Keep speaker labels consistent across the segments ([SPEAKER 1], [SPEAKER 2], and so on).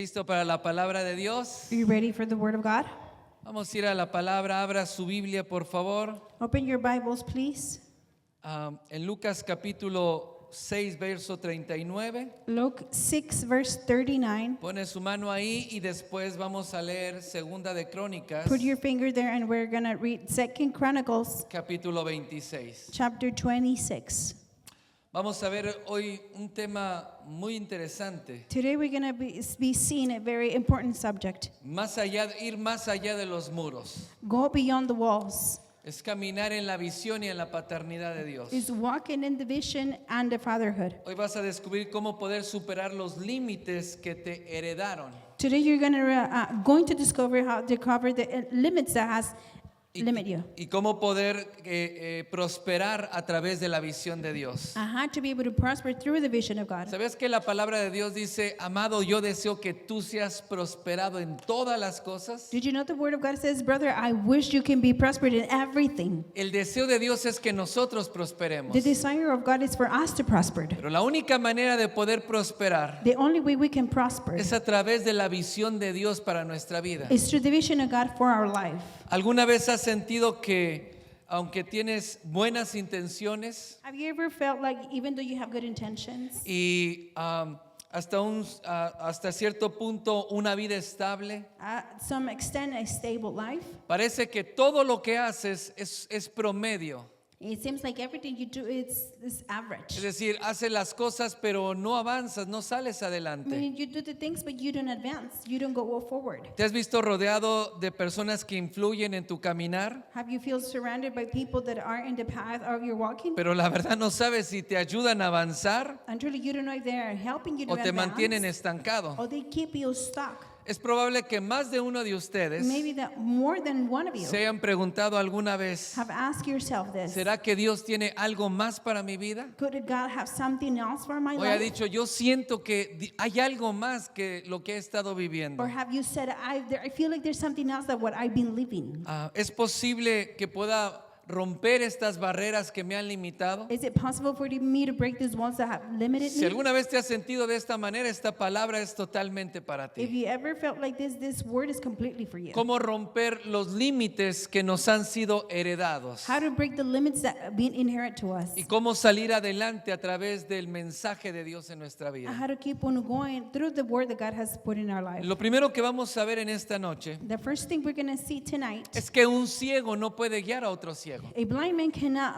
[SPEAKER 1] ¿Listo para la palabra de Dios?
[SPEAKER 2] Are you ready for the Word of God?
[SPEAKER 1] Vamos a ir a la palabra. Abra su Biblia, por favor.
[SPEAKER 2] Open your Bibles, please.
[SPEAKER 1] En Lucas capítulo 6, verso 39.
[SPEAKER 2] Luke 6, verse 39.
[SPEAKER 1] Pone su mano ahí y después vamos a leer Segunda de Crónicas,
[SPEAKER 2] Put your finger there and we're going to read 2 Chronicles
[SPEAKER 1] capítulo 26.
[SPEAKER 2] chapter 26.
[SPEAKER 1] Vamos a ver hoy un tema muy interesante.
[SPEAKER 2] Today we're going to be seeing a very important subject.
[SPEAKER 1] Ir más allá de los muros.
[SPEAKER 2] Go beyond the walls.
[SPEAKER 1] Es caminar en la visión y en la paternidad de Dios.
[SPEAKER 2] Is walking in the vision and the fatherhood.
[SPEAKER 1] Hoy vas a descubrir cómo poder superar los límites que te heredaron.
[SPEAKER 2] Today you're going to discover how to cover the limits that has limit you.
[SPEAKER 1] Y cómo poder prosperar a través de la visión de Dios.
[SPEAKER 2] To be able to prosper through the vision of God.
[SPEAKER 1] ¿Sabes que la palabra de Dios dice, amado, yo deseo que tú seas prosperado en todas las cosas?
[SPEAKER 2] Did you know the Word of God says, brother, I wish you can be prospered in everything.
[SPEAKER 1] El deseo de Dios es que nosotros prosperemos.
[SPEAKER 2] The desire of God is for us to prosper.
[SPEAKER 1] Pero la única manera de poder prosperar
[SPEAKER 2] The only way we can prosper
[SPEAKER 1] es a través de la visión de Dios para nuestra vida.
[SPEAKER 2] is through the vision of God for our life.
[SPEAKER 1] ¿Alguna vez has sentido que aunque tienes buenas intenciones
[SPEAKER 2] Have you ever felt like even though you have good intentions
[SPEAKER 1] y hasta cierto punto una vida estable,
[SPEAKER 2] some extent a stable life,
[SPEAKER 1] parece que todo lo que haces es promedio?
[SPEAKER 2] it seems like everything you do is
[SPEAKER 1] Es
[SPEAKER 2] average.
[SPEAKER 1] decir, haces las cosas pero no avanzas, no sales adelante.
[SPEAKER 2] Meaning you do the things but you don't advance, you don't go forward.
[SPEAKER 1] ¿Te has visto rodeado de personas que influyen en tu caminar?
[SPEAKER 2] Have you feel surrounded by people that are in the path of your walking?
[SPEAKER 1] Pero la verdad no sabes si te ayudan a avanzar
[SPEAKER 2] And truly you don't know if they are helping you to
[SPEAKER 1] o te mantienen
[SPEAKER 2] advance
[SPEAKER 1] estancado.
[SPEAKER 2] or they keep you stuck.
[SPEAKER 1] Es probable que más de uno de ustedes
[SPEAKER 2] Maybe that more than one of you
[SPEAKER 1] se hayan preguntado alguna vez,
[SPEAKER 2] have asked yourself this.
[SPEAKER 1] ¿será que Dios tiene algo más para mi vida?
[SPEAKER 2] Could God have something else for my
[SPEAKER 1] Hoy ha
[SPEAKER 2] life?
[SPEAKER 1] dicho, yo siento que hay algo más que lo que he estado viviendo.
[SPEAKER 2] Or have you said, I feel like there's something else than what I've been living?
[SPEAKER 1] ¿Es posible que pueda romper estas barreras que me han limitado?
[SPEAKER 2] Is it possible for me to break these walls that have limited
[SPEAKER 1] Si
[SPEAKER 2] me?
[SPEAKER 1] alguna vez te has sentido de esta manera, esta palabra es totalmente para
[SPEAKER 2] If
[SPEAKER 1] ti.
[SPEAKER 2] you ever felt like this word is completely for you.
[SPEAKER 1] ¿Cómo romper los límites que nos han sido heredados?
[SPEAKER 2] How to break the limits that have been inherent to us.
[SPEAKER 1] Y cómo salir adelante a través del mensaje de Dios en nuestra vida.
[SPEAKER 2] How to keep on going through the word that God has put in our life.
[SPEAKER 1] Lo primero que vamos a ver en esta noche
[SPEAKER 2] The first thing we're going to see tonight,
[SPEAKER 1] es que un ciego no puede guiar a otro ciego.
[SPEAKER 2] a blind man cannot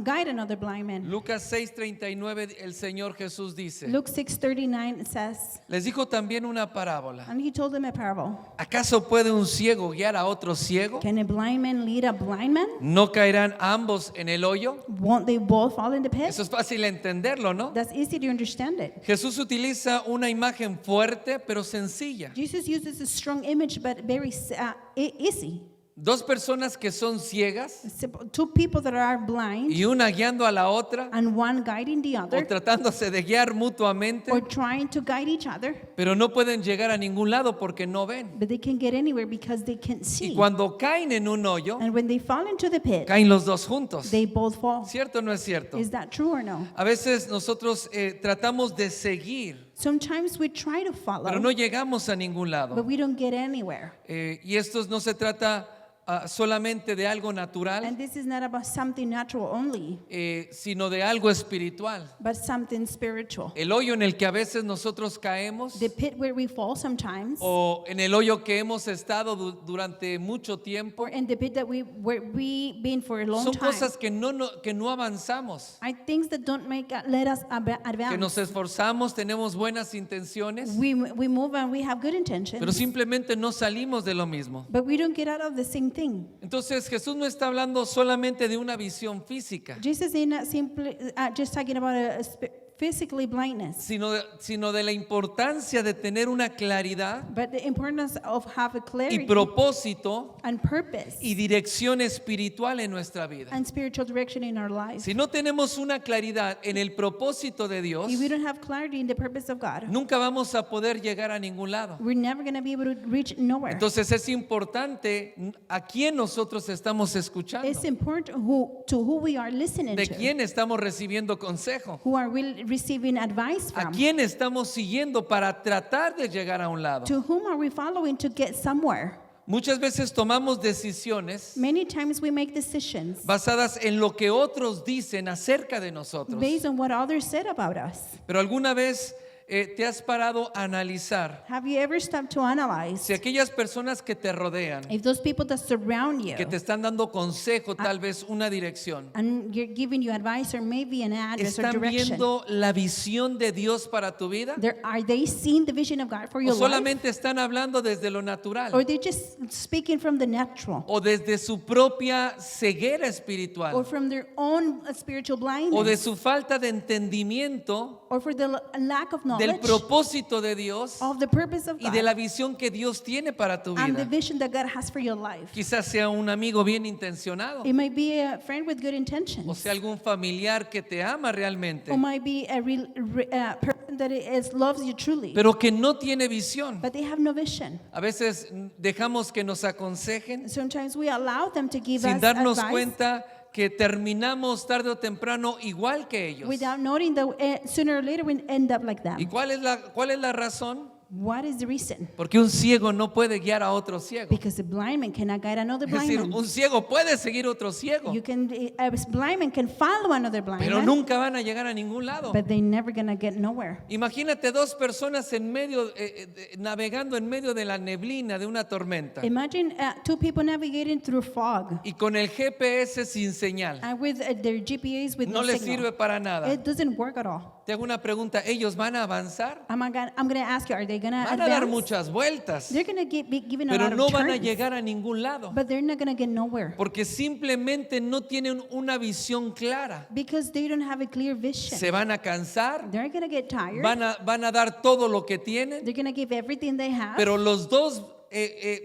[SPEAKER 2] guide another blind man.
[SPEAKER 1] Lucas 6:39, el Señor Jesús dice,
[SPEAKER 2] Luke 6:39 says,
[SPEAKER 1] les dijo también una parábola.
[SPEAKER 2] and he told them a parable.
[SPEAKER 1] ¿Acaso puede un ciego guiar a otro ciego?
[SPEAKER 2] Can a blind man lead a blind man?
[SPEAKER 1] ¿No caerán ambos en el hoyo?
[SPEAKER 2] Won't they both fall in the pit?
[SPEAKER 1] Eso es fácil entenderlo, ¿no?
[SPEAKER 2] That's easy to understand it.
[SPEAKER 1] Jesús utiliza una imagen fuerte pero sencilla.
[SPEAKER 2] Jesus uses a strong image, but very easy.
[SPEAKER 1] Dos personas que son ciegas
[SPEAKER 2] Simple. Two people that are blind,
[SPEAKER 1] y una guiando a la otra
[SPEAKER 2] and one guiding the
[SPEAKER 1] o
[SPEAKER 2] other,
[SPEAKER 1] tratándose de guiar mutuamente,
[SPEAKER 2] or trying to guide each other,
[SPEAKER 1] pero no pueden llegar a ningún lado porque no ven.
[SPEAKER 2] but they can't get anywhere because they can't
[SPEAKER 1] Y
[SPEAKER 2] see.
[SPEAKER 1] cuando caen en un hoyo,
[SPEAKER 2] And when they fall into the pit,
[SPEAKER 1] caen los dos juntos.
[SPEAKER 2] they both fall.
[SPEAKER 1] ¿Cierto o no es cierto?
[SPEAKER 2] Is that true or no?
[SPEAKER 1] A veces nosotros tratamos de seguir,
[SPEAKER 2] Sometimes we try to follow,
[SPEAKER 1] pero no llegamos a ningún
[SPEAKER 2] but
[SPEAKER 1] lado.
[SPEAKER 2] we don't get anywhere.
[SPEAKER 1] Y esto no se trata solamente de algo natural,
[SPEAKER 2] And this is not about something natural only,
[SPEAKER 1] sino de algo espiritual.
[SPEAKER 2] but something spiritual.
[SPEAKER 1] El hoyo en el que a veces nosotros caemos
[SPEAKER 2] The pit where we fall sometimes,
[SPEAKER 1] o en el hoyo que hemos estado durante mucho tiempo
[SPEAKER 2] or in the pit that we've been for a long
[SPEAKER 1] son
[SPEAKER 2] time,
[SPEAKER 1] cosas que no avanzamos,
[SPEAKER 2] are things that don't let us
[SPEAKER 1] que
[SPEAKER 2] advance.
[SPEAKER 1] nos esforzamos, tenemos buenas intenciones,
[SPEAKER 2] We move and we have good intentions,
[SPEAKER 1] pero simplemente no salimos de lo mismo.
[SPEAKER 2] but we don't get out of the same thing.
[SPEAKER 1] Entonces Jesús no está hablando solamente de una visión física,
[SPEAKER 2] Jesus is not simply just talking about physically blindness,
[SPEAKER 1] sino de la importancia de tener una claridad
[SPEAKER 2] but the importance of have a
[SPEAKER 1] y
[SPEAKER 2] clarity
[SPEAKER 1] propósito
[SPEAKER 2] and purpose
[SPEAKER 1] y dirección espiritual en nuestra vida.
[SPEAKER 2] and spiritual direction in our life.
[SPEAKER 1] Si no tenemos una claridad en el propósito de Dios,
[SPEAKER 2] If we don't have clarity in the purpose of God,
[SPEAKER 1] nunca vamos a poder llegar a ningún lado.
[SPEAKER 2] we're never going to be able to reach nowhere.
[SPEAKER 1] Entonces es importante a quién nosotros estamos escuchando,
[SPEAKER 2] It's important to who we are listening
[SPEAKER 1] de
[SPEAKER 2] to,
[SPEAKER 1] quién estamos recibiendo consejo.
[SPEAKER 2] who are we receiving advice
[SPEAKER 1] ¿A
[SPEAKER 2] from?
[SPEAKER 1] quién estamos siguiendo para tratar de llegar a un lado?
[SPEAKER 2] To whom are we following to get somewhere?
[SPEAKER 1] Muchas veces tomamos decisiones
[SPEAKER 2] Many times we make decisions
[SPEAKER 1] basadas en lo que otros dicen acerca de nosotros.
[SPEAKER 2] based on what others said about us.
[SPEAKER 1] Pero alguna vez te has parado a analizar
[SPEAKER 2] Have you ever stopped to analyze
[SPEAKER 1] si aquellas personas que te rodean,
[SPEAKER 2] if those people that surround you
[SPEAKER 1] que te están dando consejo, tal vez una dirección,
[SPEAKER 2] and you're giving you advice or maybe an address or
[SPEAKER 1] están
[SPEAKER 2] direction,
[SPEAKER 1] viendo la visión de Dios para tu vida?
[SPEAKER 2] are they seeing the vision of God for
[SPEAKER 1] ¿O
[SPEAKER 2] your life?
[SPEAKER 1] solamente están hablando desde lo natural?
[SPEAKER 2] Or they're just speaking from the natural
[SPEAKER 1] ¿O desde su propia ceguera
[SPEAKER 2] or
[SPEAKER 1] espiritual?
[SPEAKER 2] from their own spiritual
[SPEAKER 1] ¿O de
[SPEAKER 2] blindness
[SPEAKER 1] su falta de entendimiento
[SPEAKER 2] or for the lack of
[SPEAKER 1] del
[SPEAKER 2] knowledge
[SPEAKER 1] propósito de Dios
[SPEAKER 2] of the purpose of
[SPEAKER 1] y de
[SPEAKER 2] God
[SPEAKER 1] la visión que Dios tiene para tu
[SPEAKER 2] and the
[SPEAKER 1] vida?
[SPEAKER 2] vision that God has for your life?
[SPEAKER 1] Quizás sea un amigo bien intencionado,
[SPEAKER 2] It might be a friend with good
[SPEAKER 1] o
[SPEAKER 2] intentions,
[SPEAKER 1] sea algún familiar que te ama realmente,
[SPEAKER 2] or might be a person that loves you truly,
[SPEAKER 1] pero que no tiene visión.
[SPEAKER 2] but they have no vision.
[SPEAKER 1] A veces dejamos que nos aconsejen
[SPEAKER 2] Sometimes we allow them to give
[SPEAKER 1] sin
[SPEAKER 2] us
[SPEAKER 1] darnos
[SPEAKER 2] advice
[SPEAKER 1] cuenta que terminamos tarde o temprano igual que ellos.
[SPEAKER 2] without noting that sooner or later we end up like
[SPEAKER 1] ¿Y
[SPEAKER 2] them.
[SPEAKER 1] cuál es la razón?
[SPEAKER 2] What is the reason?
[SPEAKER 1] Porque un ciego no puede guiar a otro ciego.
[SPEAKER 2] Because the blind man cannot guide another
[SPEAKER 1] Es
[SPEAKER 2] blind
[SPEAKER 1] decir,
[SPEAKER 2] man.
[SPEAKER 1] un ciego puede seguir otro ciego,
[SPEAKER 2] A blind man can follow another blind
[SPEAKER 1] pero
[SPEAKER 2] man,
[SPEAKER 1] nunca van a llegar a ningún lado.
[SPEAKER 2] but they're never gonna get nowhere.
[SPEAKER 1] Imagínate dos personas en medio, navegando en medio de la neblina de una tormenta
[SPEAKER 2] Imagine two people navigating through fog
[SPEAKER 1] y con el GPS sin señal.
[SPEAKER 2] and with their GPAs with
[SPEAKER 1] No
[SPEAKER 2] no
[SPEAKER 1] les
[SPEAKER 2] signal.
[SPEAKER 1] sirve para nada.
[SPEAKER 2] It doesn't work at all.
[SPEAKER 1] Te hago una pregunta, ¿ellos van a avanzar?
[SPEAKER 2] I'm gonna ask you, are they gonna
[SPEAKER 1] Van a dar
[SPEAKER 2] advance?
[SPEAKER 1] muchas vueltas,
[SPEAKER 2] They're gonna be given a
[SPEAKER 1] pero
[SPEAKER 2] lot
[SPEAKER 1] no
[SPEAKER 2] of
[SPEAKER 1] van a
[SPEAKER 2] turns,
[SPEAKER 1] llegar a ningún lado,
[SPEAKER 2] but they're not gonna get nowhere
[SPEAKER 1] porque simplemente no tienen una visión clara.
[SPEAKER 2] because they don't have a clear vision.
[SPEAKER 1] Se van a cansar,
[SPEAKER 2] They're gonna get tired.
[SPEAKER 1] van a dar todo lo que tienen,
[SPEAKER 2] They're gonna give everything they have.
[SPEAKER 1] pero los dos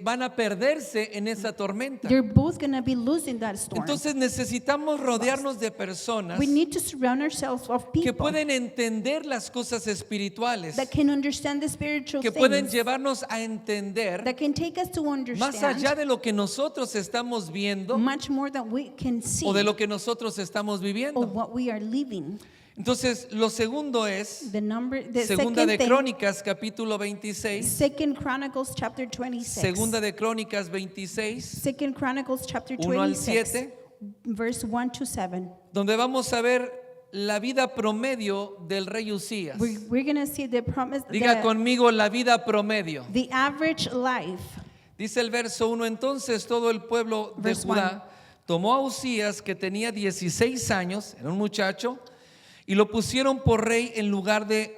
[SPEAKER 1] van a perderse en esa tormenta.
[SPEAKER 2] They're both gonna be losing that storm.
[SPEAKER 1] Entonces necesitamos rodearnos de personas
[SPEAKER 2] We need to surround ourselves of
[SPEAKER 1] que
[SPEAKER 2] people
[SPEAKER 1] pueden entender las cosas espirituales,
[SPEAKER 2] that can understand the spiritual
[SPEAKER 1] que pueden
[SPEAKER 2] things,
[SPEAKER 1] llevarnos a entender
[SPEAKER 2] that can take us to
[SPEAKER 1] más allá
[SPEAKER 2] understand
[SPEAKER 1] de lo que nosotros estamos viendo
[SPEAKER 2] much more than we can see
[SPEAKER 1] o de lo que nosotros estamos
[SPEAKER 2] or
[SPEAKER 1] viviendo.
[SPEAKER 2] what we are living.
[SPEAKER 1] Entonces, lo segundo es
[SPEAKER 2] The
[SPEAKER 1] Segunda
[SPEAKER 2] second
[SPEAKER 1] de
[SPEAKER 2] thing,
[SPEAKER 1] Crónicas capítulo 26,
[SPEAKER 2] Second Chronicles chapter 26.
[SPEAKER 1] Segunda de Crónicas 26,
[SPEAKER 2] Second Chronicles chapter
[SPEAKER 1] 1 al
[SPEAKER 2] 26,
[SPEAKER 1] 7,
[SPEAKER 2] verse 1 to 7.
[SPEAKER 1] donde vamos a ver la vida promedio del rey Usías.
[SPEAKER 2] We're going to see the promise,
[SPEAKER 1] Diga conmigo la vida promedio.
[SPEAKER 2] the average life.
[SPEAKER 1] Dice el verso 1, entonces todo el pueblo de
[SPEAKER 2] Verse
[SPEAKER 1] Judá tomó a Usías, que tenía 16 años, era un muchacho, y lo pusieron por rey en lugar de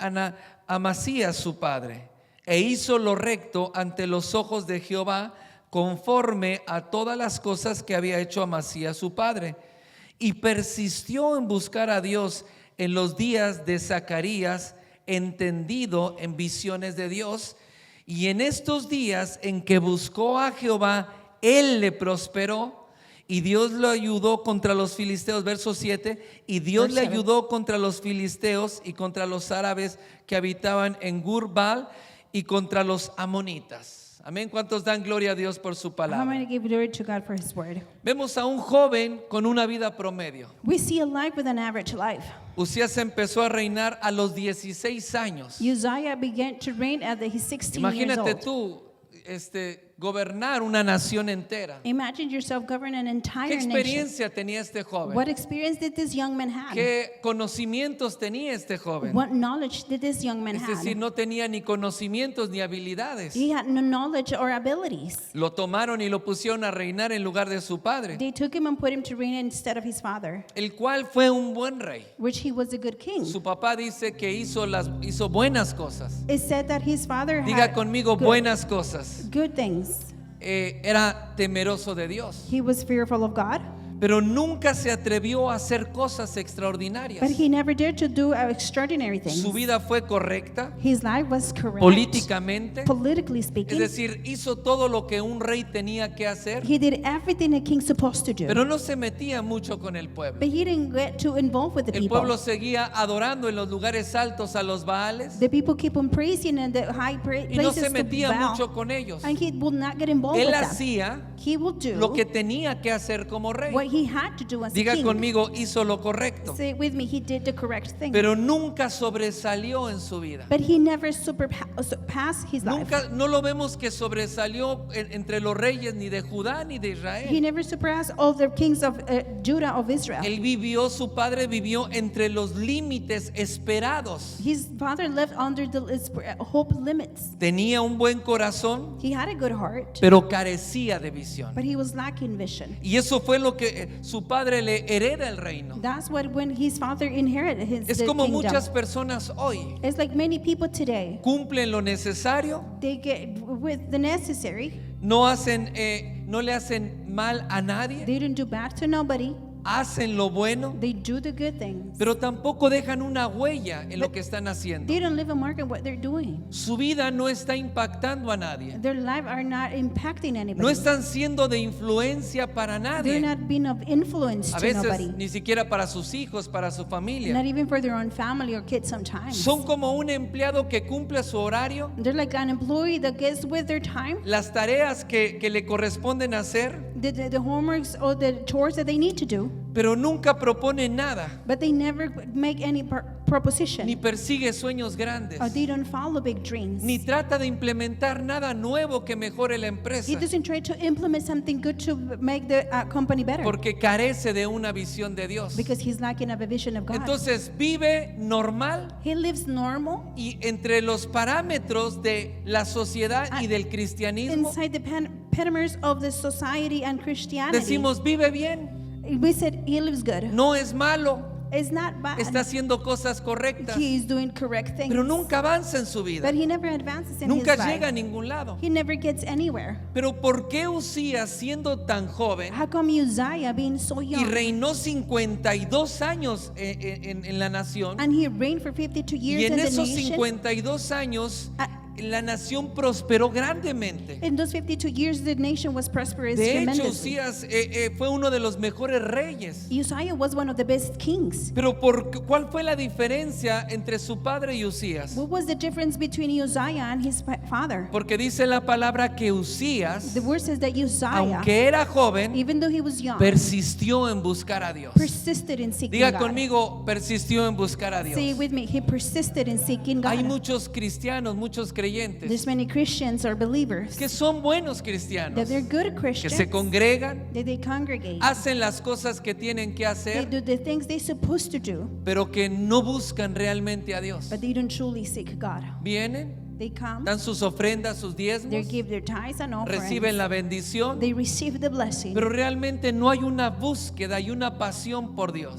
[SPEAKER 1] Amasías su padre, e hizo lo recto ante los ojos de Jehová, conforme a todas las cosas que había hecho Amasías su padre, y persistió en buscar a Dios en los días de Zacarías, entendido en visiones de Dios. Y en estos días en que buscó a Jehová, él le prosperó y Dios lo ayudó contra los filisteos. Verso 7, y Dios
[SPEAKER 2] Verse
[SPEAKER 1] le
[SPEAKER 2] 7.
[SPEAKER 1] ayudó contra los filisteos y contra los árabes que habitaban en Gur-Baal y contra los amonitas. Amén. ¿Cuántos dan gloria a Dios por su
[SPEAKER 2] How
[SPEAKER 1] palabra?
[SPEAKER 2] many give glory to God for His word?
[SPEAKER 1] Vemos a un joven con una vida promedio.
[SPEAKER 2] We see a life with an average life.
[SPEAKER 1] Usías empezó a reinar a los 16 años.
[SPEAKER 2] Uzziah began to reign at his 16 years
[SPEAKER 1] Imagínate
[SPEAKER 2] old.
[SPEAKER 1] tú, gobernar una nación entera.
[SPEAKER 2] Imagine yourself governing an
[SPEAKER 1] ¿Qué
[SPEAKER 2] entire nation.
[SPEAKER 1] experiencia tenía este joven?
[SPEAKER 2] What experience did this young man have?
[SPEAKER 1] ¿Qué conocimientos tenía este joven?
[SPEAKER 2] What knowledge did this young man
[SPEAKER 1] Es
[SPEAKER 2] have?
[SPEAKER 1] decir, no tenía ni conocimientos ni habilidades.
[SPEAKER 2] He had no knowledge or abilities.
[SPEAKER 1] Lo tomaron y lo pusieron a reinar en lugar de su padre,
[SPEAKER 2] They took him and put him to reign instead of his father,
[SPEAKER 1] el cual fue un buen rey.
[SPEAKER 2] which he was a good king.
[SPEAKER 1] Su papá dice que hizo buenas cosas.
[SPEAKER 2] It said that his father
[SPEAKER 1] Diga
[SPEAKER 2] had
[SPEAKER 1] conmigo, buenas cosas.
[SPEAKER 2] good things.
[SPEAKER 1] Era temeroso de Dios,
[SPEAKER 2] He was fearful of God,
[SPEAKER 1] pero nunca se atrevió a hacer cosas extraordinarias.
[SPEAKER 2] but he never dared to do extraordinary things.
[SPEAKER 1] Su vida fue correcta
[SPEAKER 2] His life was correct,
[SPEAKER 1] políticamente,
[SPEAKER 2] politically
[SPEAKER 1] es
[SPEAKER 2] speaking.
[SPEAKER 1] decir, hizo todo lo que un rey tenía que hacer,
[SPEAKER 2] He did everything a king's supposed to do,
[SPEAKER 1] pero no se metía mucho con el pueblo.
[SPEAKER 2] but he didn't get too involved with the
[SPEAKER 1] El
[SPEAKER 2] people.
[SPEAKER 1] pueblo seguía adorando en los lugares altos a los Baales
[SPEAKER 2] The people keep on praising in the high
[SPEAKER 1] y no
[SPEAKER 2] places
[SPEAKER 1] se
[SPEAKER 2] to
[SPEAKER 1] metía
[SPEAKER 2] Baal,
[SPEAKER 1] mucho con ellos.
[SPEAKER 2] and he will not get involved
[SPEAKER 1] Él
[SPEAKER 2] with them.
[SPEAKER 1] hacía
[SPEAKER 2] he will do
[SPEAKER 1] lo que tenía que hacer como rey.
[SPEAKER 2] what he had to do as a
[SPEAKER 1] Diga
[SPEAKER 2] king.
[SPEAKER 1] conmigo, hizo lo correcto.
[SPEAKER 2] Say it with me, he did the correct thing.
[SPEAKER 1] Pero nunca sobresalió en su vida.
[SPEAKER 2] But he never surpassed his life.
[SPEAKER 1] Nunca, no lo vemos que sobresalió entre los reyes ni de Judá ni de
[SPEAKER 2] He
[SPEAKER 1] Israel.
[SPEAKER 2] never surpassed all the kings of Judah of Israel.
[SPEAKER 1] Él vivió, su padre vivió entre los límites esperados.
[SPEAKER 2] His father lived under the hope limits.
[SPEAKER 1] Tenía un buen corazón,
[SPEAKER 2] He had a good heart,
[SPEAKER 1] pero carecía de visión.
[SPEAKER 2] but he was lacking vision.
[SPEAKER 1] Y eso fue lo que su padre le hereda el reino.
[SPEAKER 2] That's what when his father inherited
[SPEAKER 1] Es
[SPEAKER 2] the
[SPEAKER 1] como
[SPEAKER 2] kingdom.
[SPEAKER 1] muchas personas hoy
[SPEAKER 2] It's like many people today.
[SPEAKER 1] cumplen lo necesario,
[SPEAKER 2] They get with the necessary.
[SPEAKER 1] no le hacen mal a nadie,
[SPEAKER 2] They don't do bad to nobody.
[SPEAKER 1] hacen lo bueno,
[SPEAKER 2] They do the good things.
[SPEAKER 1] pero tampoco dejan una huella en lo que están haciendo.
[SPEAKER 2] They don't leave a mark on what they're doing.
[SPEAKER 1] Su vida no está impactando a nadie.
[SPEAKER 2] Their life are not impacting anybody.
[SPEAKER 1] No están siendo de influencia para
[SPEAKER 2] They're
[SPEAKER 1] nadie.
[SPEAKER 2] not being of influence
[SPEAKER 1] A
[SPEAKER 2] to
[SPEAKER 1] veces
[SPEAKER 2] nobody.
[SPEAKER 1] ni siquiera para sus hijos, para su
[SPEAKER 2] Not
[SPEAKER 1] familia.
[SPEAKER 2] even for their own family or kids sometimes.
[SPEAKER 1] Son como un empleado que cumple su horario,
[SPEAKER 2] They're like an employee that gets with their time,
[SPEAKER 1] las tareas que le corresponden hacer,
[SPEAKER 2] the homeworks or the chores that they need to do,
[SPEAKER 1] pero nunca propone nada,
[SPEAKER 2] but they never make any proposition.
[SPEAKER 1] ni persigue sueños grandes,
[SPEAKER 2] Or they don't follow big dreams.
[SPEAKER 1] ni trata de implementar nada nuevo que mejore la
[SPEAKER 2] He
[SPEAKER 1] empresa,
[SPEAKER 2] doesn't try to implement something good to make the company better
[SPEAKER 1] porque carece de una visión de Dios.
[SPEAKER 2] because he's lacking of a vision of God.
[SPEAKER 1] Entonces vive normal
[SPEAKER 2] He lives normal
[SPEAKER 1] y entre los parámetros de la sociedad y del cristianismo,
[SPEAKER 2] inside the parameters of the society and Christianity.
[SPEAKER 1] decimos vive bien,
[SPEAKER 2] We said he lives good.
[SPEAKER 1] no es malo,
[SPEAKER 2] It's not bad.
[SPEAKER 1] está haciendo cosas correctas,
[SPEAKER 2] He is doing correct things.
[SPEAKER 1] pero nunca avanza en su vida,
[SPEAKER 2] But he never advances in
[SPEAKER 1] nunca
[SPEAKER 2] his life.
[SPEAKER 1] llega a ningún lado.
[SPEAKER 2] He never gets anywhere.
[SPEAKER 1] Pero ¿por qué Usías, siendo tan joven
[SPEAKER 2] How come Uzziah, being so
[SPEAKER 1] y
[SPEAKER 2] young,
[SPEAKER 1] reinó 52 años en la nación,
[SPEAKER 2] and he reigned for 52
[SPEAKER 1] y
[SPEAKER 2] years
[SPEAKER 1] en
[SPEAKER 2] in the
[SPEAKER 1] esos
[SPEAKER 2] nation?
[SPEAKER 1] 52 años
[SPEAKER 2] Ah.
[SPEAKER 1] la nación prosperó grandemente?
[SPEAKER 2] In those 52 years, the nation was prosperous
[SPEAKER 1] De hecho,
[SPEAKER 2] tremendously.
[SPEAKER 1] Usías fue uno de los mejores reyes.
[SPEAKER 2] Uzziah was one of the best kings.
[SPEAKER 1] Pero ¿cuál fue la diferencia entre su padre y Usías?
[SPEAKER 2] What was the difference between Uzziah and his father?
[SPEAKER 1] Porque dice la palabra que Usías,
[SPEAKER 2] The word says that Uzziah,
[SPEAKER 1] aunque era joven,
[SPEAKER 2] even though he was young,
[SPEAKER 1] persistió en buscar a Dios.
[SPEAKER 2] persisted in seeking
[SPEAKER 1] Diga
[SPEAKER 2] God.
[SPEAKER 1] conmigo, persistió en buscar a Dios.
[SPEAKER 2] Say it with me. He persisted in seeking God.
[SPEAKER 1] Hay muchos cristianos, muchos creyentes
[SPEAKER 2] There's many Christians or believers
[SPEAKER 1] que son buenos
[SPEAKER 2] that
[SPEAKER 1] cristianos,
[SPEAKER 2] they're good
[SPEAKER 1] que
[SPEAKER 2] Christians,
[SPEAKER 1] se congregan,
[SPEAKER 2] that they congregate,
[SPEAKER 1] hacen las cosas que tienen que
[SPEAKER 2] they
[SPEAKER 1] hacer,
[SPEAKER 2] do the things they're supposed to do,
[SPEAKER 1] pero que no buscan realmente a Dios.
[SPEAKER 2] but they don't truly seek God.
[SPEAKER 1] Vienen,
[SPEAKER 2] They come,
[SPEAKER 1] dan sus ofrendas, sus
[SPEAKER 2] they
[SPEAKER 1] diezmos,
[SPEAKER 2] give their tithes and
[SPEAKER 1] reciben
[SPEAKER 2] offerings,
[SPEAKER 1] la bendición,
[SPEAKER 2] they receive the blessing.
[SPEAKER 1] pero realmente no hay una búsqueda y una pasión por Dios.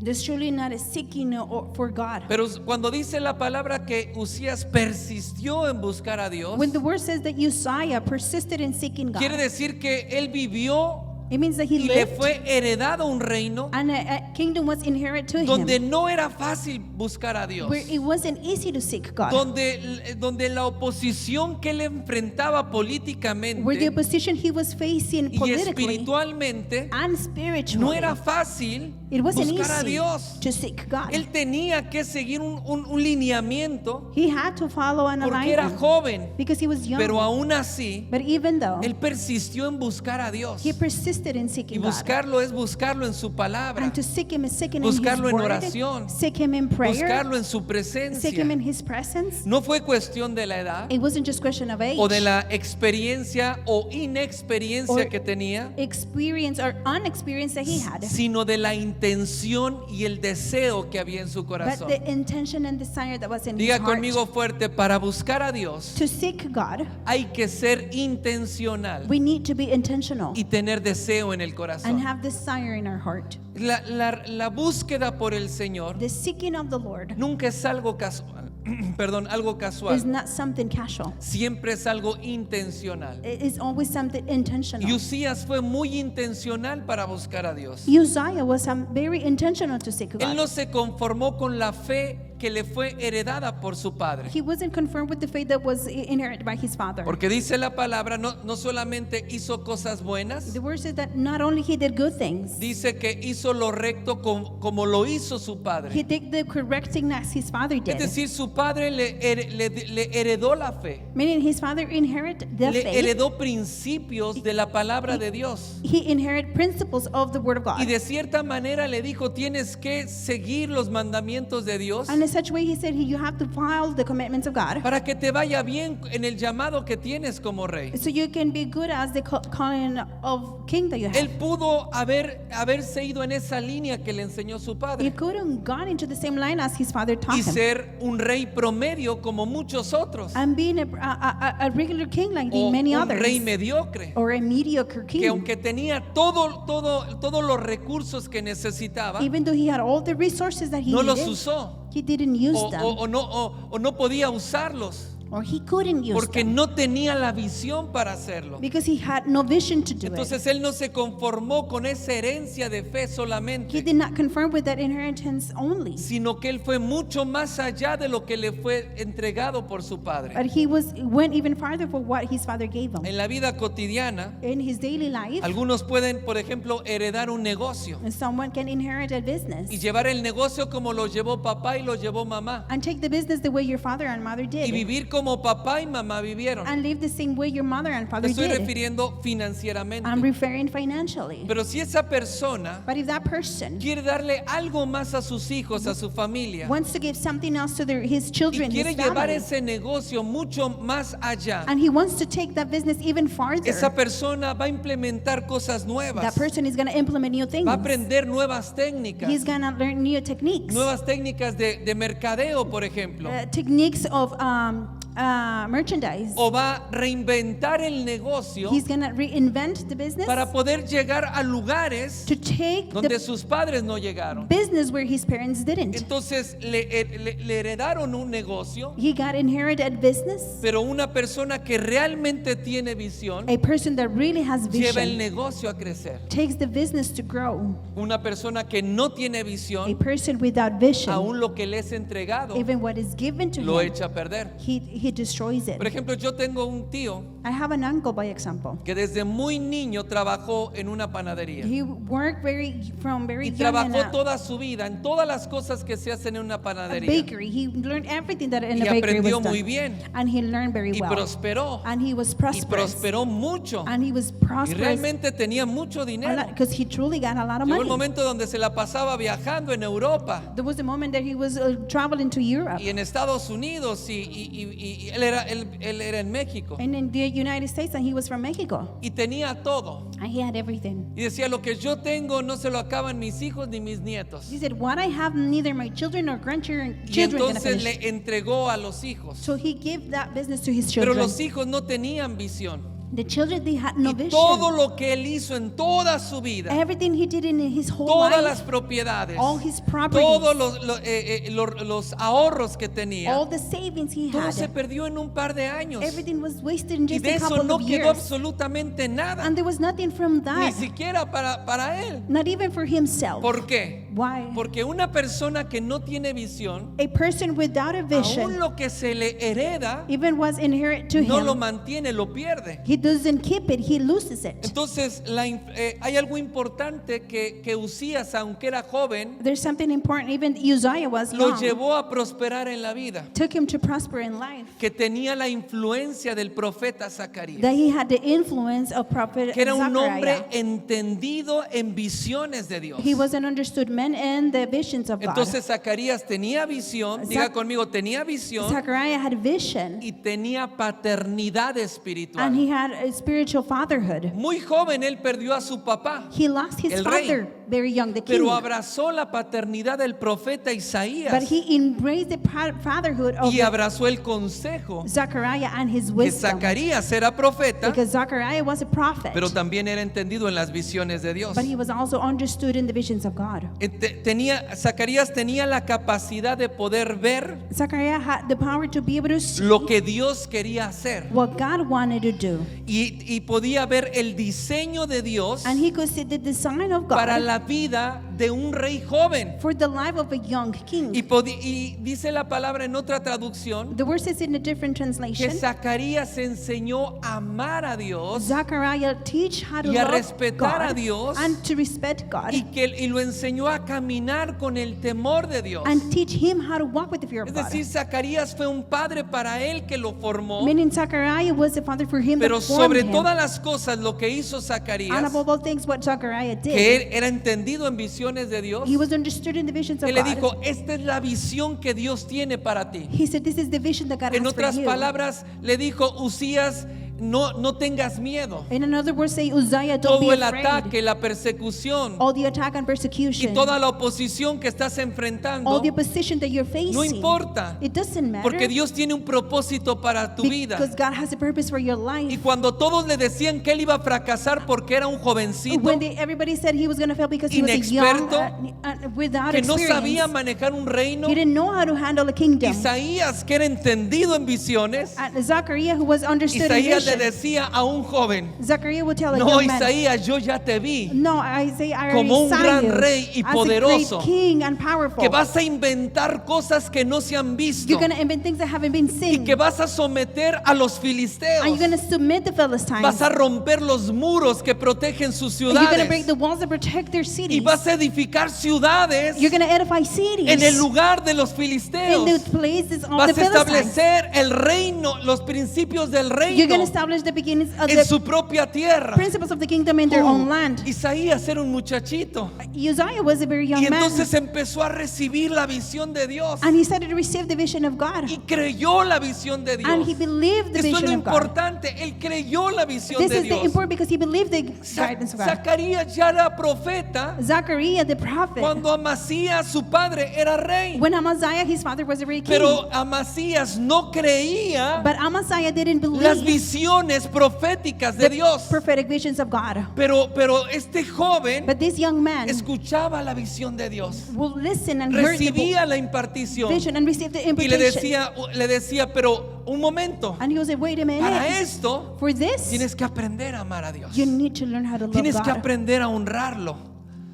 [SPEAKER 2] There's truly not a seeking for God.
[SPEAKER 1] Pero cuando dice la palabra que Usías persistió en buscar a Dios,
[SPEAKER 2] When the word says that Uzziah persisted in seeking God,
[SPEAKER 1] quiere decir que él vivió
[SPEAKER 2] it means that he
[SPEAKER 1] y le
[SPEAKER 2] lived
[SPEAKER 1] fue heredado un reino
[SPEAKER 2] and a kingdom was inherited to
[SPEAKER 1] donde
[SPEAKER 2] him,
[SPEAKER 1] no era fácil buscar a Dios,
[SPEAKER 2] where it wasn't easy to seek God,
[SPEAKER 1] donde la oposición que él enfrentaba
[SPEAKER 2] where the
[SPEAKER 1] políticamente
[SPEAKER 2] opposition he was facing
[SPEAKER 1] y
[SPEAKER 2] politically
[SPEAKER 1] espiritualmente
[SPEAKER 2] and
[SPEAKER 1] no
[SPEAKER 2] spiritually,
[SPEAKER 1] era fácil
[SPEAKER 2] it wasn't
[SPEAKER 1] buscar a
[SPEAKER 2] easy
[SPEAKER 1] Dios.
[SPEAKER 2] to seek God.
[SPEAKER 1] Él tenía que seguir un lineamiento
[SPEAKER 2] He had to follow an
[SPEAKER 1] porque era
[SPEAKER 2] alignment
[SPEAKER 1] joven,
[SPEAKER 2] because he was young.
[SPEAKER 1] pero aún así
[SPEAKER 2] But even though
[SPEAKER 1] él persistió en buscar a Dios.
[SPEAKER 2] he persisted in
[SPEAKER 1] Y
[SPEAKER 2] seeking God,
[SPEAKER 1] buscarlo es buscarlo en su palabra,
[SPEAKER 2] and to seek him is seeking in
[SPEAKER 1] buscarlo
[SPEAKER 2] his
[SPEAKER 1] en
[SPEAKER 2] word,
[SPEAKER 1] oración,
[SPEAKER 2] seek him in prayer,
[SPEAKER 1] buscarlo en su
[SPEAKER 2] seek
[SPEAKER 1] presencia.
[SPEAKER 2] him in his presence.
[SPEAKER 1] No fue cuestión de la edad
[SPEAKER 2] It wasn't just question of age
[SPEAKER 1] o de la experiencia o inexperiencia
[SPEAKER 2] Or-
[SPEAKER 1] que tenía,
[SPEAKER 2] experience or unexperience that he had,
[SPEAKER 1] sino de la intención y el deseo que había en su
[SPEAKER 2] but
[SPEAKER 1] corazón.
[SPEAKER 2] the intention and desire that was in
[SPEAKER 1] Diga
[SPEAKER 2] his heart.
[SPEAKER 1] conmigo fuerte, para buscar a Dios
[SPEAKER 2] To seek God,
[SPEAKER 1] hay que ser intencional
[SPEAKER 2] we need to be intentional
[SPEAKER 1] y tener deseo en el
[SPEAKER 2] and
[SPEAKER 1] corazón.
[SPEAKER 2] have desire in our heart.
[SPEAKER 1] La búsqueda por el Señor
[SPEAKER 2] The seeking of the Lord
[SPEAKER 1] nunca es algo casual, perdón, algo
[SPEAKER 2] is
[SPEAKER 1] casual.
[SPEAKER 2] not something casual.
[SPEAKER 1] Siempre es algo intencional.
[SPEAKER 2] It is always something intentional.
[SPEAKER 1] Y Usías fue muy intencional para buscar a Dios.
[SPEAKER 2] Uzziah was very intentional to seek
[SPEAKER 1] Él
[SPEAKER 2] God.
[SPEAKER 1] no se conformó con la fe que le fue heredada por su padre.
[SPEAKER 2] He wasn't confirmed with the faith that was inherited by his father.
[SPEAKER 1] Porque dice la palabra, no solamente hizo cosas buenas,
[SPEAKER 2] The word says that not only he did good things,
[SPEAKER 1] dice que hizo lo recto como lo hizo su
[SPEAKER 2] he
[SPEAKER 1] padre.
[SPEAKER 2] did the correct thing as his father
[SPEAKER 1] Es
[SPEAKER 2] did.
[SPEAKER 1] decir, su padre le heredó la fe,
[SPEAKER 2] Meaning his father inherited the
[SPEAKER 1] le
[SPEAKER 2] faith.
[SPEAKER 1] heredó principios de la palabra de Dios.
[SPEAKER 2] He inherited principles of the word of God.
[SPEAKER 1] Y de cierta manera le dijo, tienes que seguir los mandamientos de Dios
[SPEAKER 2] And in such a way he said you have to follow the commandments of God
[SPEAKER 1] para que te vaya bien en el llamado que tienes como rey.
[SPEAKER 2] so you can be good as the calling of king that you
[SPEAKER 1] Él
[SPEAKER 2] have.
[SPEAKER 1] pudo haberse ido en esa línea que le enseñó su
[SPEAKER 2] He
[SPEAKER 1] padre
[SPEAKER 2] could have gone into the same line as his father taught
[SPEAKER 1] y
[SPEAKER 2] him.
[SPEAKER 1] ser un rey promedio como muchos otros,
[SPEAKER 2] And being a regular king like
[SPEAKER 1] o
[SPEAKER 2] many
[SPEAKER 1] un
[SPEAKER 2] others.
[SPEAKER 1] rey mediocre,
[SPEAKER 2] Or a mediocre
[SPEAKER 1] que
[SPEAKER 2] king.
[SPEAKER 1] aunque tenía todos los recursos que necesitaba,
[SPEAKER 2] Even though he had all the resources that he
[SPEAKER 1] no los
[SPEAKER 2] needed,
[SPEAKER 1] usó
[SPEAKER 2] he didn't use
[SPEAKER 1] o,
[SPEAKER 2] them.
[SPEAKER 1] o no podía usarlos
[SPEAKER 2] Or he couldn't use
[SPEAKER 1] porque
[SPEAKER 2] them.
[SPEAKER 1] no tenía la visión para hacerlo.
[SPEAKER 2] Because he had no vision to do it.
[SPEAKER 1] Entonces él no se conformó con esa herencia de fe
[SPEAKER 2] He
[SPEAKER 1] solamente,
[SPEAKER 2] did not confirm with that inheritance only.
[SPEAKER 1] sino que él fue mucho más allá de lo que le fue entregado por su padre.
[SPEAKER 2] But he went even farther for what his father gave him.
[SPEAKER 1] En la vida cotidiana,
[SPEAKER 2] In his daily life,
[SPEAKER 1] algunos pueden, por ejemplo, heredar un negocio
[SPEAKER 2] someone can inherit a business
[SPEAKER 1] y llevar el negocio como lo llevó papá y lo llevó mamá,
[SPEAKER 2] and take the business the way your father and mother
[SPEAKER 1] y
[SPEAKER 2] did
[SPEAKER 1] vivir como papá y mamá vivieron.
[SPEAKER 2] and live the same way your mother and
[SPEAKER 1] Me
[SPEAKER 2] father
[SPEAKER 1] estoy
[SPEAKER 2] did.
[SPEAKER 1] refiriendo financieramente.
[SPEAKER 2] I'm referring financially.
[SPEAKER 1] Pero si esa persona
[SPEAKER 2] But if that person
[SPEAKER 1] quiere darle algo más a sus hijos, a su familia,
[SPEAKER 2] wants to give something else to his
[SPEAKER 1] y
[SPEAKER 2] children,
[SPEAKER 1] quiere
[SPEAKER 2] his
[SPEAKER 1] llevar
[SPEAKER 2] family,
[SPEAKER 1] ese negocio mucho más allá,
[SPEAKER 2] and he wants to take that business even farther,
[SPEAKER 1] esa persona va a implementar cosas nuevas,
[SPEAKER 2] that person is going to implement new things.
[SPEAKER 1] va a aprender nuevas técnicas,
[SPEAKER 2] He's going to learn new techniques.
[SPEAKER 1] nuevas técnicas de mercadeo, por ejemplo,
[SPEAKER 2] Techniques of merchandise.
[SPEAKER 1] o va a reinventar el negocio
[SPEAKER 2] He's going to reinvent the business
[SPEAKER 1] para poder llegar a lugares
[SPEAKER 2] to take
[SPEAKER 1] donde
[SPEAKER 2] the
[SPEAKER 1] sus padres no llegaron.
[SPEAKER 2] business where his parents didn't.
[SPEAKER 1] Entonces le heredaron un negocio,
[SPEAKER 2] He got inherited business.
[SPEAKER 1] pero una persona que realmente tiene visión
[SPEAKER 2] A person that really has
[SPEAKER 1] lleva el
[SPEAKER 2] vision
[SPEAKER 1] negocio a crecer.
[SPEAKER 2] takes the business to grow.
[SPEAKER 1] Una persona que no tiene
[SPEAKER 2] A
[SPEAKER 1] visión,
[SPEAKER 2] person without vision,
[SPEAKER 1] aún lo que le es entregado,
[SPEAKER 2] even what is given to
[SPEAKER 1] lo
[SPEAKER 2] him,
[SPEAKER 1] echa a perder.
[SPEAKER 2] he destroys it.
[SPEAKER 1] Por ejemplo, yo tengo un tío
[SPEAKER 2] I have an uncle, by example.
[SPEAKER 1] que desde muy niño trabajó en una panadería
[SPEAKER 2] He worked from very
[SPEAKER 1] y
[SPEAKER 2] young in
[SPEAKER 1] trabajó
[SPEAKER 2] a
[SPEAKER 1] toda su vida en todas las cosas que se hacen en una panadería
[SPEAKER 2] bakery. He learned everything that in
[SPEAKER 1] y
[SPEAKER 2] a bakery
[SPEAKER 1] aprendió
[SPEAKER 2] was done.
[SPEAKER 1] muy bien
[SPEAKER 2] And he learned very
[SPEAKER 1] y
[SPEAKER 2] well.
[SPEAKER 1] prosperó
[SPEAKER 2] And he was
[SPEAKER 1] y
[SPEAKER 2] prosperous.
[SPEAKER 1] prosperó mucho
[SPEAKER 2] And he was
[SPEAKER 1] y
[SPEAKER 2] prosperous
[SPEAKER 1] realmente tenía mucho dinero.
[SPEAKER 2] because he truly got a lot of
[SPEAKER 1] Llegó el
[SPEAKER 2] money.
[SPEAKER 1] momento donde se la pasaba viajando en Europa
[SPEAKER 2] There was a moment that he was traveling to Europe
[SPEAKER 1] y en Estados Unidos y él era en México
[SPEAKER 2] and in the United States, and he was from Mexico.
[SPEAKER 1] y tenía todo.
[SPEAKER 2] And he had everything.
[SPEAKER 1] Y decía, lo que yo tengo no se lo acaban mis hijos ni mis nietos.
[SPEAKER 2] He said, what I have, neither my children nor grandchildren
[SPEAKER 1] Y
[SPEAKER 2] children gonna
[SPEAKER 1] entonces
[SPEAKER 2] finish.
[SPEAKER 1] le entregó a los hijos.
[SPEAKER 2] So he gave that business to his
[SPEAKER 1] Pero
[SPEAKER 2] children.
[SPEAKER 1] los hijos no tenían visión.
[SPEAKER 2] The children, they had no
[SPEAKER 1] Y
[SPEAKER 2] vision.
[SPEAKER 1] todo lo que él hizo en toda su vida,
[SPEAKER 2] Everything he did in his whole
[SPEAKER 1] todas
[SPEAKER 2] life,
[SPEAKER 1] las propiedades,
[SPEAKER 2] all his properties,
[SPEAKER 1] todos los ahorros que tenía,
[SPEAKER 2] all the savings he
[SPEAKER 1] todo se
[SPEAKER 2] had,
[SPEAKER 1] perdió en un par de años.
[SPEAKER 2] everything was wasted in
[SPEAKER 1] Y
[SPEAKER 2] just
[SPEAKER 1] de
[SPEAKER 2] a
[SPEAKER 1] eso
[SPEAKER 2] couple
[SPEAKER 1] no
[SPEAKER 2] of
[SPEAKER 1] quedó
[SPEAKER 2] years.
[SPEAKER 1] absolutamente nada,
[SPEAKER 2] And there was nothing from
[SPEAKER 1] ni
[SPEAKER 2] that,
[SPEAKER 1] siquiera para él.
[SPEAKER 2] not even for himself.
[SPEAKER 1] ¿Por qué?
[SPEAKER 2] Why?
[SPEAKER 1] Porque una persona que no tiene visión,
[SPEAKER 2] A person without a
[SPEAKER 1] aún
[SPEAKER 2] vision,
[SPEAKER 1] lo que se le hereda,
[SPEAKER 2] even was inherent to
[SPEAKER 1] no lo
[SPEAKER 2] him,
[SPEAKER 1] mantiene, lo pierde.
[SPEAKER 2] he doesn't keep it, he loses it.
[SPEAKER 1] Entonces hay algo importante que Usías, aunque era joven,
[SPEAKER 2] There's something important, even Uzziah was
[SPEAKER 1] lo
[SPEAKER 2] young,
[SPEAKER 1] llevó a prosperar en la vida,
[SPEAKER 2] took him to prosper in life,
[SPEAKER 1] que tenía la influencia del profeta Zacarías,
[SPEAKER 2] that he had the influence of prophet
[SPEAKER 1] que era un hombre
[SPEAKER 2] Zechariah.
[SPEAKER 1] entendido en visiones de Dios.
[SPEAKER 2] He was an understood man in the visions of God.
[SPEAKER 1] Entonces Zacarías tenía visión, diga conmigo, tenía visión
[SPEAKER 2] Zechariah had vision,
[SPEAKER 1] y tenía paternidad
[SPEAKER 2] and
[SPEAKER 1] espiritual.
[SPEAKER 2] he had a spiritual fatherhood.
[SPEAKER 1] Muy joven él perdió a su papá,
[SPEAKER 2] He lost his
[SPEAKER 1] El rey.
[SPEAKER 2] father very young, the king,
[SPEAKER 1] pero abrazó la paternidad del profeta
[SPEAKER 2] but
[SPEAKER 1] Isaías
[SPEAKER 2] he embraced the fatherhood of
[SPEAKER 1] y abrazó el consejo
[SPEAKER 2] Zechariah and his
[SPEAKER 1] que
[SPEAKER 2] wisdom,
[SPEAKER 1] Zacarías era profeta,
[SPEAKER 2] because Zechariah was a prophet,
[SPEAKER 1] pero también era entendido en las visiones de Dios.
[SPEAKER 2] but he was also understood in the visions of God.
[SPEAKER 1] Zacarías tenía la capacidad de poder ver
[SPEAKER 2] Zechariah had the power to be able to see
[SPEAKER 1] lo que Dios quería hacer
[SPEAKER 2] what God wanted to do,
[SPEAKER 1] y podía ver el diseño de Dios
[SPEAKER 2] and he could see the design of
[SPEAKER 1] para
[SPEAKER 2] God
[SPEAKER 1] la vida de un rey joven.
[SPEAKER 2] for the life of a young king.
[SPEAKER 1] Y dice la palabra en otra traducción
[SPEAKER 2] The word says in a different
[SPEAKER 1] que
[SPEAKER 2] translation,
[SPEAKER 1] Zacarías enseñó a amar a Dios
[SPEAKER 2] Zachariah teach how to
[SPEAKER 1] y a
[SPEAKER 2] love
[SPEAKER 1] respetar a
[SPEAKER 2] God
[SPEAKER 1] Dios
[SPEAKER 2] and to respect God
[SPEAKER 1] y lo enseñó a caminar con el temor de Dios.
[SPEAKER 2] and teach him how to walk with the fear
[SPEAKER 1] Es
[SPEAKER 2] of God.
[SPEAKER 1] decir, Zacarías fue un padre para él que lo formó,
[SPEAKER 2] Meaning Zachariah was the father for him
[SPEAKER 1] pero
[SPEAKER 2] that formed
[SPEAKER 1] sobre
[SPEAKER 2] him.
[SPEAKER 1] todas las cosas lo que hizo
[SPEAKER 2] And
[SPEAKER 1] Zacarías,
[SPEAKER 2] above all things, what Zachariah did,
[SPEAKER 1] que él era entendido en visiones de Dios,
[SPEAKER 2] he was understood in the visions of
[SPEAKER 1] él le
[SPEAKER 2] God.
[SPEAKER 1] dijo, esta es la visión que Dios tiene para ti.
[SPEAKER 2] He said, this is the vision that God
[SPEAKER 1] En
[SPEAKER 2] has for
[SPEAKER 1] otras
[SPEAKER 2] you.
[SPEAKER 1] palabras, le dijo, Usías, no tengas miedo.
[SPEAKER 2] In another words, say, Uzziah, don't be
[SPEAKER 1] Todo el
[SPEAKER 2] afraid.
[SPEAKER 1] ataque, la persecución
[SPEAKER 2] All the attack and
[SPEAKER 1] y
[SPEAKER 2] persecution,
[SPEAKER 1] toda la oposición que estás
[SPEAKER 2] all
[SPEAKER 1] enfrentando,
[SPEAKER 2] the opposition that you're facing,
[SPEAKER 1] no importa,
[SPEAKER 2] it doesn't matter
[SPEAKER 1] porque Dios tiene un propósito para tu vida.
[SPEAKER 2] because God has a purpose for your
[SPEAKER 1] Y
[SPEAKER 2] life.
[SPEAKER 1] cuando todos le decían que él iba a fracasar porque era un jovencito,
[SPEAKER 2] When everybody said he was going to fail because he was a young,
[SPEAKER 1] Inexperto,
[SPEAKER 2] without
[SPEAKER 1] que no
[SPEAKER 2] experience,
[SPEAKER 1] sabía manejar un reino,
[SPEAKER 2] he didn't know how to handle a kingdom.
[SPEAKER 1] Isaías, que era entendido en visiones,
[SPEAKER 2] And Zachariah, who was understood in
[SPEAKER 1] Isaías le
[SPEAKER 2] vision,
[SPEAKER 1] decía a un joven,
[SPEAKER 2] Zachariah would tell a
[SPEAKER 1] no,
[SPEAKER 2] young man,
[SPEAKER 1] Isaías, yo ya te vi,
[SPEAKER 2] no, Isaiah, I
[SPEAKER 1] como
[SPEAKER 2] already
[SPEAKER 1] un
[SPEAKER 2] saw
[SPEAKER 1] gran
[SPEAKER 2] you
[SPEAKER 1] rey y
[SPEAKER 2] as
[SPEAKER 1] poderoso,
[SPEAKER 2] a great king and powerful.
[SPEAKER 1] que vas a inventar cosas que no se han visto
[SPEAKER 2] You're going to invent things that haven't been
[SPEAKER 1] y
[SPEAKER 2] seen.
[SPEAKER 1] que vas a someter a los filisteos,
[SPEAKER 2] And you're going to submit the Philistines.
[SPEAKER 1] vas a romper los muros que protegen sus
[SPEAKER 2] And you're going to break
[SPEAKER 1] ciudades
[SPEAKER 2] the walls that protect their
[SPEAKER 1] y
[SPEAKER 2] cities.
[SPEAKER 1] vas a edificar ciudades
[SPEAKER 2] You're going to edify cities
[SPEAKER 1] en el lugar de los
[SPEAKER 2] in
[SPEAKER 1] filisteos.
[SPEAKER 2] the places of
[SPEAKER 1] Vas
[SPEAKER 2] the
[SPEAKER 1] a
[SPEAKER 2] Philistines.
[SPEAKER 1] establecer el reino, los principios del
[SPEAKER 2] You're going
[SPEAKER 1] reino
[SPEAKER 2] to establish the beginnings of
[SPEAKER 1] en
[SPEAKER 2] the
[SPEAKER 1] su propia tierra.
[SPEAKER 2] principles of the kingdom in their own land.
[SPEAKER 1] Isaías era un muchachito
[SPEAKER 2] Uzziah was a very young
[SPEAKER 1] y
[SPEAKER 2] man.
[SPEAKER 1] entonces empezó a recibir la visión de Dios
[SPEAKER 2] And he started to receive the vision of God.
[SPEAKER 1] y creyó la visión de
[SPEAKER 2] And he
[SPEAKER 1] Dios.
[SPEAKER 2] believed the
[SPEAKER 1] Esto es lo
[SPEAKER 2] vision of God.
[SPEAKER 1] importante, él creyó la visión
[SPEAKER 2] This
[SPEAKER 1] de
[SPEAKER 2] is the
[SPEAKER 1] Dios.
[SPEAKER 2] important because he believed the guidance of God.
[SPEAKER 1] Zacarías ya era profeta
[SPEAKER 2] Zachariah, the prophet,
[SPEAKER 1] cuando Amasías, su padre, era rey.
[SPEAKER 2] when Amaziah, his father, was a very king.
[SPEAKER 1] Pero Amasías no creía
[SPEAKER 2] But Amaziah didn't
[SPEAKER 1] las
[SPEAKER 2] believe
[SPEAKER 1] visiones proféticas de
[SPEAKER 2] the
[SPEAKER 1] Dios.
[SPEAKER 2] prophetic visions of God.
[SPEAKER 1] Pero este joven
[SPEAKER 2] But this young man
[SPEAKER 1] escuchaba la visión de Dios,
[SPEAKER 2] will listen and heard the
[SPEAKER 1] recibía la impartición
[SPEAKER 2] vision and receive the
[SPEAKER 1] y le
[SPEAKER 2] impartation.
[SPEAKER 1] decía, pero un momento,
[SPEAKER 2] And he was like, wait a
[SPEAKER 1] para
[SPEAKER 2] minute.
[SPEAKER 1] esto
[SPEAKER 2] For this,
[SPEAKER 1] tienes que aprender a amar a Dios,
[SPEAKER 2] you need to learn how to love
[SPEAKER 1] tienes que
[SPEAKER 2] God.
[SPEAKER 1] aprender a honrarlo,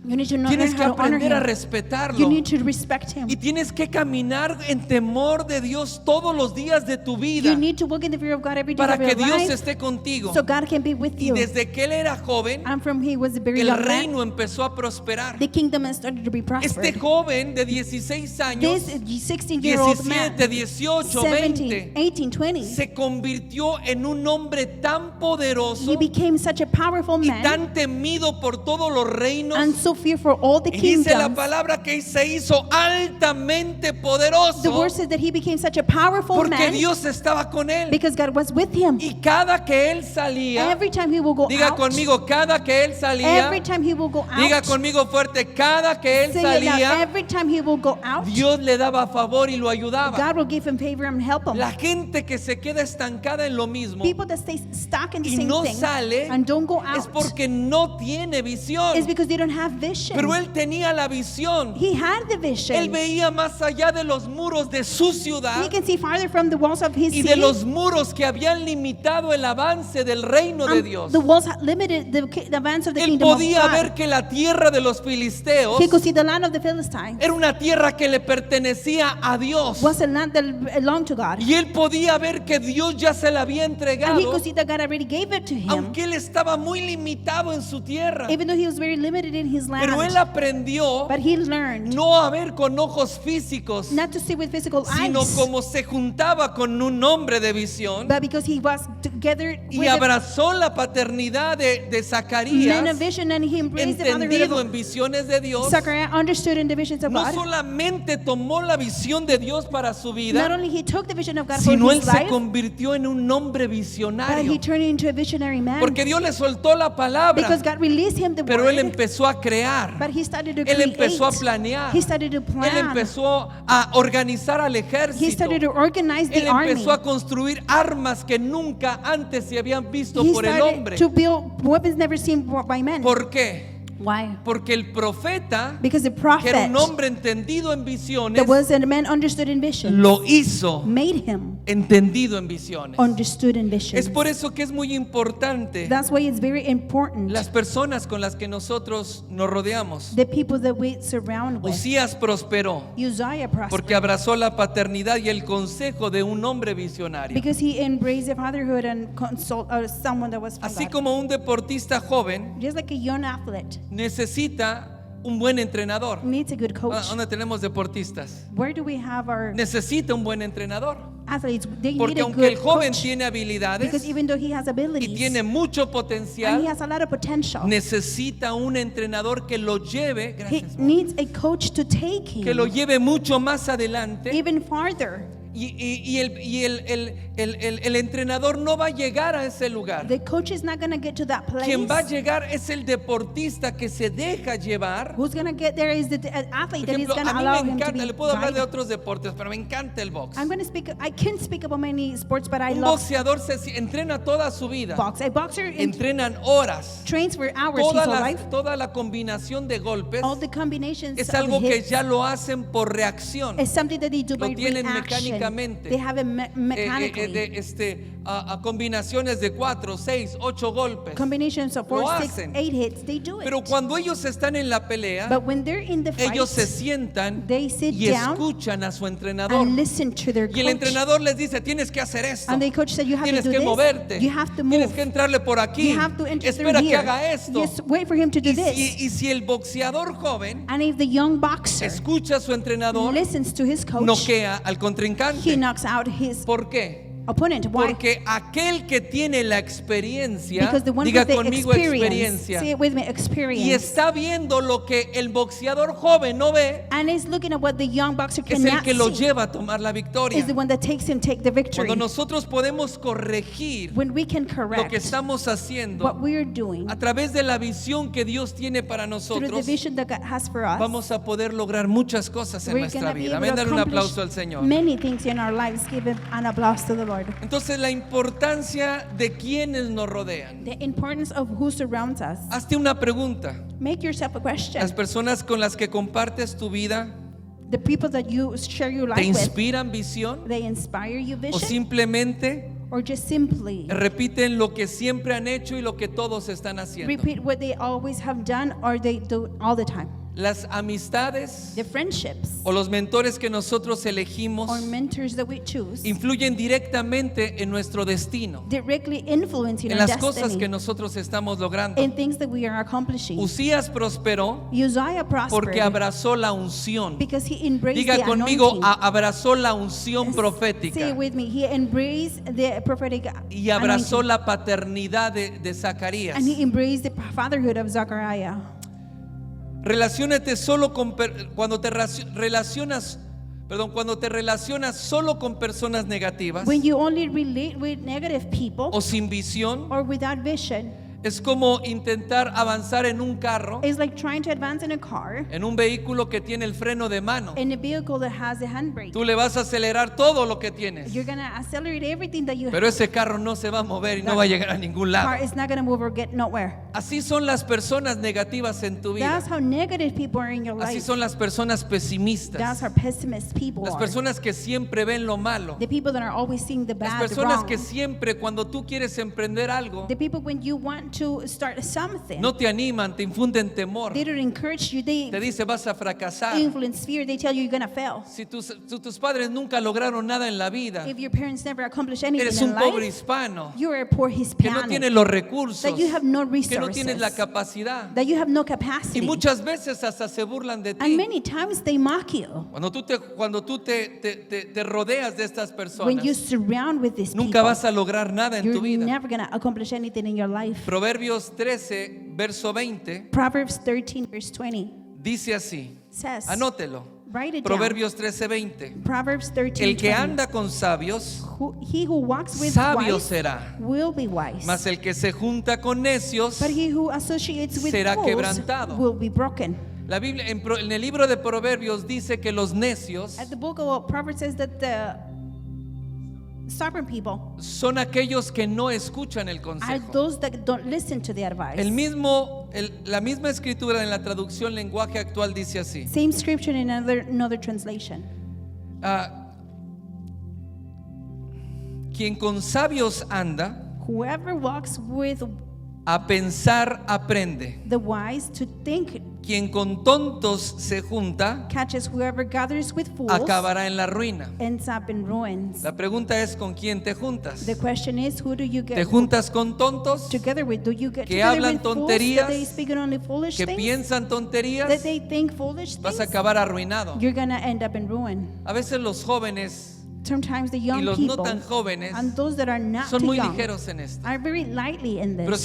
[SPEAKER 2] You need to know
[SPEAKER 1] tienes que
[SPEAKER 2] how to honor
[SPEAKER 1] aprender a
[SPEAKER 2] him. You
[SPEAKER 1] respetarlo
[SPEAKER 2] need to respect him.
[SPEAKER 1] y tienes que caminar en temor de Dios todos los días de tu vida
[SPEAKER 2] You need to walk in the fear of God every day
[SPEAKER 1] para
[SPEAKER 2] of
[SPEAKER 1] que
[SPEAKER 2] your
[SPEAKER 1] Dios
[SPEAKER 2] life
[SPEAKER 1] esté contigo.
[SPEAKER 2] so God can be with
[SPEAKER 1] Y
[SPEAKER 2] you.
[SPEAKER 1] desde que él era joven,
[SPEAKER 2] And from he was a very
[SPEAKER 1] el
[SPEAKER 2] young man,
[SPEAKER 1] reino empezó a prosperar.
[SPEAKER 2] the kingdom has started to be
[SPEAKER 1] Este
[SPEAKER 2] prospered.
[SPEAKER 1] joven de 16 años,
[SPEAKER 2] This 16-year-old man,
[SPEAKER 1] 17, 18,
[SPEAKER 2] 17,
[SPEAKER 1] 20,
[SPEAKER 2] 18, 20,
[SPEAKER 1] se convirtió en un hombre tan poderoso
[SPEAKER 2] he became such a powerful
[SPEAKER 1] y
[SPEAKER 2] man
[SPEAKER 1] tan temido por todos los reinos.
[SPEAKER 2] and so fear for all the
[SPEAKER 1] Y dice la
[SPEAKER 2] kingdoms.
[SPEAKER 1] palabra que se hizo altamente
[SPEAKER 2] The
[SPEAKER 1] poderoso
[SPEAKER 2] word says that he became such a powerful
[SPEAKER 1] porque
[SPEAKER 2] man
[SPEAKER 1] Dios estaba con él.
[SPEAKER 2] because God was with him.
[SPEAKER 1] Y cada que él salía,
[SPEAKER 2] Every time he will go
[SPEAKER 1] diga
[SPEAKER 2] out,
[SPEAKER 1] conmigo, cada que él salía,
[SPEAKER 2] every time he will go out,
[SPEAKER 1] diga conmigo fuerte, cada que él
[SPEAKER 2] say it loud,
[SPEAKER 1] salía,
[SPEAKER 2] every time he will go out,
[SPEAKER 1] Dios le daba favor y lo ayudaba.
[SPEAKER 2] God will give him favor and help him.
[SPEAKER 1] La gente que se queda estancada en lo mismo
[SPEAKER 2] People that stay stuck in the
[SPEAKER 1] y
[SPEAKER 2] same
[SPEAKER 1] no
[SPEAKER 2] thing
[SPEAKER 1] sale
[SPEAKER 2] and don't go
[SPEAKER 1] es
[SPEAKER 2] out
[SPEAKER 1] porque no tiene visión.
[SPEAKER 2] is because they don't have vision.
[SPEAKER 1] Pero él tenía la visión.
[SPEAKER 2] He had the
[SPEAKER 1] Él
[SPEAKER 2] vision.
[SPEAKER 1] veía más allá de los muros de su ciudad
[SPEAKER 2] He can see farther from the walls of his
[SPEAKER 1] y
[SPEAKER 2] city.
[SPEAKER 1] de los muros que habían limitado el avance del reino de Dios.
[SPEAKER 2] The walls had limited the advance of the
[SPEAKER 1] Él
[SPEAKER 2] kingdom of
[SPEAKER 1] podía
[SPEAKER 2] God.
[SPEAKER 1] ver que la tierra de los filisteos
[SPEAKER 2] He could see the land of the Philistines
[SPEAKER 1] era una tierra que le pertenecía a Dios.
[SPEAKER 2] was a land that belonged to God.
[SPEAKER 1] Y él podía ver que Dios ya se la había
[SPEAKER 2] And he
[SPEAKER 1] entregado,
[SPEAKER 2] could see that God already gave it to him,
[SPEAKER 1] aunque él estaba muy limitado en su tierra.
[SPEAKER 2] even though he was very limited in his land.
[SPEAKER 1] Pero él aprendió
[SPEAKER 2] But he learned
[SPEAKER 1] no a ver con ojos físicos,
[SPEAKER 2] not to see with physical
[SPEAKER 1] sino
[SPEAKER 2] eyes,
[SPEAKER 1] como se juntaba con un hombre de visión
[SPEAKER 2] but because he was together
[SPEAKER 1] y
[SPEAKER 2] with a
[SPEAKER 1] abrazó la paternidad de
[SPEAKER 2] man
[SPEAKER 1] Zacarías,
[SPEAKER 2] of vision, and he embraced the fatherhood
[SPEAKER 1] entendido
[SPEAKER 2] of
[SPEAKER 1] en visiones de Dios.
[SPEAKER 2] Zachariah, understood in the visions of
[SPEAKER 1] No
[SPEAKER 2] God.
[SPEAKER 1] solamente tomó la visión de Dios para su
[SPEAKER 2] Not
[SPEAKER 1] vida,
[SPEAKER 2] only he took the vision of God for
[SPEAKER 1] sino él
[SPEAKER 2] his
[SPEAKER 1] se
[SPEAKER 2] life,
[SPEAKER 1] convirtió en un hombre
[SPEAKER 2] but he
[SPEAKER 1] visionario.
[SPEAKER 2] turned into a visionary man.
[SPEAKER 1] Porque Dios le soltó la palabra,
[SPEAKER 2] Because God released him the
[SPEAKER 1] pero
[SPEAKER 2] word,
[SPEAKER 1] él empezó a crear.
[SPEAKER 2] but he started to
[SPEAKER 1] Él
[SPEAKER 2] create.
[SPEAKER 1] empezó a planear.
[SPEAKER 2] He started to
[SPEAKER 1] Él
[SPEAKER 2] plan.
[SPEAKER 1] empezó a organizar al
[SPEAKER 2] He
[SPEAKER 1] ejército.
[SPEAKER 2] started to organize the
[SPEAKER 1] Él
[SPEAKER 2] army.
[SPEAKER 1] empezó a construir armas que nunca antes se habían visto
[SPEAKER 2] He
[SPEAKER 1] por el
[SPEAKER 2] started
[SPEAKER 1] hombre.
[SPEAKER 2] to build weapons never seen by men.
[SPEAKER 1] ¿Por qué?
[SPEAKER 2] Why?
[SPEAKER 1] Porque el profeta,
[SPEAKER 2] Because the
[SPEAKER 1] que era
[SPEAKER 2] prophet
[SPEAKER 1] un hombre entendido en visiones,
[SPEAKER 2] that was a man understood in vision
[SPEAKER 1] lo hizo
[SPEAKER 2] made him
[SPEAKER 1] entendido en visiones.
[SPEAKER 2] understood in vision.
[SPEAKER 1] Es por eso que es muy importante
[SPEAKER 2] That's why it's very important
[SPEAKER 1] las personas con las que nosotros nos rodeamos.
[SPEAKER 2] the people that we surround with.
[SPEAKER 1] Usías prosperó
[SPEAKER 2] Uzziah
[SPEAKER 1] porque
[SPEAKER 2] prospered
[SPEAKER 1] abrazó la paternidad y el consejo de un hombre visionario.
[SPEAKER 2] because he embraced the fatherhood and consult someone that was from
[SPEAKER 1] Así
[SPEAKER 2] God.
[SPEAKER 1] como un deportista joven
[SPEAKER 2] Just like a young athlete
[SPEAKER 1] necesita un buen entrenador.
[SPEAKER 2] needs a good coach.
[SPEAKER 1] ¿Dónde tenemos deportistas?
[SPEAKER 2] Where do we have our
[SPEAKER 1] Necesita un buen entrenador.
[SPEAKER 2] athletes? They
[SPEAKER 1] Porque
[SPEAKER 2] need a
[SPEAKER 1] aunque el
[SPEAKER 2] good
[SPEAKER 1] joven
[SPEAKER 2] coach
[SPEAKER 1] tiene habilidades
[SPEAKER 2] because even though he has
[SPEAKER 1] y
[SPEAKER 2] abilities
[SPEAKER 1] tiene mucho
[SPEAKER 2] and he
[SPEAKER 1] potencial,
[SPEAKER 2] has a lot of potential,
[SPEAKER 1] necesita un entrenador que lo lleve,
[SPEAKER 2] he
[SPEAKER 1] gracias, Juan,
[SPEAKER 2] needs a coach to take
[SPEAKER 1] que lo
[SPEAKER 2] him
[SPEAKER 1] lleve mucho más adelante.
[SPEAKER 2] even farther.
[SPEAKER 1] Y el entrenador no va a llegar a ese lugar.
[SPEAKER 2] The coach is not going to get to that place.
[SPEAKER 1] Quien va a llegar es el deportista que se deja llevar.
[SPEAKER 2] Who's going to get there is the
[SPEAKER 1] Por
[SPEAKER 2] athlete that is
[SPEAKER 1] ejemplo,
[SPEAKER 2] going
[SPEAKER 1] a
[SPEAKER 2] to
[SPEAKER 1] mí
[SPEAKER 2] allow
[SPEAKER 1] me
[SPEAKER 2] him to
[SPEAKER 1] encanta,
[SPEAKER 2] be
[SPEAKER 1] le puedo hablar de
[SPEAKER 2] guided.
[SPEAKER 1] otros deportes, pero me encanta el box.
[SPEAKER 2] I'm going to speak. I can't speak about many sports, but I
[SPEAKER 1] Un
[SPEAKER 2] love
[SPEAKER 1] boxeador entrena toda su vida.
[SPEAKER 2] box. A boxer
[SPEAKER 1] Entrenan horas.
[SPEAKER 2] trains for hours his whole life.
[SPEAKER 1] Toda la combinación de golpes
[SPEAKER 2] All the combinations
[SPEAKER 1] es
[SPEAKER 2] of
[SPEAKER 1] algo que
[SPEAKER 2] hits
[SPEAKER 1] ya lo hacen por reacción.
[SPEAKER 2] is something that they do
[SPEAKER 1] Lo
[SPEAKER 2] by
[SPEAKER 1] tienen
[SPEAKER 2] reaction.
[SPEAKER 1] mecánicamente.
[SPEAKER 2] They have it mechanically.
[SPEAKER 1] A combinaciones de 4, 6, 8 golpes.
[SPEAKER 2] Combinations of
[SPEAKER 1] Lo
[SPEAKER 2] 4, 6,
[SPEAKER 1] hacen.
[SPEAKER 2] 8 hits. They do it.
[SPEAKER 1] Pero cuando ellos están en la pelea,
[SPEAKER 2] But when they're in the fight,
[SPEAKER 1] ellos se sientan
[SPEAKER 2] they sit
[SPEAKER 1] y
[SPEAKER 2] down
[SPEAKER 1] escuchan a su entrenador.
[SPEAKER 2] and listen to their
[SPEAKER 1] Y el
[SPEAKER 2] coach.
[SPEAKER 1] entrenador les dice, tienes que hacer esto.
[SPEAKER 2] And the coach said, you have
[SPEAKER 1] Tienes
[SPEAKER 2] to do
[SPEAKER 1] que
[SPEAKER 2] this.
[SPEAKER 1] moverte.
[SPEAKER 2] You have to
[SPEAKER 1] Tienes
[SPEAKER 2] move.
[SPEAKER 1] que entrarle por aquí.
[SPEAKER 2] You have to enter through
[SPEAKER 1] Espera que
[SPEAKER 2] here.
[SPEAKER 1] haga esto.
[SPEAKER 2] Yes, wait for him to do
[SPEAKER 1] Y
[SPEAKER 2] this.
[SPEAKER 1] si el boxeador joven
[SPEAKER 2] And if the young boxer
[SPEAKER 1] escucha a su entrenador,
[SPEAKER 2] listens to his coach,
[SPEAKER 1] noquea al
[SPEAKER 2] he
[SPEAKER 1] contrincante.
[SPEAKER 2] knocks out his
[SPEAKER 1] ¿Por qué?
[SPEAKER 2] opponent. Why?
[SPEAKER 1] Porque aquel que tiene la experiencia,
[SPEAKER 2] Because the one
[SPEAKER 1] diga
[SPEAKER 2] with the
[SPEAKER 1] conmigo
[SPEAKER 2] experience,
[SPEAKER 1] experiencia,
[SPEAKER 2] say it with me, experience,
[SPEAKER 1] y está viendo lo que el boxeador joven no ve,
[SPEAKER 2] and is looking at what the young boxer
[SPEAKER 1] es el
[SPEAKER 2] cannot
[SPEAKER 1] que lo
[SPEAKER 2] see,
[SPEAKER 1] lleva a tomar la victoria.
[SPEAKER 2] is the one that takes him take the victory.
[SPEAKER 1] Cuando nosotros podemos corregir
[SPEAKER 2] When we can
[SPEAKER 1] lo
[SPEAKER 2] correct
[SPEAKER 1] que estamos haciendo
[SPEAKER 2] what we're doing
[SPEAKER 1] a través de la visión que Dios tiene para
[SPEAKER 2] through the
[SPEAKER 1] nosotros,
[SPEAKER 2] vision that God has for us,
[SPEAKER 1] vamos a poder lograr muchas cosas en
[SPEAKER 2] we're
[SPEAKER 1] nuestra
[SPEAKER 2] going to be
[SPEAKER 1] vida.
[SPEAKER 2] able
[SPEAKER 1] Amén,
[SPEAKER 2] to
[SPEAKER 1] dale un
[SPEAKER 2] accomplish
[SPEAKER 1] aplauso al Señor.
[SPEAKER 2] many things in our lives. Give an applause to the Lord.
[SPEAKER 1] Entonces la importancia de quienes nos rodean.
[SPEAKER 2] The importance of who surrounds us.
[SPEAKER 1] Hazte una pregunta.
[SPEAKER 2] Make yourself a question.
[SPEAKER 1] Las personas con las que compartes tu vida,
[SPEAKER 2] The people that you share your
[SPEAKER 1] ¿te
[SPEAKER 2] life with,
[SPEAKER 1] inspiran visión
[SPEAKER 2] they inspire you
[SPEAKER 1] o
[SPEAKER 2] vision,
[SPEAKER 1] simplemente
[SPEAKER 2] or just simply
[SPEAKER 1] repiten lo que siempre han hecho y lo que todos están haciendo?
[SPEAKER 2] repeat what they always have done or they do all the time?
[SPEAKER 1] Las amistades
[SPEAKER 2] The friendships
[SPEAKER 1] o los mentores que nosotros
[SPEAKER 2] or
[SPEAKER 1] elegimos
[SPEAKER 2] mentors that we choose
[SPEAKER 1] influyen directamente en nuestro destino,
[SPEAKER 2] directly influencing
[SPEAKER 1] en
[SPEAKER 2] our
[SPEAKER 1] las cosas que
[SPEAKER 2] destiny,
[SPEAKER 1] nosotros estamos logrando.
[SPEAKER 2] in things that we are accomplishing.
[SPEAKER 1] Usías prosperó
[SPEAKER 2] Uzziah
[SPEAKER 1] porque
[SPEAKER 2] prospered
[SPEAKER 1] abrazó la unción.
[SPEAKER 2] because he embraced
[SPEAKER 1] Diga
[SPEAKER 2] the
[SPEAKER 1] conmigo,
[SPEAKER 2] anointing.
[SPEAKER 1] abrazó la unción
[SPEAKER 2] Say
[SPEAKER 1] profética
[SPEAKER 2] it with me. He embraced the prophetic
[SPEAKER 1] y abrazó
[SPEAKER 2] anointing.
[SPEAKER 1] la paternidad de Zacarías.
[SPEAKER 2] And he embraced the fatherhood of Zechariah.
[SPEAKER 1] Relaciónate solo cuando te relacionas, cuando te relacionas solo con personas negativas
[SPEAKER 2] When you only relate with negative people
[SPEAKER 1] o sin visión,
[SPEAKER 2] or without vision,
[SPEAKER 1] es como intentar avanzar en un carro,
[SPEAKER 2] it's like trying to advance in a car
[SPEAKER 1] en un vehículo que tiene el freno de mano.
[SPEAKER 2] in a vehicle that has a handbrake.
[SPEAKER 1] Tú le vas a acelerar todo lo que tienes,
[SPEAKER 2] You're going to accelerate everything that you
[SPEAKER 1] pero
[SPEAKER 2] have.
[SPEAKER 1] ese carro no se va a mover y no va a llegar a ningún
[SPEAKER 2] Car
[SPEAKER 1] lado.
[SPEAKER 2] is not going to move or get nowhere.
[SPEAKER 1] Así son las personas negativas en tu vida.
[SPEAKER 2] That's how negative people are in your
[SPEAKER 1] Así
[SPEAKER 2] life.
[SPEAKER 1] son las personas
[SPEAKER 2] That's
[SPEAKER 1] pesimistas,
[SPEAKER 2] how pessimist people
[SPEAKER 1] las
[SPEAKER 2] are.
[SPEAKER 1] personas que siempre ven lo malo,
[SPEAKER 2] The people that are always seeing the
[SPEAKER 1] las
[SPEAKER 2] bad,
[SPEAKER 1] personas
[SPEAKER 2] wrong.
[SPEAKER 1] que siempre cuando tú quieres emprender algo,
[SPEAKER 2] The people when you want to start something,
[SPEAKER 1] no te animan, te infunden temor,
[SPEAKER 2] they don't encourage you.
[SPEAKER 1] te
[SPEAKER 2] They
[SPEAKER 1] dice vas a fracasar.
[SPEAKER 2] influence fear. They tell you you're going to fail.
[SPEAKER 1] Si tus padres nunca lograron nada en la vida,
[SPEAKER 2] If your parents never accomplished anything
[SPEAKER 1] eres
[SPEAKER 2] in
[SPEAKER 1] un pobre
[SPEAKER 2] life,
[SPEAKER 1] hispano
[SPEAKER 2] you're a poor
[SPEAKER 1] que no
[SPEAKER 2] Hispanic.
[SPEAKER 1] tiene los recursos,
[SPEAKER 2] That you have no
[SPEAKER 1] que no tienes la
[SPEAKER 2] resources.
[SPEAKER 1] capacidad
[SPEAKER 2] That you have no
[SPEAKER 1] y
[SPEAKER 2] capacity.
[SPEAKER 1] muchas veces hasta se burlan de
[SPEAKER 2] And
[SPEAKER 1] ti.
[SPEAKER 2] many times they mock you.
[SPEAKER 1] Cuando tú te rodeas de estas
[SPEAKER 2] When you
[SPEAKER 1] personas,
[SPEAKER 2] surround with these
[SPEAKER 1] nunca
[SPEAKER 2] people,
[SPEAKER 1] vas a lograr nada en tu
[SPEAKER 2] you're
[SPEAKER 1] vida.
[SPEAKER 2] never going to accomplish anything in your life.
[SPEAKER 1] Proverbios 13, verso 20,
[SPEAKER 2] Proverbs 13 verse 20
[SPEAKER 1] dice así,
[SPEAKER 2] says,
[SPEAKER 1] anótelo.
[SPEAKER 2] write it
[SPEAKER 1] Proverbios 13, 20.
[SPEAKER 2] down. Proverbs 13
[SPEAKER 1] El que
[SPEAKER 2] 20.
[SPEAKER 1] anda con sabios,
[SPEAKER 2] He who walks with
[SPEAKER 1] sabio
[SPEAKER 2] wise
[SPEAKER 1] será.
[SPEAKER 2] will be wise.
[SPEAKER 1] Mas el que se junta con necios,
[SPEAKER 2] But he who associates with
[SPEAKER 1] será
[SPEAKER 2] fools
[SPEAKER 1] quebrantado.
[SPEAKER 2] will be broken.
[SPEAKER 1] la Biblia en el libro de Proverbios dice que los necios
[SPEAKER 2] At the book of Proverbs says that stubborn people
[SPEAKER 1] son aquellos que no escuchan el
[SPEAKER 2] are
[SPEAKER 1] consejo.
[SPEAKER 2] those that don't listen to the advice.
[SPEAKER 1] La misma escritura en la traducción lenguaje actual dice así.
[SPEAKER 2] Same scripture in another translation.
[SPEAKER 1] Quien con sabios anda,
[SPEAKER 2] Whoever walks with
[SPEAKER 1] a pensar aprende.
[SPEAKER 2] the wise to think
[SPEAKER 1] Quien con tontos se junta,
[SPEAKER 2] catches. Whoever gathers with fools
[SPEAKER 1] acabará en la ruina.
[SPEAKER 2] ends up in ruins.
[SPEAKER 1] La pregunta es ¿con quién te juntas?
[SPEAKER 2] The question is, who do you
[SPEAKER 1] ¿Te
[SPEAKER 2] get
[SPEAKER 1] juntas con tontos
[SPEAKER 2] together with? Do you get
[SPEAKER 1] que
[SPEAKER 2] together
[SPEAKER 1] hablan
[SPEAKER 2] with fools
[SPEAKER 1] tonterías,
[SPEAKER 2] that they speak only foolish
[SPEAKER 1] que
[SPEAKER 2] things?
[SPEAKER 1] piensan tonterías?
[SPEAKER 2] That they think foolish
[SPEAKER 1] Vas a
[SPEAKER 2] things?
[SPEAKER 1] acabar arruinado.
[SPEAKER 2] You're gonna end up in ruin.
[SPEAKER 1] A veces los jóvenes
[SPEAKER 2] Sometimes the
[SPEAKER 1] y
[SPEAKER 2] young
[SPEAKER 1] los no
[SPEAKER 2] people
[SPEAKER 1] tan jóvenes
[SPEAKER 2] and those that are not
[SPEAKER 1] son
[SPEAKER 2] too
[SPEAKER 1] muy
[SPEAKER 2] young
[SPEAKER 1] ligeros en esto.
[SPEAKER 2] are very lightly in
[SPEAKER 1] Pero
[SPEAKER 2] this.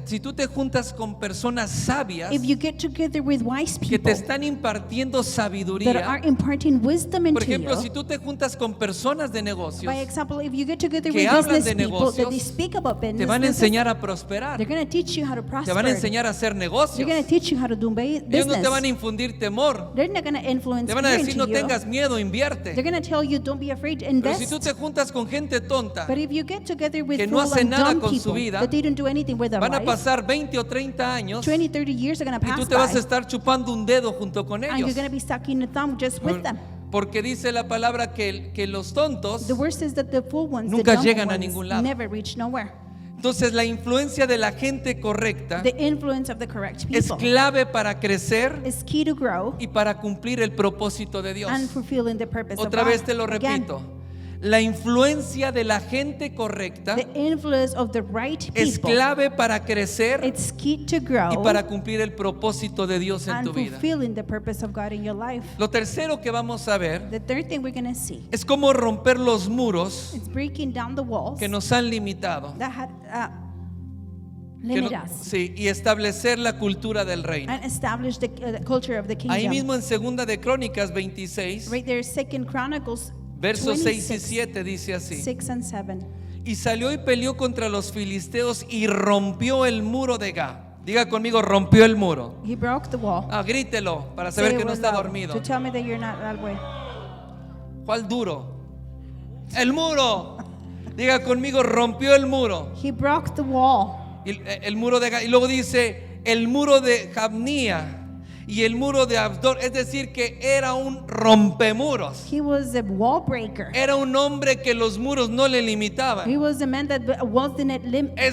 [SPEAKER 1] si tú te juntas con personas sabias
[SPEAKER 2] If you get together with wise
[SPEAKER 1] que te
[SPEAKER 2] people
[SPEAKER 1] están impartiendo
[SPEAKER 2] that are
[SPEAKER 1] sabiduría,
[SPEAKER 2] imparting wisdom
[SPEAKER 1] por
[SPEAKER 2] into
[SPEAKER 1] ejemplo, si
[SPEAKER 2] you,
[SPEAKER 1] tú te juntas con personas de negocios,
[SPEAKER 2] by example, if you get together
[SPEAKER 1] que
[SPEAKER 2] with
[SPEAKER 1] hablan
[SPEAKER 2] business
[SPEAKER 1] de
[SPEAKER 2] people that they
[SPEAKER 1] negocios,
[SPEAKER 2] speak about
[SPEAKER 1] te van a
[SPEAKER 2] business,
[SPEAKER 1] enseñar a prosperar,
[SPEAKER 2] they're going to teach you how to
[SPEAKER 1] te
[SPEAKER 2] prosper.
[SPEAKER 1] van a enseñar a hacer
[SPEAKER 2] They're
[SPEAKER 1] negocios.
[SPEAKER 2] going to teach you how to do
[SPEAKER 1] Ellos no te van a
[SPEAKER 2] business.
[SPEAKER 1] infundir temor,
[SPEAKER 2] They're not going to influence
[SPEAKER 1] te van a
[SPEAKER 2] fear
[SPEAKER 1] decir no
[SPEAKER 2] into you.
[SPEAKER 1] tengas miedo,
[SPEAKER 2] They're
[SPEAKER 1] invierte.
[SPEAKER 2] going to tell you don't be afraid to
[SPEAKER 1] Pero si tú
[SPEAKER 2] invest.
[SPEAKER 1] te juntas con gente tonta,
[SPEAKER 2] But if you get together with
[SPEAKER 1] que no
[SPEAKER 2] fool
[SPEAKER 1] hace
[SPEAKER 2] and
[SPEAKER 1] nada
[SPEAKER 2] dumb
[SPEAKER 1] con su
[SPEAKER 2] people
[SPEAKER 1] vida,
[SPEAKER 2] that they don't do anything with their
[SPEAKER 1] van a
[SPEAKER 2] life,
[SPEAKER 1] pasar 20 o 30 años
[SPEAKER 2] 20, 30 years are going to
[SPEAKER 1] y
[SPEAKER 2] pass
[SPEAKER 1] tú te vas a
[SPEAKER 2] by,
[SPEAKER 1] estar chupando un dedo junto con
[SPEAKER 2] and
[SPEAKER 1] ellos.
[SPEAKER 2] you're going to be sucking a thumb just with them.
[SPEAKER 1] Porque dice la palabra que los tontos,
[SPEAKER 2] The worst is that the fool ones,
[SPEAKER 1] nunca
[SPEAKER 2] the dumb
[SPEAKER 1] llegan a
[SPEAKER 2] ones,
[SPEAKER 1] ningún lado.
[SPEAKER 2] never reach nowhere.
[SPEAKER 1] entonces la influencia de la gente correcta
[SPEAKER 2] The influence of the correct
[SPEAKER 1] es
[SPEAKER 2] people
[SPEAKER 1] clave para crecer
[SPEAKER 2] is key to grow
[SPEAKER 1] y para cumplir el propósito de Dios.
[SPEAKER 2] and fulfilling the purpose of
[SPEAKER 1] Otra
[SPEAKER 2] God.
[SPEAKER 1] vez te lo
[SPEAKER 2] Again,
[SPEAKER 1] repito. La influencia de la gente correcta
[SPEAKER 2] the influence of the right
[SPEAKER 1] es
[SPEAKER 2] people,
[SPEAKER 1] clave para crecer
[SPEAKER 2] it's key to grow
[SPEAKER 1] y para cumplir el propósito de Dios en
[SPEAKER 2] and
[SPEAKER 1] tu vida.
[SPEAKER 2] fulfilling the purpose of God in your life.
[SPEAKER 1] Lo tercero que vamos a ver
[SPEAKER 2] The third thing we're going to see
[SPEAKER 1] es cómo romper los muros
[SPEAKER 2] is breaking down the walls
[SPEAKER 1] que nos han limitado
[SPEAKER 2] that had
[SPEAKER 1] que
[SPEAKER 2] limit
[SPEAKER 1] no-
[SPEAKER 2] us
[SPEAKER 1] sí, y establecer la cultura del reino.
[SPEAKER 2] and establish the culture of the
[SPEAKER 1] Ahí
[SPEAKER 2] kingdom.
[SPEAKER 1] mismo en Segunda de Crónicas 26,
[SPEAKER 2] Right there, 2 Chronicles
[SPEAKER 1] versos 6 y
[SPEAKER 2] 26,
[SPEAKER 1] 7 dice así.
[SPEAKER 2] 6 and 7.
[SPEAKER 1] Y salió y peleó contra los filisteos y rompió el muro de Gá. Diga conmigo, rompió el muro.
[SPEAKER 2] He broke the wall.
[SPEAKER 1] Grítelo para
[SPEAKER 2] Say
[SPEAKER 1] saber
[SPEAKER 2] it
[SPEAKER 1] que no
[SPEAKER 2] with
[SPEAKER 1] está
[SPEAKER 2] love,
[SPEAKER 1] dormido.
[SPEAKER 2] to tell me that you're not that way.
[SPEAKER 1] ¿Cuál duro? El muro. Diga conmigo, rompió el muro.
[SPEAKER 2] He broke the wall.
[SPEAKER 1] Y el muro de Gá. Y luego dice, el muro de Jabnía y el muro de Abdor. Es decir, que era un rompemuros.
[SPEAKER 2] He was a wall breaker.
[SPEAKER 1] Era un hombre que los muros no le limitaban.
[SPEAKER 2] He was a man that wasn't
[SPEAKER 1] Es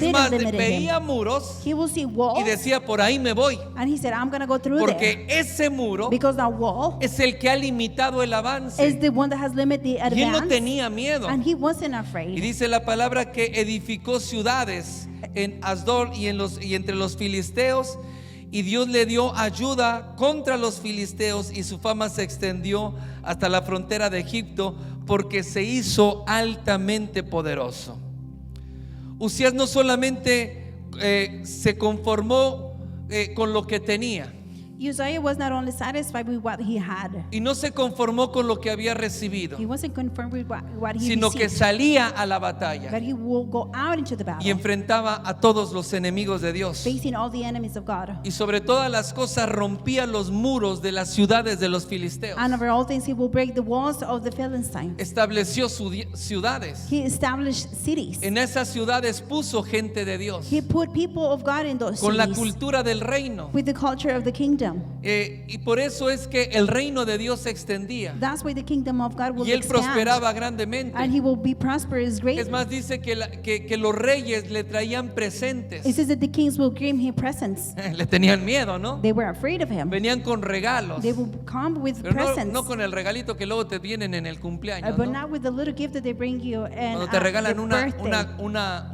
[SPEAKER 2] didn't
[SPEAKER 1] más,
[SPEAKER 2] limit him.
[SPEAKER 1] veía muros
[SPEAKER 2] He will see walls
[SPEAKER 1] y decía, por ahí me voy.
[SPEAKER 2] and he said, I'm going to go through
[SPEAKER 1] Porque
[SPEAKER 2] there.
[SPEAKER 1] ese muro
[SPEAKER 2] Because that wall
[SPEAKER 1] es el que ha limitado el
[SPEAKER 2] is
[SPEAKER 1] avance.
[SPEAKER 2] the one that has limited the
[SPEAKER 1] Y él no
[SPEAKER 2] advance.
[SPEAKER 1] tenía miedo.
[SPEAKER 2] And he wasn't
[SPEAKER 1] Y
[SPEAKER 2] afraid.
[SPEAKER 1] dice la palabra que edificó ciudades en Asdod y entre los filisteos. Y Dios le dio ayuda contra los filisteos y su fama se extendió hasta la frontera de Egipto porque se hizo altamente poderoso. Usías no solamente se conformó con lo que tenía
[SPEAKER 2] Uzziah was not only satisfied with what he had,
[SPEAKER 1] y no se conformó con lo que había recibido,
[SPEAKER 2] he wasn't conformed with what he
[SPEAKER 1] sino que
[SPEAKER 2] received,
[SPEAKER 1] salía a la batalla
[SPEAKER 2] but he will go out into the
[SPEAKER 1] y
[SPEAKER 2] battle,
[SPEAKER 1] enfrentaba a todos los enemigos de Dios.
[SPEAKER 2] facing all the enemies of God.
[SPEAKER 1] Y sobre todas las cosas rompía los muros de las ciudades de los filisteos.
[SPEAKER 2] And over all things, he will break the walls of the Philistines.
[SPEAKER 1] Estableció ciudades.
[SPEAKER 2] He established cities.
[SPEAKER 1] En esas ciudades puso gente de Dios
[SPEAKER 2] He put people of God in those
[SPEAKER 1] con la
[SPEAKER 2] cities
[SPEAKER 1] cultura del reino.
[SPEAKER 2] with the culture of the kingdom.
[SPEAKER 1] Y por eso es que el reino de Dios se extendía
[SPEAKER 2] That's why the kingdom of God will
[SPEAKER 1] y él
[SPEAKER 2] expand,
[SPEAKER 1] prosperaba
[SPEAKER 2] and
[SPEAKER 1] grandemente.
[SPEAKER 2] he will be prosperous greatly.
[SPEAKER 1] Es más, dice que los reyes le traían presentes.
[SPEAKER 2] It says that the kings will give him presents.
[SPEAKER 1] Le tenían miedo, ¿no?
[SPEAKER 2] They were afraid of him.
[SPEAKER 1] Venían con regalos.
[SPEAKER 2] They will come with
[SPEAKER 1] Pero
[SPEAKER 2] presents,
[SPEAKER 1] no con el regalito que luego te vienen en el cumpleaños,
[SPEAKER 2] but
[SPEAKER 1] ¿no?
[SPEAKER 2] not with the little gift that they bring you and
[SPEAKER 1] Cuando te regalan
[SPEAKER 2] your
[SPEAKER 1] una
[SPEAKER 2] birthday,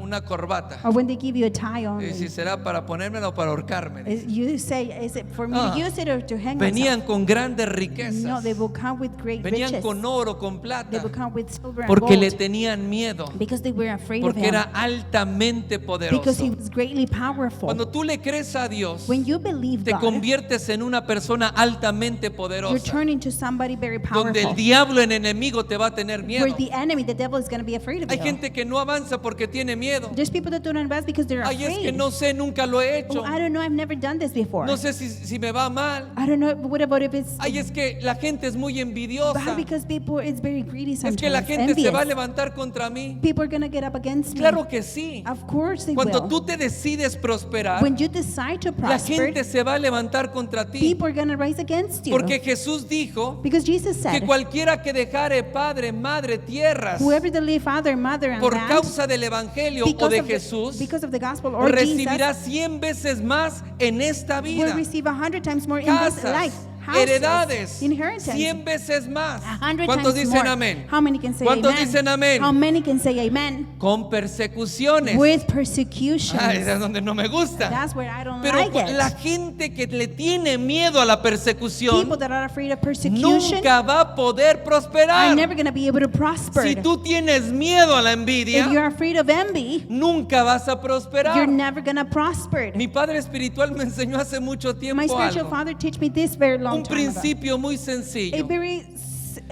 [SPEAKER 1] una corbata.
[SPEAKER 2] or when they give you a tie only.
[SPEAKER 1] Si será para ponérmela o para ahorcarme.
[SPEAKER 2] You say, is it for me
[SPEAKER 1] Ah,
[SPEAKER 2] to use it or to hang
[SPEAKER 1] Venían
[SPEAKER 2] myself?
[SPEAKER 1] con grandes
[SPEAKER 2] No,
[SPEAKER 1] riquezas.
[SPEAKER 2] they will come with great
[SPEAKER 1] Venían
[SPEAKER 2] riches.
[SPEAKER 1] con oro, con
[SPEAKER 2] They
[SPEAKER 1] plata.
[SPEAKER 2] will come with silver and
[SPEAKER 1] Porque le
[SPEAKER 2] gold
[SPEAKER 1] tenían miedo.
[SPEAKER 2] because they were afraid of
[SPEAKER 1] Porque
[SPEAKER 2] him.
[SPEAKER 1] era altamente
[SPEAKER 2] Because he
[SPEAKER 1] poderoso.
[SPEAKER 2] was greatly powerful.
[SPEAKER 1] Cuando tú le crees a Dios,
[SPEAKER 2] When you believe
[SPEAKER 1] te
[SPEAKER 2] God,
[SPEAKER 1] conviertes en una persona altamente
[SPEAKER 2] you're
[SPEAKER 1] poderosa.
[SPEAKER 2] turning to somebody very
[SPEAKER 1] Donde el
[SPEAKER 2] powerful.
[SPEAKER 1] diablo, el enemigo, te va a tener miedo.
[SPEAKER 2] Where the enemy, the devil, is going to be afraid of
[SPEAKER 1] Hay
[SPEAKER 2] you.
[SPEAKER 1] gente que no avanza porque tiene miedo.
[SPEAKER 2] There's people that don't invest because they're
[SPEAKER 1] Ay, es que
[SPEAKER 2] afraid.
[SPEAKER 1] no sé, nunca lo he hecho.
[SPEAKER 2] Oh, I don't know, I've never done this before.
[SPEAKER 1] No sé si me va mal.
[SPEAKER 2] I don't know, but what about if it's
[SPEAKER 1] Ay, es que la gente es muy envidiosa.
[SPEAKER 2] bad because people is very greedy sometimes.
[SPEAKER 1] Es que la gente se va a
[SPEAKER 2] envious.
[SPEAKER 1] levantar contra mí.
[SPEAKER 2] People are going to get up against me.
[SPEAKER 1] Claro que sí.
[SPEAKER 2] Of course they
[SPEAKER 1] Cuando
[SPEAKER 2] will.
[SPEAKER 1] tú te decides prosperar,
[SPEAKER 2] When you decide to
[SPEAKER 1] la
[SPEAKER 2] prosper,
[SPEAKER 1] gente se va a levantar contra ti.
[SPEAKER 2] people are going to rise against you.
[SPEAKER 1] Porque Jesús dijo
[SPEAKER 2] Because Jesus
[SPEAKER 1] que
[SPEAKER 2] said,
[SPEAKER 1] cualquiera que dejare padre, madre, tierras
[SPEAKER 2] whoever that leave father, mother, and
[SPEAKER 1] por
[SPEAKER 2] land,
[SPEAKER 1] causa del evangelio o
[SPEAKER 2] because
[SPEAKER 1] de
[SPEAKER 2] of the-
[SPEAKER 1] Jesús,
[SPEAKER 2] because of the gospel or
[SPEAKER 1] recibirá
[SPEAKER 2] Jesus,
[SPEAKER 1] 100 veces más en esta
[SPEAKER 2] will
[SPEAKER 1] vida.
[SPEAKER 2] receive 100 times more in this
[SPEAKER 1] Casas,
[SPEAKER 2] life. Houses,
[SPEAKER 1] heredades,
[SPEAKER 2] inheritance,
[SPEAKER 1] 100 veces más.
[SPEAKER 2] 100
[SPEAKER 1] ¿Cuántos
[SPEAKER 2] times
[SPEAKER 1] dicen
[SPEAKER 2] more.
[SPEAKER 1] amén?
[SPEAKER 2] How many can say
[SPEAKER 1] ¿Cuántos
[SPEAKER 2] amen?
[SPEAKER 1] dicen amén?
[SPEAKER 2] How many can say amen?
[SPEAKER 1] Con persecuciones.
[SPEAKER 2] With persecutions.
[SPEAKER 1] Ah, esa es donde no me gusta.
[SPEAKER 2] That's where I don't
[SPEAKER 1] Pero
[SPEAKER 2] like it.
[SPEAKER 1] la gente que le tiene miedo a la persecución
[SPEAKER 2] People that are afraid of persecution
[SPEAKER 1] nunca va a poder
[SPEAKER 2] are
[SPEAKER 1] prosperar.
[SPEAKER 2] never going to be able to prosper.
[SPEAKER 1] Si tú tienes miedo a la
[SPEAKER 2] If
[SPEAKER 1] envidia,
[SPEAKER 2] you're afraid of envy,
[SPEAKER 1] nunca vas a
[SPEAKER 2] you're
[SPEAKER 1] prosperar.
[SPEAKER 2] never going to prosper.
[SPEAKER 1] Mi padre espiritual me enseñó hace mucho
[SPEAKER 2] My
[SPEAKER 1] tiempo
[SPEAKER 2] spiritual
[SPEAKER 1] algo,
[SPEAKER 2] father taught me this very long
[SPEAKER 1] un
[SPEAKER 2] time ago.
[SPEAKER 1] principio muy
[SPEAKER 2] A
[SPEAKER 1] sencillo.
[SPEAKER 2] very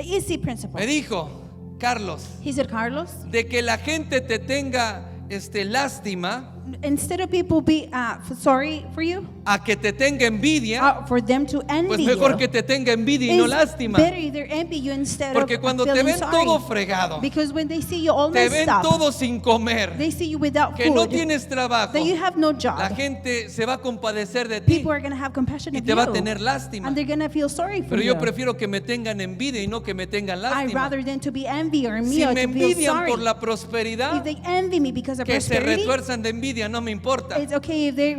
[SPEAKER 2] easy principle.
[SPEAKER 1] Me dijo, Carlos,
[SPEAKER 2] He said, Carlos,
[SPEAKER 1] de que la gente te tenga lástima,
[SPEAKER 2] instead of people be sorry for you,
[SPEAKER 1] a que te tenga envidia,
[SPEAKER 2] for them to envy
[SPEAKER 1] pues mejor
[SPEAKER 2] you,
[SPEAKER 1] que te tenga envidia y no
[SPEAKER 2] it's
[SPEAKER 1] lástima.
[SPEAKER 2] better either envy you instead
[SPEAKER 1] Porque
[SPEAKER 2] of
[SPEAKER 1] cuando te
[SPEAKER 2] feeling
[SPEAKER 1] ven
[SPEAKER 2] sorry.
[SPEAKER 1] todo fregado,
[SPEAKER 2] Because when they see you all
[SPEAKER 1] te
[SPEAKER 2] messed
[SPEAKER 1] ven
[SPEAKER 2] up,
[SPEAKER 1] todo sin comer,
[SPEAKER 2] they see you without
[SPEAKER 1] que no
[SPEAKER 2] food,
[SPEAKER 1] tienes trabajo,
[SPEAKER 2] that you have no
[SPEAKER 1] la
[SPEAKER 2] job,
[SPEAKER 1] gente se va a compadecer de ti
[SPEAKER 2] people are going to have compassion
[SPEAKER 1] y
[SPEAKER 2] of
[SPEAKER 1] te va a
[SPEAKER 2] you,
[SPEAKER 1] tener lástima.
[SPEAKER 2] and they're going to feel sorry for
[SPEAKER 1] Pero
[SPEAKER 2] you.
[SPEAKER 1] yo prefiero que me tengan envidia y no que me tengan
[SPEAKER 2] I'd
[SPEAKER 1] lástima.
[SPEAKER 2] rather than to be envy or me
[SPEAKER 1] Si
[SPEAKER 2] or
[SPEAKER 1] me
[SPEAKER 2] to feel
[SPEAKER 1] envidian
[SPEAKER 2] sorry.
[SPEAKER 1] por la
[SPEAKER 2] If
[SPEAKER 1] prosperidad,
[SPEAKER 2] they envy me because of
[SPEAKER 1] que se
[SPEAKER 2] prosperity,
[SPEAKER 1] retuerzan de envidia, no me importa.
[SPEAKER 2] it's okay if they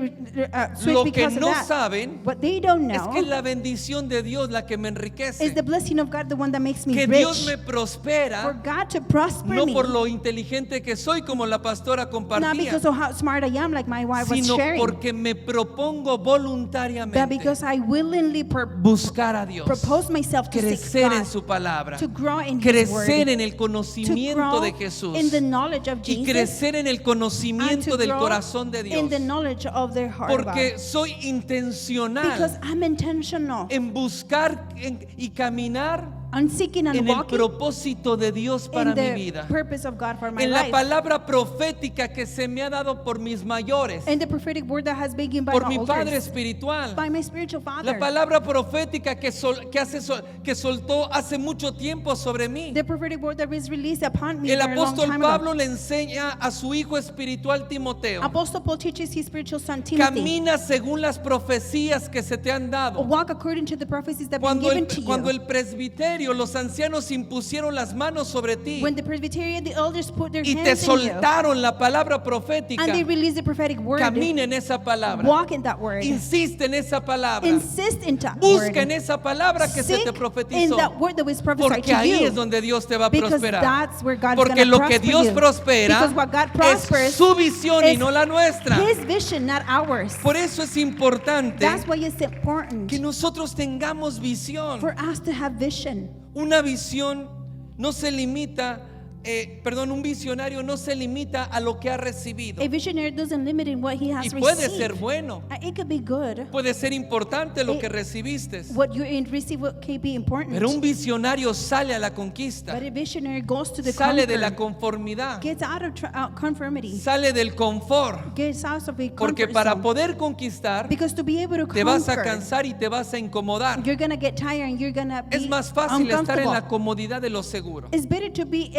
[SPEAKER 2] switch
[SPEAKER 1] Lo que
[SPEAKER 2] because
[SPEAKER 1] no
[SPEAKER 2] of that.
[SPEAKER 1] saben
[SPEAKER 2] What they don't
[SPEAKER 1] es
[SPEAKER 2] know
[SPEAKER 1] que es la bendición de Dios la que me
[SPEAKER 2] is
[SPEAKER 1] enriquece.
[SPEAKER 2] the blessing of God, the one that makes me
[SPEAKER 1] Que
[SPEAKER 2] rich.
[SPEAKER 1] Dios me
[SPEAKER 2] For
[SPEAKER 1] prospera,
[SPEAKER 2] God to prosper
[SPEAKER 1] no
[SPEAKER 2] me,
[SPEAKER 1] por lo inteligente que soy, como la pastora
[SPEAKER 2] not
[SPEAKER 1] compartía,
[SPEAKER 2] because of how smart I am, like my wife was
[SPEAKER 1] sino
[SPEAKER 2] sharing,
[SPEAKER 1] porque me propongo
[SPEAKER 2] but
[SPEAKER 1] voluntariamente
[SPEAKER 2] because I willingly
[SPEAKER 1] buscar a Dios,
[SPEAKER 2] propose myself to seek
[SPEAKER 1] crecer en
[SPEAKER 2] God,
[SPEAKER 1] su palabra,
[SPEAKER 2] to grow in His Word,
[SPEAKER 1] crecer en el
[SPEAKER 2] to
[SPEAKER 1] conocimiento
[SPEAKER 2] grow
[SPEAKER 1] de Jesús
[SPEAKER 2] in the knowledge of
[SPEAKER 1] y
[SPEAKER 2] Jesus,
[SPEAKER 1] crecer en el
[SPEAKER 2] and
[SPEAKER 1] conocimiento
[SPEAKER 2] to
[SPEAKER 1] del
[SPEAKER 2] grow
[SPEAKER 1] corazón de
[SPEAKER 2] in
[SPEAKER 1] Dios.
[SPEAKER 2] the knowledge of their heart.
[SPEAKER 1] Porque
[SPEAKER 2] God.
[SPEAKER 1] soy
[SPEAKER 2] Because
[SPEAKER 1] intencional
[SPEAKER 2] I'm intentional
[SPEAKER 1] en buscar y caminar
[SPEAKER 2] on seeking and
[SPEAKER 1] en el
[SPEAKER 2] walking
[SPEAKER 1] propósito de Dios para
[SPEAKER 2] in
[SPEAKER 1] mi
[SPEAKER 2] the
[SPEAKER 1] vida.
[SPEAKER 2] purpose of God for my
[SPEAKER 1] En la
[SPEAKER 2] life.
[SPEAKER 1] palabra profética que se me ha dado por mis mayores,
[SPEAKER 2] And the prophetic word that has been given by
[SPEAKER 1] por
[SPEAKER 2] my
[SPEAKER 1] mi Padre
[SPEAKER 2] elders,
[SPEAKER 1] espiritual.
[SPEAKER 2] by my spiritual father.
[SPEAKER 1] La palabra profética que soltó hace mucho tiempo sobre mí.
[SPEAKER 2] The prophetic word that was released upon me
[SPEAKER 1] El
[SPEAKER 2] very long
[SPEAKER 1] apóstol
[SPEAKER 2] time
[SPEAKER 1] Pablo
[SPEAKER 2] ago.
[SPEAKER 1] le enseña a su hijo espiritual Timoteo:
[SPEAKER 2] Apostle Paul teaches his spiritual son Timothy.
[SPEAKER 1] camina según las profecías que se te han dado.
[SPEAKER 2] Walk according to the prophecies that have been given to
[SPEAKER 1] Cuando
[SPEAKER 2] you.
[SPEAKER 1] el presbiterio, los ancianos impusieron las manos sobre ti
[SPEAKER 2] When the Presbyterian, the elders put their
[SPEAKER 1] y te
[SPEAKER 2] hands in you,
[SPEAKER 1] soltaron la palabra profética,
[SPEAKER 2] and they release the prophetic word,
[SPEAKER 1] camina en esa palabra,
[SPEAKER 2] walk in that word.
[SPEAKER 1] insiste en esa palabra,
[SPEAKER 2] Insist in that
[SPEAKER 1] busca
[SPEAKER 2] word.
[SPEAKER 1] en esa palabra que se
[SPEAKER 2] Seek
[SPEAKER 1] te
[SPEAKER 2] in
[SPEAKER 1] profetizó,
[SPEAKER 2] that word that was prophesied
[SPEAKER 1] porque
[SPEAKER 2] to
[SPEAKER 1] ahí
[SPEAKER 2] you.
[SPEAKER 1] es donde Dios te va a
[SPEAKER 2] Because
[SPEAKER 1] prosperar.
[SPEAKER 2] that's where God is
[SPEAKER 1] Porque
[SPEAKER 2] going to
[SPEAKER 1] lo que
[SPEAKER 2] prosper
[SPEAKER 1] Dios
[SPEAKER 2] you.
[SPEAKER 1] prospera
[SPEAKER 2] Because what God prospers
[SPEAKER 1] es su visión y
[SPEAKER 2] is
[SPEAKER 1] no la nuestra.
[SPEAKER 2] His vision, not ours.
[SPEAKER 1] Por eso es importante
[SPEAKER 2] That's why it's important
[SPEAKER 1] que nosotros tengamos visión.
[SPEAKER 2] for us to have vision.
[SPEAKER 1] Una visión no se limita, un visionario no se limita a lo que ha recibido.
[SPEAKER 2] A visionary doesn't limit in what he has
[SPEAKER 1] Y puede
[SPEAKER 2] received.
[SPEAKER 1] ser bueno,
[SPEAKER 2] It could be good.
[SPEAKER 1] puede ser importante lo
[SPEAKER 2] It-
[SPEAKER 1] que recibiste.
[SPEAKER 2] What you receive can be important.
[SPEAKER 1] Pero un visionario sale a la conquista,
[SPEAKER 2] But a visionary goes to the
[SPEAKER 1] sale de la
[SPEAKER 2] comfort,
[SPEAKER 1] conformidad,
[SPEAKER 2] gets out of conformity,
[SPEAKER 1] sale del confort.
[SPEAKER 2] gets out of a
[SPEAKER 1] Porque
[SPEAKER 2] comfort
[SPEAKER 1] para
[SPEAKER 2] zone.
[SPEAKER 1] poder conquistar
[SPEAKER 2] Because to be able to
[SPEAKER 1] te vas a
[SPEAKER 2] conquer,
[SPEAKER 1] cansar y te vas a incomodar.
[SPEAKER 2] you're going to get tired and you're going to be
[SPEAKER 1] Es más fácil estar en
[SPEAKER 2] uncomfortable.
[SPEAKER 1] la comodidad de lo seguro,
[SPEAKER 2] It's better to be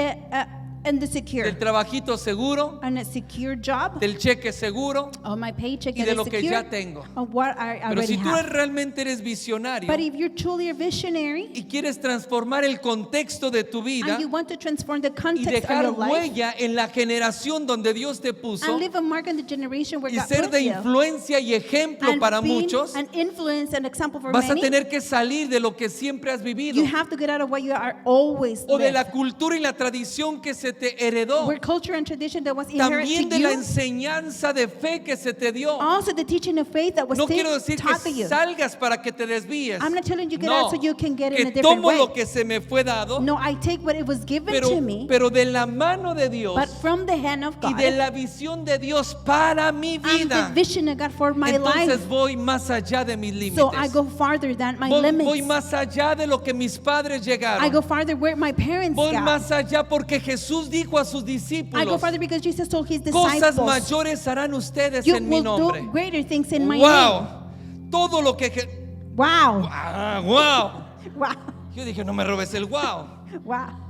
[SPEAKER 2] in the secure,
[SPEAKER 1] del trabajito seguro,
[SPEAKER 2] on a secure job,
[SPEAKER 1] del cheque seguro
[SPEAKER 2] on my paycheck
[SPEAKER 1] y
[SPEAKER 2] that
[SPEAKER 1] de
[SPEAKER 2] is
[SPEAKER 1] lo que
[SPEAKER 2] secure,
[SPEAKER 1] ya tengo.
[SPEAKER 2] of what I
[SPEAKER 1] Pero
[SPEAKER 2] already
[SPEAKER 1] si tú
[SPEAKER 2] have.
[SPEAKER 1] realmente eres visionario
[SPEAKER 2] But if you're truly a visionary
[SPEAKER 1] y quieres transformar el contexto de tu vida
[SPEAKER 2] and you want to transform the
[SPEAKER 1] y
[SPEAKER 2] context of
[SPEAKER 1] dejar
[SPEAKER 2] your life
[SPEAKER 1] huella en la generación donde Dios te puso
[SPEAKER 2] and leave a mark in the generation where
[SPEAKER 1] y
[SPEAKER 2] God
[SPEAKER 1] ser
[SPEAKER 2] put
[SPEAKER 1] de
[SPEAKER 2] you,
[SPEAKER 1] influencia y ejemplo
[SPEAKER 2] and
[SPEAKER 1] para
[SPEAKER 2] being
[SPEAKER 1] muchos,
[SPEAKER 2] an influence and example for
[SPEAKER 1] vas a
[SPEAKER 2] many,
[SPEAKER 1] tener que salir de lo que siempre has vivido
[SPEAKER 2] you have to get out of what you are always
[SPEAKER 1] o de
[SPEAKER 2] lived.
[SPEAKER 1] la cultura y la tradición que se te heredó,
[SPEAKER 2] Where culture and tradition that was inherent
[SPEAKER 1] también
[SPEAKER 2] to
[SPEAKER 1] de la
[SPEAKER 2] you,
[SPEAKER 1] enseñanza de fe que se te dio.
[SPEAKER 2] also the teaching of faith that was
[SPEAKER 1] No quiero decir
[SPEAKER 2] taught to
[SPEAKER 1] que
[SPEAKER 2] you.
[SPEAKER 1] salgas para que te desvíes.
[SPEAKER 2] I'm not telling you get
[SPEAKER 1] No,
[SPEAKER 2] out so you can get in a
[SPEAKER 1] que
[SPEAKER 2] different
[SPEAKER 1] tomo
[SPEAKER 2] way.
[SPEAKER 1] lo que se me fue dado,
[SPEAKER 2] No, I take what it was given to me,
[SPEAKER 1] pero de la mano de Dios
[SPEAKER 2] but from the hand of
[SPEAKER 1] y
[SPEAKER 2] God
[SPEAKER 1] de la visión de Dios para mi
[SPEAKER 2] and the
[SPEAKER 1] vida.
[SPEAKER 2] vision of God for my
[SPEAKER 1] Entonces
[SPEAKER 2] life.
[SPEAKER 1] voy más allá de mis límites.
[SPEAKER 2] So I go farther than my
[SPEAKER 1] Voy
[SPEAKER 2] limits.
[SPEAKER 1] más allá de lo que mis padres
[SPEAKER 2] I
[SPEAKER 1] llegaron.
[SPEAKER 2] go farther where my parents
[SPEAKER 1] Voy
[SPEAKER 2] got.
[SPEAKER 1] más allá porque Jesús dijo a sus
[SPEAKER 2] I go
[SPEAKER 1] discípulos:
[SPEAKER 2] farther because Jesus told his
[SPEAKER 1] cosas
[SPEAKER 2] disciples,
[SPEAKER 1] mayores harán ustedes
[SPEAKER 2] you
[SPEAKER 1] en mi
[SPEAKER 2] will
[SPEAKER 1] nombre.
[SPEAKER 2] do greater things in my name.
[SPEAKER 1] Wow, todo lo que
[SPEAKER 2] Wow.
[SPEAKER 1] Ah, wow.
[SPEAKER 2] Wow.
[SPEAKER 1] Yo dije, no me robes el wow.
[SPEAKER 2] Wow.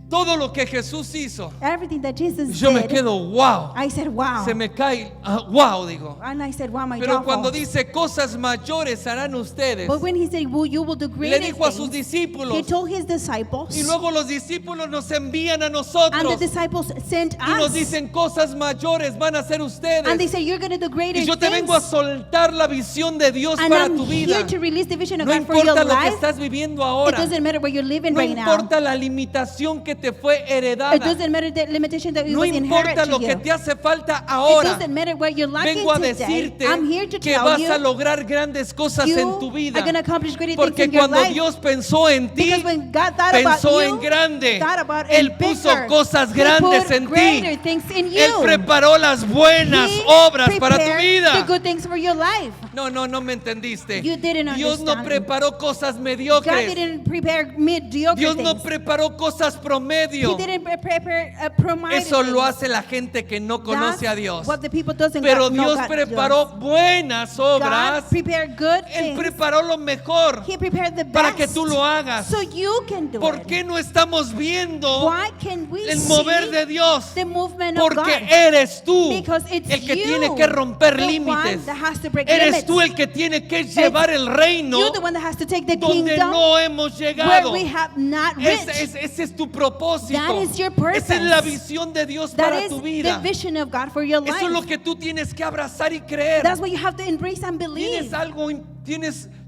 [SPEAKER 1] Todo lo que Jesús hizo,
[SPEAKER 2] Everything that Jesus
[SPEAKER 1] yo me
[SPEAKER 2] did,
[SPEAKER 1] quedo wow.
[SPEAKER 2] I said, wow.
[SPEAKER 1] Se me cae, wow, digo.
[SPEAKER 2] And I said, wow, my
[SPEAKER 1] Pero
[SPEAKER 2] God
[SPEAKER 1] cuando
[SPEAKER 2] falls.
[SPEAKER 1] dice cosas mayores harán ustedes,
[SPEAKER 2] But when he said, well, you will do
[SPEAKER 1] le
[SPEAKER 2] greater
[SPEAKER 1] dijo a sus
[SPEAKER 2] things, he
[SPEAKER 1] discípulos,
[SPEAKER 2] told his disciples,
[SPEAKER 1] y luego los discípulos nos envían a
[SPEAKER 2] and the
[SPEAKER 1] nosotros
[SPEAKER 2] disciples sent
[SPEAKER 1] y nos
[SPEAKER 2] us,
[SPEAKER 1] dicen cosas mayores van a ser
[SPEAKER 2] and they
[SPEAKER 1] ustedes.
[SPEAKER 2] say, you're going to do greater
[SPEAKER 1] Y yo te vengo a
[SPEAKER 2] things.
[SPEAKER 1] soltar la visión de Dios
[SPEAKER 2] And
[SPEAKER 1] para
[SPEAKER 2] I'm
[SPEAKER 1] tu
[SPEAKER 2] here
[SPEAKER 1] vida.
[SPEAKER 2] to release the vision of
[SPEAKER 1] No
[SPEAKER 2] God for your
[SPEAKER 1] importa lo que
[SPEAKER 2] life.
[SPEAKER 1] estás viviendo
[SPEAKER 2] It
[SPEAKER 1] ahora.
[SPEAKER 2] doesn't matter where you're living
[SPEAKER 1] No
[SPEAKER 2] right now.
[SPEAKER 1] importa la limitación que te fue
[SPEAKER 2] It
[SPEAKER 1] heredada.
[SPEAKER 2] doesn't matter the limitation that
[SPEAKER 1] No
[SPEAKER 2] was inherited
[SPEAKER 1] importa
[SPEAKER 2] to
[SPEAKER 1] lo
[SPEAKER 2] you.
[SPEAKER 1] que te hace falta
[SPEAKER 2] It
[SPEAKER 1] ahora.
[SPEAKER 2] doesn't matter what you're lacking
[SPEAKER 1] Vengo a
[SPEAKER 2] today.
[SPEAKER 1] decirte
[SPEAKER 2] I'm here to
[SPEAKER 1] que
[SPEAKER 2] tell
[SPEAKER 1] vas
[SPEAKER 2] you
[SPEAKER 1] a lograr grandes cosas
[SPEAKER 2] you
[SPEAKER 1] en tu vida.
[SPEAKER 2] are going to accomplish great things
[SPEAKER 1] Porque
[SPEAKER 2] in your
[SPEAKER 1] cuando
[SPEAKER 2] life.
[SPEAKER 1] Dios pensó en ti,
[SPEAKER 2] Because when God thought about
[SPEAKER 1] pensó
[SPEAKER 2] you,
[SPEAKER 1] en grande.
[SPEAKER 2] thought about
[SPEAKER 1] Él
[SPEAKER 2] in
[SPEAKER 1] puso
[SPEAKER 2] bigger.
[SPEAKER 1] cosas
[SPEAKER 2] He
[SPEAKER 1] grandes
[SPEAKER 2] put
[SPEAKER 1] en
[SPEAKER 2] greater
[SPEAKER 1] ti.
[SPEAKER 2] things in
[SPEAKER 1] Él
[SPEAKER 2] you.
[SPEAKER 1] preparó las buenas
[SPEAKER 2] He
[SPEAKER 1] obras para tu
[SPEAKER 2] prepared
[SPEAKER 1] vida.
[SPEAKER 2] the good things for your life.
[SPEAKER 1] No me entendiste.
[SPEAKER 2] You didn't
[SPEAKER 1] Dios no
[SPEAKER 2] understand.
[SPEAKER 1] preparó cosas
[SPEAKER 2] God
[SPEAKER 1] mediocres.
[SPEAKER 2] didn't prepare mediocre
[SPEAKER 1] Dios no
[SPEAKER 2] things.
[SPEAKER 1] preparó cosas
[SPEAKER 2] He
[SPEAKER 1] promedio.
[SPEAKER 2] didn't prepare prominent
[SPEAKER 1] Eso lo
[SPEAKER 2] things.
[SPEAKER 1] hace la gente que no conoce a
[SPEAKER 2] That's
[SPEAKER 1] Dios.
[SPEAKER 2] what the people doesn't
[SPEAKER 1] Pero
[SPEAKER 2] know
[SPEAKER 1] Dios
[SPEAKER 2] God
[SPEAKER 1] preparó
[SPEAKER 2] does.
[SPEAKER 1] buenas obras.
[SPEAKER 2] God prepared good
[SPEAKER 1] Él
[SPEAKER 2] things.
[SPEAKER 1] preparó lo mejor
[SPEAKER 2] He prepared the
[SPEAKER 1] para que
[SPEAKER 2] best
[SPEAKER 1] tú lo hagas.
[SPEAKER 2] so you can do
[SPEAKER 1] ¿Por
[SPEAKER 2] it.
[SPEAKER 1] qué no estamos viendo
[SPEAKER 2] Why can we
[SPEAKER 1] el
[SPEAKER 2] see
[SPEAKER 1] mover de Dios?
[SPEAKER 2] the movement of
[SPEAKER 1] Porque
[SPEAKER 2] God?
[SPEAKER 1] eres tú
[SPEAKER 2] Because it's
[SPEAKER 1] el que
[SPEAKER 2] you,
[SPEAKER 1] tiene que romper
[SPEAKER 2] the one
[SPEAKER 1] límites.
[SPEAKER 2] that has to break
[SPEAKER 1] Eres
[SPEAKER 2] limits.
[SPEAKER 1] tú el que tiene que llevar el reino
[SPEAKER 2] You're the one that has to take the
[SPEAKER 1] donde
[SPEAKER 2] kingdom
[SPEAKER 1] no hemos
[SPEAKER 2] where
[SPEAKER 1] llegado.
[SPEAKER 2] we have not reached.
[SPEAKER 1] Ese es tu propósito.
[SPEAKER 2] That is your purpose.
[SPEAKER 1] Esa es la visión de Dios
[SPEAKER 2] That
[SPEAKER 1] para
[SPEAKER 2] is
[SPEAKER 1] tu
[SPEAKER 2] the
[SPEAKER 1] vida.
[SPEAKER 2] vision of God for your
[SPEAKER 1] Eso es lo
[SPEAKER 2] life.
[SPEAKER 1] que tú tienes que abrazar y creer.
[SPEAKER 2] That's what you have to embrace and believe.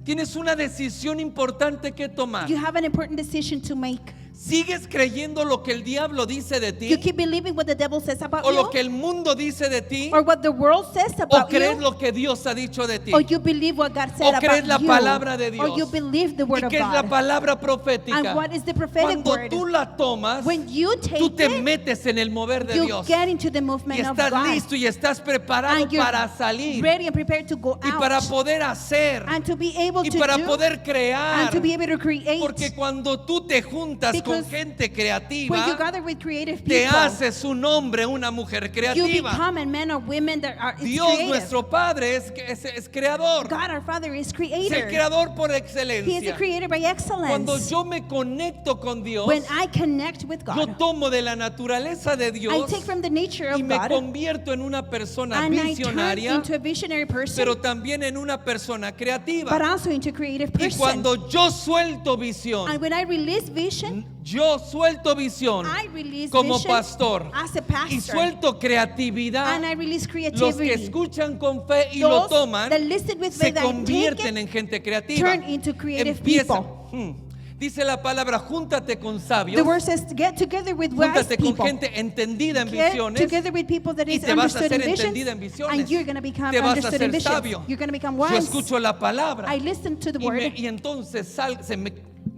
[SPEAKER 1] Tienes una decisión importante que tomar.
[SPEAKER 2] You have an important decision to make.
[SPEAKER 1] ¿Sigues creyendo lo que el diablo dice de
[SPEAKER 2] You
[SPEAKER 1] ti?
[SPEAKER 2] keep believing what the devil says about
[SPEAKER 1] ¿O lo
[SPEAKER 2] you,
[SPEAKER 1] que el mundo dice de ti?
[SPEAKER 2] or what the world says
[SPEAKER 1] ¿O
[SPEAKER 2] about
[SPEAKER 1] crees
[SPEAKER 2] you,
[SPEAKER 1] lo que Dios ha dicho de ti?
[SPEAKER 2] or you believe what God
[SPEAKER 1] ¿O
[SPEAKER 2] said
[SPEAKER 1] crees la
[SPEAKER 2] about you,
[SPEAKER 1] palabra de Dios?
[SPEAKER 2] or you believe the word
[SPEAKER 1] ¿Y
[SPEAKER 2] of
[SPEAKER 1] qué es la
[SPEAKER 2] God.
[SPEAKER 1] palabra profética?
[SPEAKER 2] And what is the prophetic
[SPEAKER 1] Cuando
[SPEAKER 2] word?
[SPEAKER 1] tú la tomas,
[SPEAKER 2] When you take
[SPEAKER 1] tú te
[SPEAKER 2] it,
[SPEAKER 1] metes en el mover de
[SPEAKER 2] you
[SPEAKER 1] Dios.
[SPEAKER 2] get into the
[SPEAKER 1] Y
[SPEAKER 2] movement of
[SPEAKER 1] estás
[SPEAKER 2] God.
[SPEAKER 1] listo y estás preparado
[SPEAKER 2] And you're
[SPEAKER 1] para salir.
[SPEAKER 2] ready and prepared to go
[SPEAKER 1] Y
[SPEAKER 2] out
[SPEAKER 1] para poder hacer.
[SPEAKER 2] and to be able
[SPEAKER 1] Y
[SPEAKER 2] to
[SPEAKER 1] para
[SPEAKER 2] do
[SPEAKER 1] poder crear.
[SPEAKER 2] and to be able to create.
[SPEAKER 1] Porque cuando tú te juntas con
[SPEAKER 2] Because
[SPEAKER 1] gente
[SPEAKER 2] when you
[SPEAKER 1] creativa,
[SPEAKER 2] gather with creative
[SPEAKER 1] te
[SPEAKER 2] people,
[SPEAKER 1] haces un hombre, una mujer
[SPEAKER 2] you
[SPEAKER 1] creativa.
[SPEAKER 2] become a man or women that are
[SPEAKER 1] Dios
[SPEAKER 2] creative.
[SPEAKER 1] nuestro Padre es creador.
[SPEAKER 2] God our Father is
[SPEAKER 1] Es el
[SPEAKER 2] creator.
[SPEAKER 1] creador por
[SPEAKER 2] He is a
[SPEAKER 1] excelencia.
[SPEAKER 2] creator by
[SPEAKER 1] Cuando
[SPEAKER 2] excellence.
[SPEAKER 1] yo me conecto con Dios,
[SPEAKER 2] When I connect with
[SPEAKER 1] yo
[SPEAKER 2] God,
[SPEAKER 1] tomo de la naturaleza de
[SPEAKER 2] I
[SPEAKER 1] Dios
[SPEAKER 2] take from the nature
[SPEAKER 1] y
[SPEAKER 2] of
[SPEAKER 1] me
[SPEAKER 2] God
[SPEAKER 1] convierto en una persona
[SPEAKER 2] and I turn
[SPEAKER 1] visionaria,
[SPEAKER 2] into a visionary person,
[SPEAKER 1] pero también en una persona creativa.
[SPEAKER 2] but also into a creative
[SPEAKER 1] Y
[SPEAKER 2] person.
[SPEAKER 1] cuando yo suelto visión,
[SPEAKER 2] And when I release vision,
[SPEAKER 1] yo suelto visión
[SPEAKER 2] I release
[SPEAKER 1] como
[SPEAKER 2] vision
[SPEAKER 1] pastor
[SPEAKER 2] as a
[SPEAKER 1] y
[SPEAKER 2] pastor,
[SPEAKER 1] suelto creatividad.
[SPEAKER 2] and I release
[SPEAKER 1] Los que
[SPEAKER 2] creativity.
[SPEAKER 1] escuchan con fe y lo
[SPEAKER 2] Those
[SPEAKER 1] toman
[SPEAKER 2] that listen with
[SPEAKER 1] se
[SPEAKER 2] faith and take
[SPEAKER 1] convierten
[SPEAKER 2] it,
[SPEAKER 1] en gente creativa.
[SPEAKER 2] turn into creative
[SPEAKER 1] Empieza.
[SPEAKER 2] people.
[SPEAKER 1] Dice la palabra, júntate con sabios,
[SPEAKER 2] The word says, get together with wise
[SPEAKER 1] júntate con
[SPEAKER 2] people.
[SPEAKER 1] gente entendida en
[SPEAKER 2] Get
[SPEAKER 1] visiones
[SPEAKER 2] together with people that
[SPEAKER 1] y
[SPEAKER 2] is
[SPEAKER 1] te vas a
[SPEAKER 2] understood
[SPEAKER 1] hacer
[SPEAKER 2] in visions,
[SPEAKER 1] entendida en visiones.
[SPEAKER 2] and you're going to become
[SPEAKER 1] Te vas a
[SPEAKER 2] understood in
[SPEAKER 1] hacer
[SPEAKER 2] visions.
[SPEAKER 1] sabio.
[SPEAKER 2] You're going to become
[SPEAKER 1] Yo
[SPEAKER 2] wise.
[SPEAKER 1] escucho la palabra
[SPEAKER 2] I listen to the
[SPEAKER 1] y,
[SPEAKER 2] word,
[SPEAKER 1] y entonces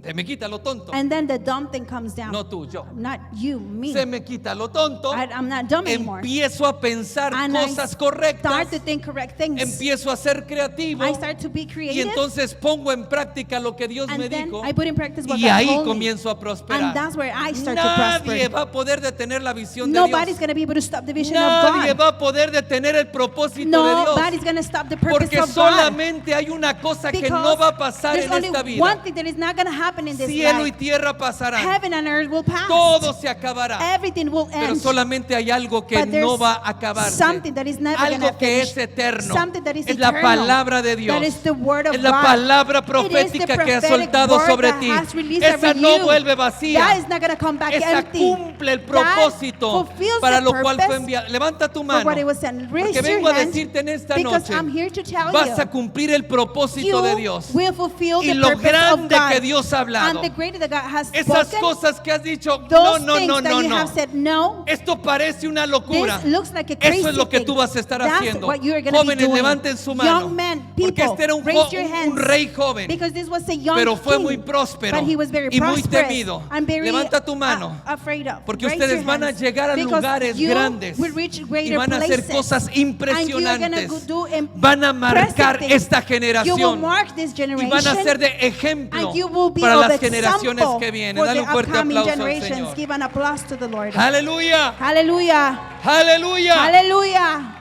[SPEAKER 1] se me quita lo tonto.
[SPEAKER 2] and then the dumb thing comes down.
[SPEAKER 1] No tú, yo.
[SPEAKER 2] Not you, me.
[SPEAKER 1] Se me quita lo tonto.
[SPEAKER 2] I'm not dumb anymore.
[SPEAKER 1] Empiezo a pensar
[SPEAKER 2] And
[SPEAKER 1] cosas
[SPEAKER 2] I
[SPEAKER 1] correctas.
[SPEAKER 2] start to think correct things.
[SPEAKER 1] Empiezo a ser creativo.
[SPEAKER 2] I start to be
[SPEAKER 1] Y
[SPEAKER 2] creative,
[SPEAKER 1] entonces pongo en práctica lo que Dios me
[SPEAKER 2] and then
[SPEAKER 1] dijo.
[SPEAKER 2] I put in practice what
[SPEAKER 1] Y
[SPEAKER 2] God
[SPEAKER 1] ahí
[SPEAKER 2] told me.
[SPEAKER 1] comienzo a prosperar.
[SPEAKER 2] And that's where I start to
[SPEAKER 1] Nadie
[SPEAKER 2] prosper.
[SPEAKER 1] va a poder detener la visión de
[SPEAKER 2] Nobody's
[SPEAKER 1] Dios.
[SPEAKER 2] going to be able to stop the vision
[SPEAKER 1] Nadie
[SPEAKER 2] of
[SPEAKER 1] va
[SPEAKER 2] God.
[SPEAKER 1] a poder detener el propósito de Dios.
[SPEAKER 2] Nobody's going to stop the purpose
[SPEAKER 1] Porque
[SPEAKER 2] of God.
[SPEAKER 1] solamente hay una cosa que
[SPEAKER 2] Because
[SPEAKER 1] no va a pasar
[SPEAKER 2] there's
[SPEAKER 1] en
[SPEAKER 2] only
[SPEAKER 1] esta
[SPEAKER 2] one
[SPEAKER 1] vida.
[SPEAKER 2] thing that is not going to happen in this
[SPEAKER 1] Cielo y
[SPEAKER 2] life.
[SPEAKER 1] tierra pasarán.
[SPEAKER 2] Heaven and earth will pass.
[SPEAKER 1] Todo se acabará.
[SPEAKER 2] Everything will
[SPEAKER 1] Pero
[SPEAKER 2] end.
[SPEAKER 1] solamente hay algo que
[SPEAKER 2] But there's
[SPEAKER 1] no va a acabarse.
[SPEAKER 2] something that is never gonna
[SPEAKER 1] Algo que
[SPEAKER 2] finish.
[SPEAKER 1] es eterno.
[SPEAKER 2] Something that is
[SPEAKER 1] Es la
[SPEAKER 2] eternal.
[SPEAKER 1] palabra de Dios.
[SPEAKER 2] That is the word of
[SPEAKER 1] Es la
[SPEAKER 2] God.
[SPEAKER 1] palabra
[SPEAKER 2] It is
[SPEAKER 1] profética
[SPEAKER 2] the
[SPEAKER 1] que ha
[SPEAKER 2] prophetic
[SPEAKER 1] soltado
[SPEAKER 2] word
[SPEAKER 1] sobre
[SPEAKER 2] that
[SPEAKER 1] ti.
[SPEAKER 2] has released
[SPEAKER 1] Esa
[SPEAKER 2] over
[SPEAKER 1] no
[SPEAKER 2] you.
[SPEAKER 1] vuelve vacía.
[SPEAKER 2] That is not going to come back
[SPEAKER 1] Esa
[SPEAKER 2] empty.
[SPEAKER 1] cumple el
[SPEAKER 2] That
[SPEAKER 1] propósito
[SPEAKER 2] fulfills
[SPEAKER 1] para
[SPEAKER 2] the
[SPEAKER 1] lo cual fue
[SPEAKER 2] purpose
[SPEAKER 1] enviado. Levanta tu
[SPEAKER 2] for
[SPEAKER 1] mano.
[SPEAKER 2] what it was sent. Raise
[SPEAKER 1] Porque
[SPEAKER 2] your
[SPEAKER 1] vengo a
[SPEAKER 2] hand,
[SPEAKER 1] decirte en esta
[SPEAKER 2] because
[SPEAKER 1] noche,
[SPEAKER 2] I'm here to tell
[SPEAKER 1] vas
[SPEAKER 2] you,
[SPEAKER 1] a cumplir el propósito
[SPEAKER 2] you
[SPEAKER 1] de Dios.
[SPEAKER 2] will fulfill
[SPEAKER 1] Y
[SPEAKER 2] the
[SPEAKER 1] lo
[SPEAKER 2] purpose of
[SPEAKER 1] grande
[SPEAKER 2] God.
[SPEAKER 1] que Dios ha hablado.
[SPEAKER 2] And the greater that God has
[SPEAKER 1] Esas
[SPEAKER 2] spoken,
[SPEAKER 1] cosas que has dicho, no,
[SPEAKER 2] those
[SPEAKER 1] no,
[SPEAKER 2] things
[SPEAKER 1] no,
[SPEAKER 2] that
[SPEAKER 1] no,
[SPEAKER 2] you
[SPEAKER 1] no.
[SPEAKER 2] have said no.
[SPEAKER 1] Esto parece una locura.
[SPEAKER 2] This looks like a crazy
[SPEAKER 1] Eso es lo que
[SPEAKER 2] thing.
[SPEAKER 1] tú vas a estar
[SPEAKER 2] That's
[SPEAKER 1] haciendo.
[SPEAKER 2] what you're gonna be
[SPEAKER 1] Jóvenes,
[SPEAKER 2] doing.
[SPEAKER 1] levanten su mano.
[SPEAKER 2] Young men,
[SPEAKER 1] Porque
[SPEAKER 2] people,
[SPEAKER 1] este era un
[SPEAKER 2] raise your hands.
[SPEAKER 1] rey joven.
[SPEAKER 2] Because this was a young
[SPEAKER 1] Pero fue
[SPEAKER 2] king,
[SPEAKER 1] muy próspero
[SPEAKER 2] but he was very
[SPEAKER 1] y muy
[SPEAKER 2] prosperous
[SPEAKER 1] temido.
[SPEAKER 2] and very
[SPEAKER 1] Levanta tu mano.
[SPEAKER 2] Afraid of.
[SPEAKER 1] Porque
[SPEAKER 2] Raise
[SPEAKER 1] ustedes
[SPEAKER 2] your
[SPEAKER 1] van a
[SPEAKER 2] hands.
[SPEAKER 1] llegar a
[SPEAKER 2] Because
[SPEAKER 1] lugares
[SPEAKER 2] you
[SPEAKER 1] grandes
[SPEAKER 2] will reach
[SPEAKER 1] y
[SPEAKER 2] greater
[SPEAKER 1] van a hacer
[SPEAKER 2] places.
[SPEAKER 1] cosas
[SPEAKER 2] And you're
[SPEAKER 1] impresionantes.
[SPEAKER 2] gonna do
[SPEAKER 1] Van a marcar
[SPEAKER 2] impressive
[SPEAKER 1] esta
[SPEAKER 2] things. You will
[SPEAKER 1] generación
[SPEAKER 2] mark this
[SPEAKER 1] y
[SPEAKER 2] generation,
[SPEAKER 1] van a ser de ejemplo
[SPEAKER 2] and you will be
[SPEAKER 1] para
[SPEAKER 2] of
[SPEAKER 1] las generaciones
[SPEAKER 2] example
[SPEAKER 1] que vienen.
[SPEAKER 2] for
[SPEAKER 1] Dale
[SPEAKER 2] the
[SPEAKER 1] un fuerte
[SPEAKER 2] upcoming
[SPEAKER 1] aplauso al
[SPEAKER 2] generations.
[SPEAKER 1] Señor.
[SPEAKER 2] Give an applause to the Lord.
[SPEAKER 1] Aleluya,
[SPEAKER 2] Hallelujah.
[SPEAKER 1] aleluya.
[SPEAKER 2] Hallelujah.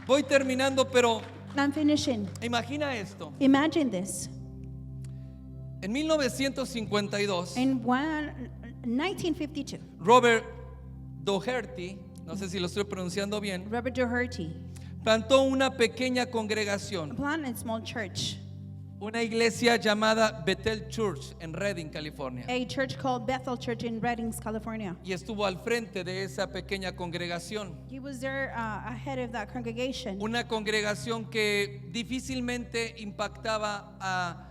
[SPEAKER 1] Voy terminando, pero
[SPEAKER 2] I'm finishing.
[SPEAKER 1] Imagina esto.
[SPEAKER 2] Imagine this.
[SPEAKER 1] En 1952,
[SPEAKER 2] In 1952,
[SPEAKER 1] Robert Doherty, no sé si lo estoy pronunciando bien,
[SPEAKER 2] Robert Doherty
[SPEAKER 1] plantó una pequeña congregación,
[SPEAKER 2] planted a small church,
[SPEAKER 1] una iglesia llamada Bethel Church en Redding, California.
[SPEAKER 2] a church called Bethel Church in Redding, California.
[SPEAKER 1] Y estuvo al frente de esa pequeña congregación.
[SPEAKER 2] He was there ahead of that congregation.
[SPEAKER 1] Una congregación que difícilmente impactaba a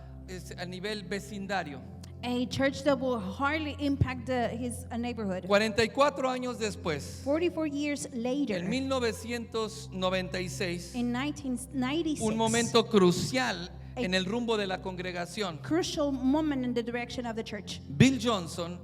[SPEAKER 1] nivel vecindario.
[SPEAKER 2] A church that will hardly impact his neighborhood.
[SPEAKER 1] 44 años después,
[SPEAKER 2] 44 years later,
[SPEAKER 1] en 1996,
[SPEAKER 2] in 1996,
[SPEAKER 1] un momento crucial en el rumbo de la congregación,
[SPEAKER 2] crucial moment in the direction of the church.
[SPEAKER 1] Bill Johnson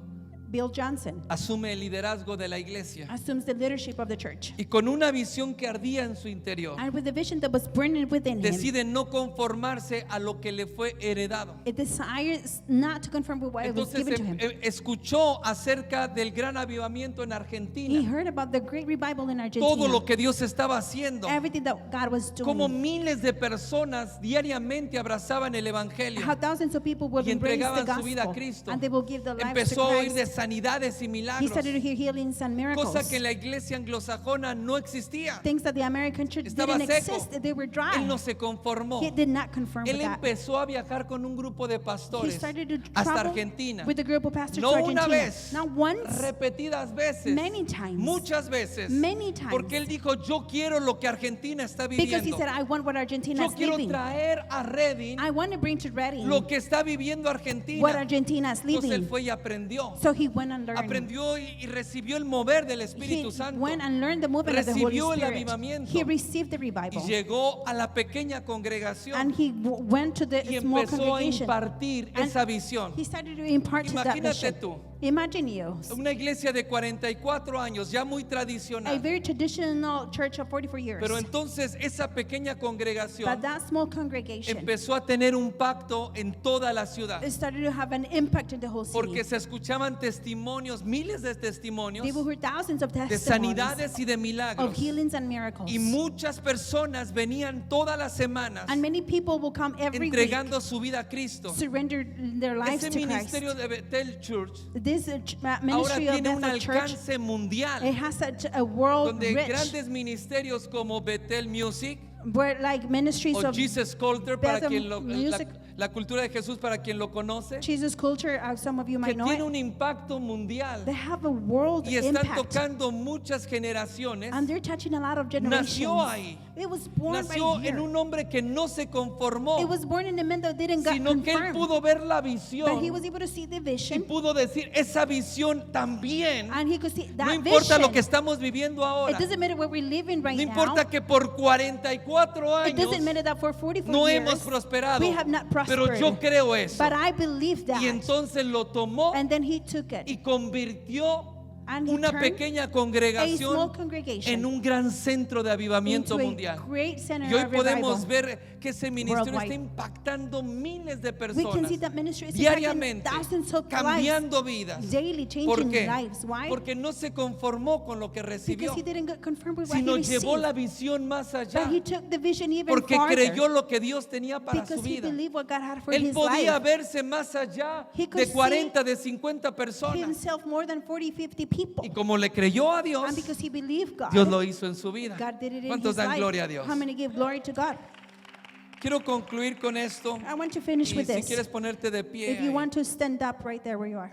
[SPEAKER 2] Bill Johnson
[SPEAKER 1] asume el liderazgo de la iglesia
[SPEAKER 2] assumes the leadership of the church.
[SPEAKER 1] y con una visión que ardía en su interior,
[SPEAKER 2] And with the vision that was burning within him,
[SPEAKER 1] decide no conformarse a lo que le fue heredado.
[SPEAKER 2] it desires not to conform with what was
[SPEAKER 1] Entonces
[SPEAKER 2] given to him.
[SPEAKER 1] escuchó acerca del gran avivamiento en
[SPEAKER 2] He
[SPEAKER 1] Argentina,
[SPEAKER 2] heard about the great revival in Argentina.
[SPEAKER 1] todo lo que Dios estaba haciendo,
[SPEAKER 2] Everything that God was doing.
[SPEAKER 1] como miles de personas diariamente abrazaban el evangelio
[SPEAKER 2] How thousands of people would
[SPEAKER 1] y
[SPEAKER 2] embrace the
[SPEAKER 1] entregaban su vida a
[SPEAKER 2] gospel
[SPEAKER 1] Cristo.
[SPEAKER 2] and they will give their lives to
[SPEAKER 1] Empezó a oír de
[SPEAKER 2] Christ.
[SPEAKER 1] sanidades y
[SPEAKER 2] He
[SPEAKER 1] milagros,
[SPEAKER 2] started to hear healings and miracles.
[SPEAKER 1] cosa que en la iglesia anglosajona no existía.
[SPEAKER 2] Things that the American church
[SPEAKER 1] Estaba
[SPEAKER 2] didn't
[SPEAKER 1] seco.
[SPEAKER 2] exist. They were dry.
[SPEAKER 1] Él no se conformó.
[SPEAKER 2] He did not conform
[SPEAKER 1] Él
[SPEAKER 2] with that.
[SPEAKER 1] empezó a viajar con un grupo de
[SPEAKER 2] He
[SPEAKER 1] pastores
[SPEAKER 2] started to
[SPEAKER 1] hasta
[SPEAKER 2] travel
[SPEAKER 1] Argentina.
[SPEAKER 2] with a group of pastors
[SPEAKER 1] No
[SPEAKER 2] to
[SPEAKER 1] una
[SPEAKER 2] Argentina.
[SPEAKER 1] vez,
[SPEAKER 2] Not once,
[SPEAKER 1] repetidas veces,
[SPEAKER 2] many times.
[SPEAKER 1] muchas veces,
[SPEAKER 2] Many times.
[SPEAKER 1] porque él dijo, yo quiero lo que Argentina está
[SPEAKER 2] Because he
[SPEAKER 1] viviendo.
[SPEAKER 2] said, I want what Argentina
[SPEAKER 1] Yo
[SPEAKER 2] is
[SPEAKER 1] quiero
[SPEAKER 2] living.
[SPEAKER 1] traer a Redding
[SPEAKER 2] I want to bring to Reading
[SPEAKER 1] lo que está viviendo
[SPEAKER 2] what
[SPEAKER 1] Argentina.
[SPEAKER 2] Argentina is
[SPEAKER 1] Entonces él
[SPEAKER 2] living.
[SPEAKER 1] fue y aprendió.
[SPEAKER 2] So he went and learned.
[SPEAKER 1] Aprendió y recibió el mover del
[SPEAKER 2] He
[SPEAKER 1] Espíritu Santo.
[SPEAKER 2] went and learned the movement of the Holy
[SPEAKER 1] Recibió el
[SPEAKER 2] Spirit.
[SPEAKER 1] avivamiento.
[SPEAKER 2] He received the
[SPEAKER 1] Y
[SPEAKER 2] revival.
[SPEAKER 1] llegó a la pequeña congregación
[SPEAKER 2] And he went to the
[SPEAKER 1] y
[SPEAKER 2] small
[SPEAKER 1] empezó a
[SPEAKER 2] congregation.
[SPEAKER 1] impartir
[SPEAKER 2] And
[SPEAKER 1] esa visión.
[SPEAKER 2] He started to impart to that
[SPEAKER 1] Imagínate
[SPEAKER 2] vision.
[SPEAKER 1] tú,
[SPEAKER 2] Imagine you.
[SPEAKER 1] una iglesia de 44 años, ya muy
[SPEAKER 2] A
[SPEAKER 1] tradicional.
[SPEAKER 2] very traditional church of 44 years.
[SPEAKER 1] Pero entonces esa pequeña congregación
[SPEAKER 2] But that small congregation
[SPEAKER 1] empezó a tener un pacto en toda la ciudad.
[SPEAKER 2] started to have an impact in the whole city.
[SPEAKER 1] Porque se escuchaban testimonios, miles de testimonios
[SPEAKER 2] They will hear thousands of
[SPEAKER 1] de
[SPEAKER 2] testimonies
[SPEAKER 1] sanidades y de
[SPEAKER 2] of
[SPEAKER 1] milagros.
[SPEAKER 2] healings and miracles.
[SPEAKER 1] Y muchas personas venían todas las semanas
[SPEAKER 2] And many people will come every
[SPEAKER 1] entregando su vida a Cristo.
[SPEAKER 2] week, surrender their lives
[SPEAKER 1] Ese
[SPEAKER 2] to Christ.
[SPEAKER 1] ministerio de Bethel Church
[SPEAKER 2] This
[SPEAKER 1] ahora
[SPEAKER 2] ministry of
[SPEAKER 1] tiene un
[SPEAKER 2] Bethel Church,
[SPEAKER 1] alcance mundial,
[SPEAKER 2] it has such a world
[SPEAKER 1] donde
[SPEAKER 2] rich,
[SPEAKER 1] grandes ministerios como Bethel Music
[SPEAKER 2] where like ministries
[SPEAKER 1] o
[SPEAKER 2] of
[SPEAKER 1] Jesus Culture, para
[SPEAKER 2] Bethel
[SPEAKER 1] quien
[SPEAKER 2] Music,
[SPEAKER 1] la cultura de Jesús, para quien lo conoce,
[SPEAKER 2] Jesus culture, some of you
[SPEAKER 1] que
[SPEAKER 2] might know
[SPEAKER 1] tiene
[SPEAKER 2] it,
[SPEAKER 1] un impacto mundial
[SPEAKER 2] they have a world
[SPEAKER 1] y están
[SPEAKER 2] impact.
[SPEAKER 1] tocando muchas generaciones.
[SPEAKER 2] And they're touching a lot of generations.
[SPEAKER 1] Nació ahí.
[SPEAKER 2] It was born
[SPEAKER 1] Nació
[SPEAKER 2] right
[SPEAKER 1] en
[SPEAKER 2] here.
[SPEAKER 1] un hombre que no se conformó,
[SPEAKER 2] It was born in a man that didn't get
[SPEAKER 1] sino que él
[SPEAKER 2] confirmed.
[SPEAKER 1] pudo ver la
[SPEAKER 2] But he
[SPEAKER 1] visión
[SPEAKER 2] was able to see the
[SPEAKER 1] y
[SPEAKER 2] vision.
[SPEAKER 1] pudo decir, esa visión también,
[SPEAKER 2] And he could see that
[SPEAKER 1] no importa
[SPEAKER 2] vision.
[SPEAKER 1] lo que estamos viviendo ahora,
[SPEAKER 2] It doesn't matter what we're living right
[SPEAKER 1] no
[SPEAKER 2] now.
[SPEAKER 1] importa que por 44
[SPEAKER 2] It doesn't
[SPEAKER 1] años
[SPEAKER 2] matter that for 44
[SPEAKER 1] no
[SPEAKER 2] years
[SPEAKER 1] hemos prosperado,
[SPEAKER 2] we have not
[SPEAKER 1] pero
[SPEAKER 2] prospered.
[SPEAKER 1] yo creo eso.
[SPEAKER 2] But I believe that.
[SPEAKER 1] Y entonces lo tomó
[SPEAKER 2] And then he took it.
[SPEAKER 1] y convirtió
[SPEAKER 2] And he
[SPEAKER 1] una
[SPEAKER 2] turned
[SPEAKER 1] pequeña
[SPEAKER 2] a small
[SPEAKER 1] congregación
[SPEAKER 2] congregation
[SPEAKER 1] en un gran centro de avivamiento
[SPEAKER 2] into a
[SPEAKER 1] mundial.
[SPEAKER 2] great center
[SPEAKER 1] Y hoy
[SPEAKER 2] of
[SPEAKER 1] podemos
[SPEAKER 2] revival.
[SPEAKER 1] ver que ese ministerio
[SPEAKER 2] Worldwide.
[SPEAKER 1] está impactando miles de
[SPEAKER 2] We can
[SPEAKER 1] personas
[SPEAKER 2] see that ministry is impacting
[SPEAKER 1] diariamente,
[SPEAKER 2] thousands of
[SPEAKER 1] cambiando
[SPEAKER 2] lives,
[SPEAKER 1] vidas.
[SPEAKER 2] daily changing
[SPEAKER 1] ¿Por qué?
[SPEAKER 2] lives. Why?
[SPEAKER 1] Porque no se conformó con lo que recibió,
[SPEAKER 2] Because he didn't get confirmed with what
[SPEAKER 1] sino
[SPEAKER 2] he
[SPEAKER 1] llevó
[SPEAKER 2] received.
[SPEAKER 1] la visión más allá,
[SPEAKER 2] But he took the vision even
[SPEAKER 1] porque
[SPEAKER 2] farther.
[SPEAKER 1] creyó lo que Dios tenía para su
[SPEAKER 2] Because he
[SPEAKER 1] vida.
[SPEAKER 2] believed what God had for
[SPEAKER 1] Él
[SPEAKER 2] his
[SPEAKER 1] podía
[SPEAKER 2] life.
[SPEAKER 1] verse más allá
[SPEAKER 2] He could
[SPEAKER 1] de
[SPEAKER 2] see
[SPEAKER 1] 40, de 50 personas.
[SPEAKER 2] Himself more than 40, 50 people.
[SPEAKER 1] Y como le creyó a Dios,
[SPEAKER 2] And because he believed God,
[SPEAKER 1] Dios lo hizo en su vida.
[SPEAKER 2] God did it in
[SPEAKER 1] ¿Cuántos
[SPEAKER 2] his
[SPEAKER 1] dan
[SPEAKER 2] life.
[SPEAKER 1] gloria a Dios?
[SPEAKER 2] How many give glory to God?
[SPEAKER 1] Quiero concluir con esto.
[SPEAKER 2] I want to finish
[SPEAKER 1] Y
[SPEAKER 2] with
[SPEAKER 1] si
[SPEAKER 2] this.
[SPEAKER 1] quieres ponerte de pie,
[SPEAKER 2] If you
[SPEAKER 1] ahí.
[SPEAKER 2] want to stand up right there where you are.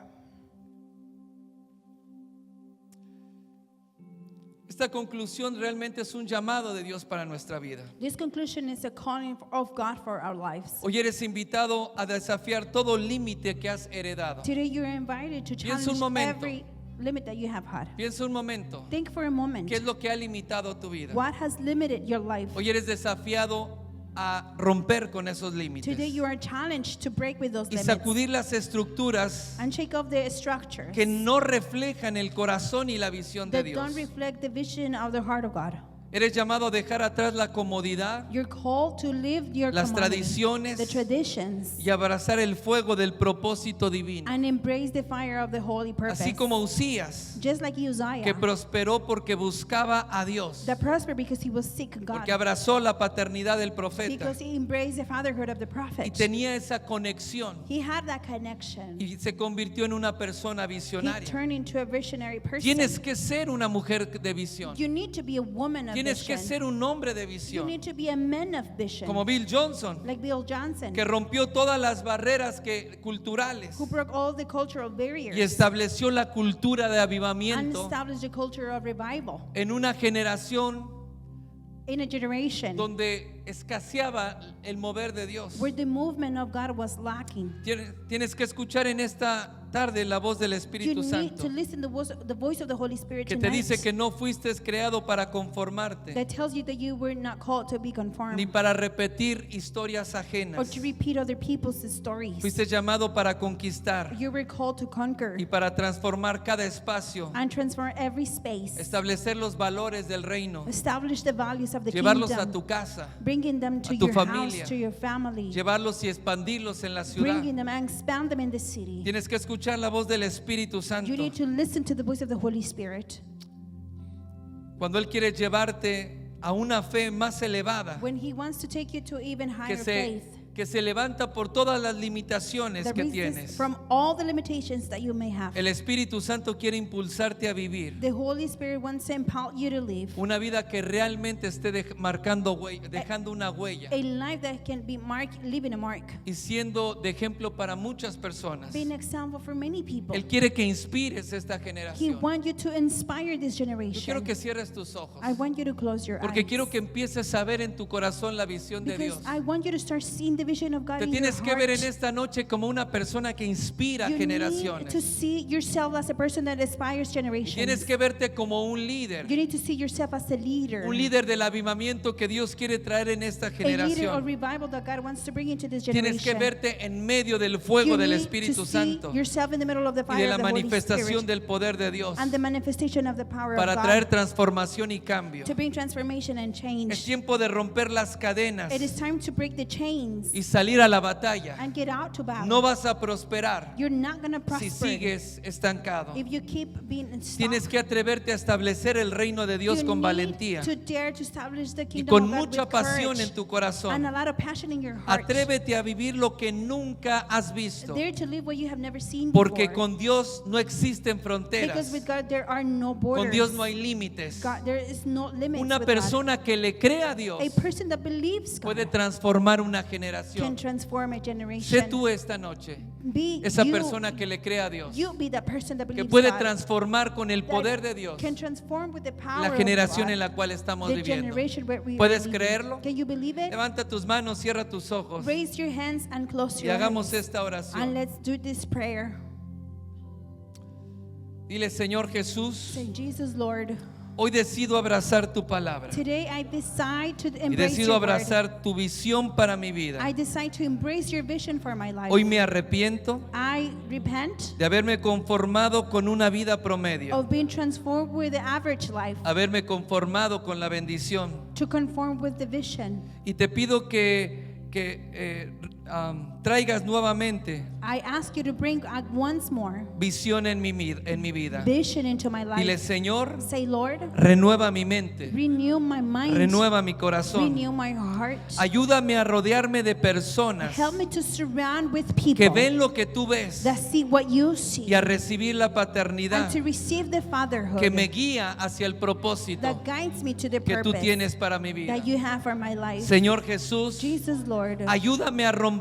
[SPEAKER 1] Esta conclusión realmente es un llamado de Dios para nuestra vida.
[SPEAKER 2] This conclusion is a calling of God for our lives.
[SPEAKER 1] Hoy eres invitado a desafiar todo límite que has heredado.
[SPEAKER 2] Today you're invited to
[SPEAKER 1] Piensa un
[SPEAKER 2] challenge
[SPEAKER 1] momento.
[SPEAKER 2] every limit that you have had.
[SPEAKER 1] Piensa un momento.
[SPEAKER 2] Think for a moment.
[SPEAKER 1] ¿Qué es lo que ha limitado tu vida?
[SPEAKER 2] What has limited your life?
[SPEAKER 1] Hoy eres desafiado a romper con esos límites
[SPEAKER 2] Today you are challenged to break with those
[SPEAKER 1] y
[SPEAKER 2] limits
[SPEAKER 1] sacudir las estructuras
[SPEAKER 2] and shake off the structures
[SPEAKER 1] que no reflejan el corazón y la visión de
[SPEAKER 2] that don't
[SPEAKER 1] Dios.
[SPEAKER 2] reflect the vision of the heart of God.
[SPEAKER 1] Eres llamado a dejar atrás la comodidad,
[SPEAKER 2] You're called to live your
[SPEAKER 1] las
[SPEAKER 2] commodity,
[SPEAKER 1] tradiciones
[SPEAKER 2] the traditions,
[SPEAKER 1] y abrazar el fuego del propósito divino.
[SPEAKER 2] and embrace the fire of the holy purpose.
[SPEAKER 1] Así como Usías,
[SPEAKER 2] Just like Uzziah,
[SPEAKER 1] que prosperó porque buscaba a Dios,
[SPEAKER 2] that prospered because he was seeking God,
[SPEAKER 1] porque abrazó la paternidad del profeta
[SPEAKER 2] because he embraced the fatherhood of the
[SPEAKER 1] y
[SPEAKER 2] prophet.
[SPEAKER 1] tenía esa conexión
[SPEAKER 2] He had that connection.
[SPEAKER 1] y se convirtió en una persona
[SPEAKER 2] He
[SPEAKER 1] visionaria.
[SPEAKER 2] turned into a visionary person.
[SPEAKER 1] Tienes que ser una mujer de visión.
[SPEAKER 2] You need to be a woman of
[SPEAKER 1] Tienes que
[SPEAKER 2] vision.
[SPEAKER 1] ser un hombre de
[SPEAKER 2] You
[SPEAKER 1] visión,
[SPEAKER 2] need to be a man of vision.
[SPEAKER 1] como Bill Johnson,
[SPEAKER 2] Like Bill Johnson,
[SPEAKER 1] que rompió todas las barreras culturales
[SPEAKER 2] who broke all the cultural barriers
[SPEAKER 1] y estableció la cultura de
[SPEAKER 2] and
[SPEAKER 1] avivamiento
[SPEAKER 2] established a culture of revival
[SPEAKER 1] en una generación
[SPEAKER 2] in a generation
[SPEAKER 1] donde escaseaba el mover de Dios.
[SPEAKER 2] where the movement of God was lacking.
[SPEAKER 1] Tienes que escuchar en esta tarde la voz del
[SPEAKER 2] You
[SPEAKER 1] Espíritu
[SPEAKER 2] need
[SPEAKER 1] Santo,
[SPEAKER 2] to listen to the voice of the Holy Spirit
[SPEAKER 1] que te
[SPEAKER 2] tonight,
[SPEAKER 1] dice que no fuiste creado para conformarte
[SPEAKER 2] that tells you that you were not called to be
[SPEAKER 1] ni
[SPEAKER 2] conformed
[SPEAKER 1] para repetir historias
[SPEAKER 2] or
[SPEAKER 1] ajenas.
[SPEAKER 2] to repeat other people's stories.
[SPEAKER 1] Fuiste llamado para conquistar
[SPEAKER 2] You were called to conquer
[SPEAKER 1] y para transformar cada espacio,
[SPEAKER 2] and transform every space,
[SPEAKER 1] establecer los valores del reino,
[SPEAKER 2] establish the values of the
[SPEAKER 1] llevarlos a
[SPEAKER 2] kingdom,
[SPEAKER 1] tu casa,
[SPEAKER 2] bringing them to
[SPEAKER 1] a tu
[SPEAKER 2] your
[SPEAKER 1] familia,
[SPEAKER 2] house, to your family,
[SPEAKER 1] llevarlos y expandirlos en la ciudad.
[SPEAKER 2] bringing them and expand them in the city.
[SPEAKER 1] Tienes que escuchar la voz del Espíritu Santo
[SPEAKER 2] You need to listen to the voice of the Holy Spirit.
[SPEAKER 1] cuando Él quiere llevarte a una fe más elevada
[SPEAKER 2] When He wants to take you to even higher faith,
[SPEAKER 1] que se levanta por todas las limitaciones
[SPEAKER 2] that
[SPEAKER 1] que
[SPEAKER 2] resists
[SPEAKER 1] tienes.
[SPEAKER 2] from all the limitations that you may have.
[SPEAKER 1] El Espíritu Santo quiere impulsarte a vivir
[SPEAKER 2] The Holy Spirit wants to empower you to live
[SPEAKER 1] una vida que realmente esté dejando una huella
[SPEAKER 2] a life that can be marked, leaving a mark,
[SPEAKER 1] y siendo de ejemplo para muchas personas.
[SPEAKER 2] being an example for many people.
[SPEAKER 1] Él quiere que inspires esta
[SPEAKER 2] He
[SPEAKER 1] generación.
[SPEAKER 2] wants you to inspire this
[SPEAKER 1] Yo quiero
[SPEAKER 2] generation.
[SPEAKER 1] que cierres tus ojos
[SPEAKER 2] I want you to close your
[SPEAKER 1] porque
[SPEAKER 2] eyes.
[SPEAKER 1] quiero que empieces a ver en tu corazón la visión de
[SPEAKER 2] Because
[SPEAKER 1] Dios.
[SPEAKER 2] I want you to start seeing the vision of God
[SPEAKER 1] Te
[SPEAKER 2] in your
[SPEAKER 1] tienes que ver en
[SPEAKER 2] heart.
[SPEAKER 1] esta noche como una persona que inspira
[SPEAKER 2] You need to
[SPEAKER 1] generaciones.
[SPEAKER 2] see yourself as a person that inspires
[SPEAKER 1] Tienes
[SPEAKER 2] generations.
[SPEAKER 1] que verte como un líder.
[SPEAKER 2] You need to see yourself as a leader.
[SPEAKER 1] Un líder del avivamiento que Dios quiere traer en esta
[SPEAKER 2] A leader of
[SPEAKER 1] generación.
[SPEAKER 2] revival that God wants to bring into this
[SPEAKER 1] Tienes que
[SPEAKER 2] generation.
[SPEAKER 1] verte en medio del fuego
[SPEAKER 2] You
[SPEAKER 1] del
[SPEAKER 2] need
[SPEAKER 1] Espíritu
[SPEAKER 2] to see
[SPEAKER 1] Santo
[SPEAKER 2] yourself in the middle of the
[SPEAKER 1] y
[SPEAKER 2] fire
[SPEAKER 1] de la
[SPEAKER 2] of the Holy
[SPEAKER 1] manifestación
[SPEAKER 2] Spirit
[SPEAKER 1] del poder de Dios
[SPEAKER 2] and the manifestation of the power
[SPEAKER 1] para
[SPEAKER 2] of
[SPEAKER 1] traer
[SPEAKER 2] God
[SPEAKER 1] transformación y cambio.
[SPEAKER 2] to bring transformation and
[SPEAKER 1] Es
[SPEAKER 2] change.
[SPEAKER 1] tiempo de romper las cadenas
[SPEAKER 2] It is time to break the chains
[SPEAKER 1] y salir a la batalla.
[SPEAKER 2] and get out to battle.
[SPEAKER 1] No vas a prosperar
[SPEAKER 2] You're not going to
[SPEAKER 1] si
[SPEAKER 2] prosper
[SPEAKER 1] sigues estancado.
[SPEAKER 2] if you keep being stuck.
[SPEAKER 1] Tienes que atreverte a establecer el reino de Dios
[SPEAKER 2] You
[SPEAKER 1] con
[SPEAKER 2] need
[SPEAKER 1] valentía
[SPEAKER 2] to dare to establish the
[SPEAKER 1] y
[SPEAKER 2] kingdom
[SPEAKER 1] con
[SPEAKER 2] of God
[SPEAKER 1] mucha
[SPEAKER 2] with
[SPEAKER 1] pasión
[SPEAKER 2] courage
[SPEAKER 1] en tu
[SPEAKER 2] and a
[SPEAKER 1] corazón.
[SPEAKER 2] lot of passion in your heart.
[SPEAKER 1] Atrévete a vivir lo que nunca has visto,
[SPEAKER 2] Dare to live what you have never seen
[SPEAKER 1] porque
[SPEAKER 2] before.
[SPEAKER 1] con Dios no existen
[SPEAKER 2] Because
[SPEAKER 1] fronteras.
[SPEAKER 2] with God there are no borders.
[SPEAKER 1] Con Dios no hay límites.
[SPEAKER 2] God, there is no limits
[SPEAKER 1] Una
[SPEAKER 2] with God.
[SPEAKER 1] persona que le crea a Dios
[SPEAKER 2] A person that believes God
[SPEAKER 1] puede transformar una
[SPEAKER 2] can
[SPEAKER 1] generación.
[SPEAKER 2] transform a
[SPEAKER 1] Sé
[SPEAKER 2] generation.
[SPEAKER 1] tú esta noche
[SPEAKER 2] Be
[SPEAKER 1] esa
[SPEAKER 2] you,
[SPEAKER 1] persona que le crea a Dios,
[SPEAKER 2] you be that person that
[SPEAKER 1] que
[SPEAKER 2] believes
[SPEAKER 1] puede
[SPEAKER 2] God,
[SPEAKER 1] transformar con el
[SPEAKER 2] that
[SPEAKER 1] poder de Dios
[SPEAKER 2] can transform with the power
[SPEAKER 1] la
[SPEAKER 2] of
[SPEAKER 1] generación
[SPEAKER 2] God,
[SPEAKER 1] en la cual estamos
[SPEAKER 2] the
[SPEAKER 1] viviendo.
[SPEAKER 2] generation where we
[SPEAKER 1] ¿Puedes
[SPEAKER 2] are living.
[SPEAKER 1] creerlo?
[SPEAKER 2] Can you believe it?
[SPEAKER 1] Levanta tus manos, cierra tus ojos
[SPEAKER 2] Raise your hands and close
[SPEAKER 1] y
[SPEAKER 2] your
[SPEAKER 1] hagamos
[SPEAKER 2] eyes.
[SPEAKER 1] esta
[SPEAKER 2] And
[SPEAKER 1] oración.
[SPEAKER 2] let's do this prayer.
[SPEAKER 1] Dile, Señor Jesús,
[SPEAKER 2] Say, Jesus, Lord,
[SPEAKER 1] hoy decido abrazar tu palabra
[SPEAKER 2] today I decide to
[SPEAKER 1] y
[SPEAKER 2] embrace
[SPEAKER 1] decido
[SPEAKER 2] your word.
[SPEAKER 1] abrazar tu visión para mi vida.
[SPEAKER 2] I decide to embrace your vision for my life.
[SPEAKER 1] Hoy me arrepiento
[SPEAKER 2] I repent
[SPEAKER 1] de haberme conformado con una vida promedio,
[SPEAKER 2] of being transformed with the average life
[SPEAKER 1] haberme conformado con la bendición.
[SPEAKER 2] to conform with the vision.
[SPEAKER 1] Y te pido que traigas nuevamente
[SPEAKER 2] I ask you to bring once more
[SPEAKER 1] visión en mi vida.
[SPEAKER 2] vision into my life.
[SPEAKER 1] Dile, Señor,
[SPEAKER 2] Say, Lord,
[SPEAKER 1] renueva mi mente,
[SPEAKER 2] renew my mind,
[SPEAKER 1] renueva mi corazón.
[SPEAKER 2] renew my heart.
[SPEAKER 1] Ayúdame a rodearme de personas
[SPEAKER 2] Help me to surround with people
[SPEAKER 1] que ven lo que tú ves
[SPEAKER 2] that see what you see
[SPEAKER 1] y a recibir la
[SPEAKER 2] and
[SPEAKER 1] paternidad
[SPEAKER 2] to receive the fatherhood
[SPEAKER 1] que me guía hacia el propósito
[SPEAKER 2] that guides me to the
[SPEAKER 1] que tú
[SPEAKER 2] purpose
[SPEAKER 1] tienes para mi vida.
[SPEAKER 2] that you have for my life.
[SPEAKER 1] Señor Jesús,
[SPEAKER 2] Jesus, Lord,
[SPEAKER 1] ayúdame a romper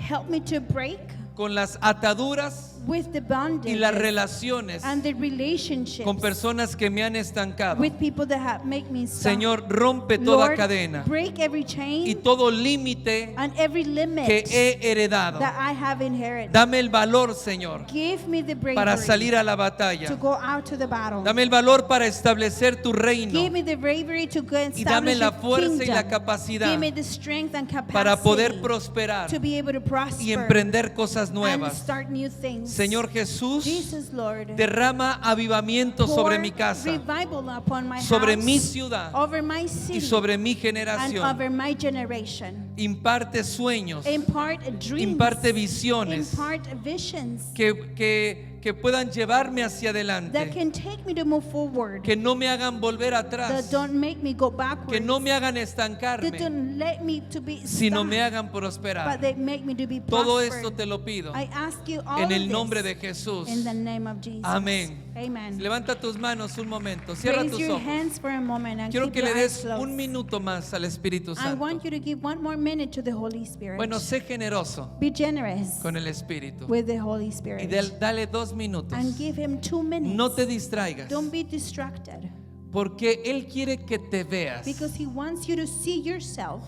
[SPEAKER 2] help me to break
[SPEAKER 1] con las ataduras
[SPEAKER 2] with the
[SPEAKER 1] y
[SPEAKER 2] bondage
[SPEAKER 1] las relaciones
[SPEAKER 2] and the relationships
[SPEAKER 1] con personas que me han estancado.
[SPEAKER 2] with people that have make me stuck.
[SPEAKER 1] Señor, rompe toda
[SPEAKER 2] Lord,
[SPEAKER 1] cadena
[SPEAKER 2] break every
[SPEAKER 1] y
[SPEAKER 2] chain
[SPEAKER 1] todo límite
[SPEAKER 2] and every limit
[SPEAKER 1] que he heredado.
[SPEAKER 2] that I have inherited.
[SPEAKER 1] Dame el valor, Señor,
[SPEAKER 2] Give me the bravery
[SPEAKER 1] para salir a la
[SPEAKER 2] to
[SPEAKER 1] batalla.
[SPEAKER 2] go out to the battle.
[SPEAKER 1] Dame el valor para establecer tu reino
[SPEAKER 2] Give me the bravery to go and
[SPEAKER 1] y dame
[SPEAKER 2] establish
[SPEAKER 1] la
[SPEAKER 2] your
[SPEAKER 1] fuerza y la
[SPEAKER 2] kingdom.
[SPEAKER 1] capacidad
[SPEAKER 2] Give me the strength and capacity
[SPEAKER 1] para poder prosperar
[SPEAKER 2] to be able to prosper
[SPEAKER 1] y emprender cosas
[SPEAKER 2] and
[SPEAKER 1] nuevas.
[SPEAKER 2] start new things.
[SPEAKER 1] Señor Jesús,
[SPEAKER 2] Jesus, Lord,
[SPEAKER 1] derrama avivamiento sobre
[SPEAKER 2] pour
[SPEAKER 1] mi casa,
[SPEAKER 2] revival upon my
[SPEAKER 1] sobre
[SPEAKER 2] house,
[SPEAKER 1] mi ciudad
[SPEAKER 2] over my city,
[SPEAKER 1] y sobre mi
[SPEAKER 2] and
[SPEAKER 1] generación.
[SPEAKER 2] over my generation.
[SPEAKER 1] Imparte sueños,
[SPEAKER 2] Impart dreams,
[SPEAKER 1] imparte visiones
[SPEAKER 2] impart visions
[SPEAKER 1] que puedan llevarme hacia
[SPEAKER 2] that
[SPEAKER 1] adelante,
[SPEAKER 2] can take me to move forward,
[SPEAKER 1] que no me hagan volver
[SPEAKER 2] that
[SPEAKER 1] atrás,
[SPEAKER 2] don't make me go backwards,
[SPEAKER 1] que no me hagan
[SPEAKER 2] that
[SPEAKER 1] estancarme,
[SPEAKER 2] don't let me to be
[SPEAKER 1] sino
[SPEAKER 2] stuck,
[SPEAKER 1] me hagan
[SPEAKER 2] but
[SPEAKER 1] prosperar.
[SPEAKER 2] they make me to be
[SPEAKER 1] Todo
[SPEAKER 2] prospered.
[SPEAKER 1] esto te lo pido
[SPEAKER 2] I ask you all
[SPEAKER 1] en
[SPEAKER 2] of
[SPEAKER 1] el
[SPEAKER 2] this
[SPEAKER 1] nombre de Jesús.
[SPEAKER 2] in the name of Jesus.
[SPEAKER 1] Amén.
[SPEAKER 2] Amen.
[SPEAKER 1] Levanta tus manos un momento, cierra
[SPEAKER 2] Raise
[SPEAKER 1] tus
[SPEAKER 2] your
[SPEAKER 1] ojos.
[SPEAKER 2] hands for a moment and
[SPEAKER 1] Quiero
[SPEAKER 2] keep
[SPEAKER 1] que
[SPEAKER 2] your
[SPEAKER 1] le
[SPEAKER 2] eyes
[SPEAKER 1] des
[SPEAKER 2] closed.
[SPEAKER 1] un minuto más al Espíritu
[SPEAKER 2] I
[SPEAKER 1] Santo.
[SPEAKER 2] want you to give one more minute to the Holy Spirit.
[SPEAKER 1] Bueno, sé generoso
[SPEAKER 2] Be generous
[SPEAKER 1] con el Espíritu
[SPEAKER 2] with the Holy
[SPEAKER 1] y
[SPEAKER 2] Spirit.
[SPEAKER 1] dale 2 minutos.
[SPEAKER 2] And give him 2 minutes.
[SPEAKER 1] No te distraigas,
[SPEAKER 2] Don't be distracted.
[SPEAKER 1] porque Él quiere que te veas
[SPEAKER 2] Because he wants you to see yourself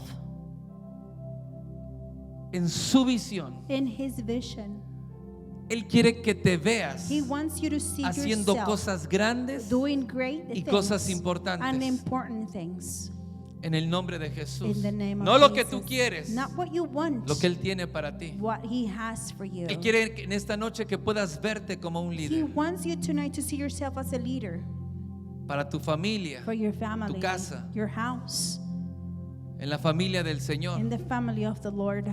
[SPEAKER 1] en su visión.
[SPEAKER 2] in his vision.
[SPEAKER 1] Él quiere que te veas
[SPEAKER 2] He wants you to see
[SPEAKER 1] haciendo
[SPEAKER 2] yourself
[SPEAKER 1] cosas grandes
[SPEAKER 2] doing great
[SPEAKER 1] y
[SPEAKER 2] things
[SPEAKER 1] cosas importantes.
[SPEAKER 2] and important things.
[SPEAKER 1] en el nombre de Jesús.
[SPEAKER 2] In the name of
[SPEAKER 1] No lo
[SPEAKER 2] Jesus.
[SPEAKER 1] que tú quieres,
[SPEAKER 2] Not what you want,
[SPEAKER 1] lo que Él tiene para ti.
[SPEAKER 2] what he has for you.
[SPEAKER 1] Él quiere que en esta noche que puedas verte como un
[SPEAKER 2] He
[SPEAKER 1] líder
[SPEAKER 2] wants you tonight to see yourself as a leader
[SPEAKER 1] para tu familia,
[SPEAKER 2] for your family,
[SPEAKER 1] casa.
[SPEAKER 2] your house,
[SPEAKER 1] en la familia del Señor.
[SPEAKER 2] in the family of the Lord.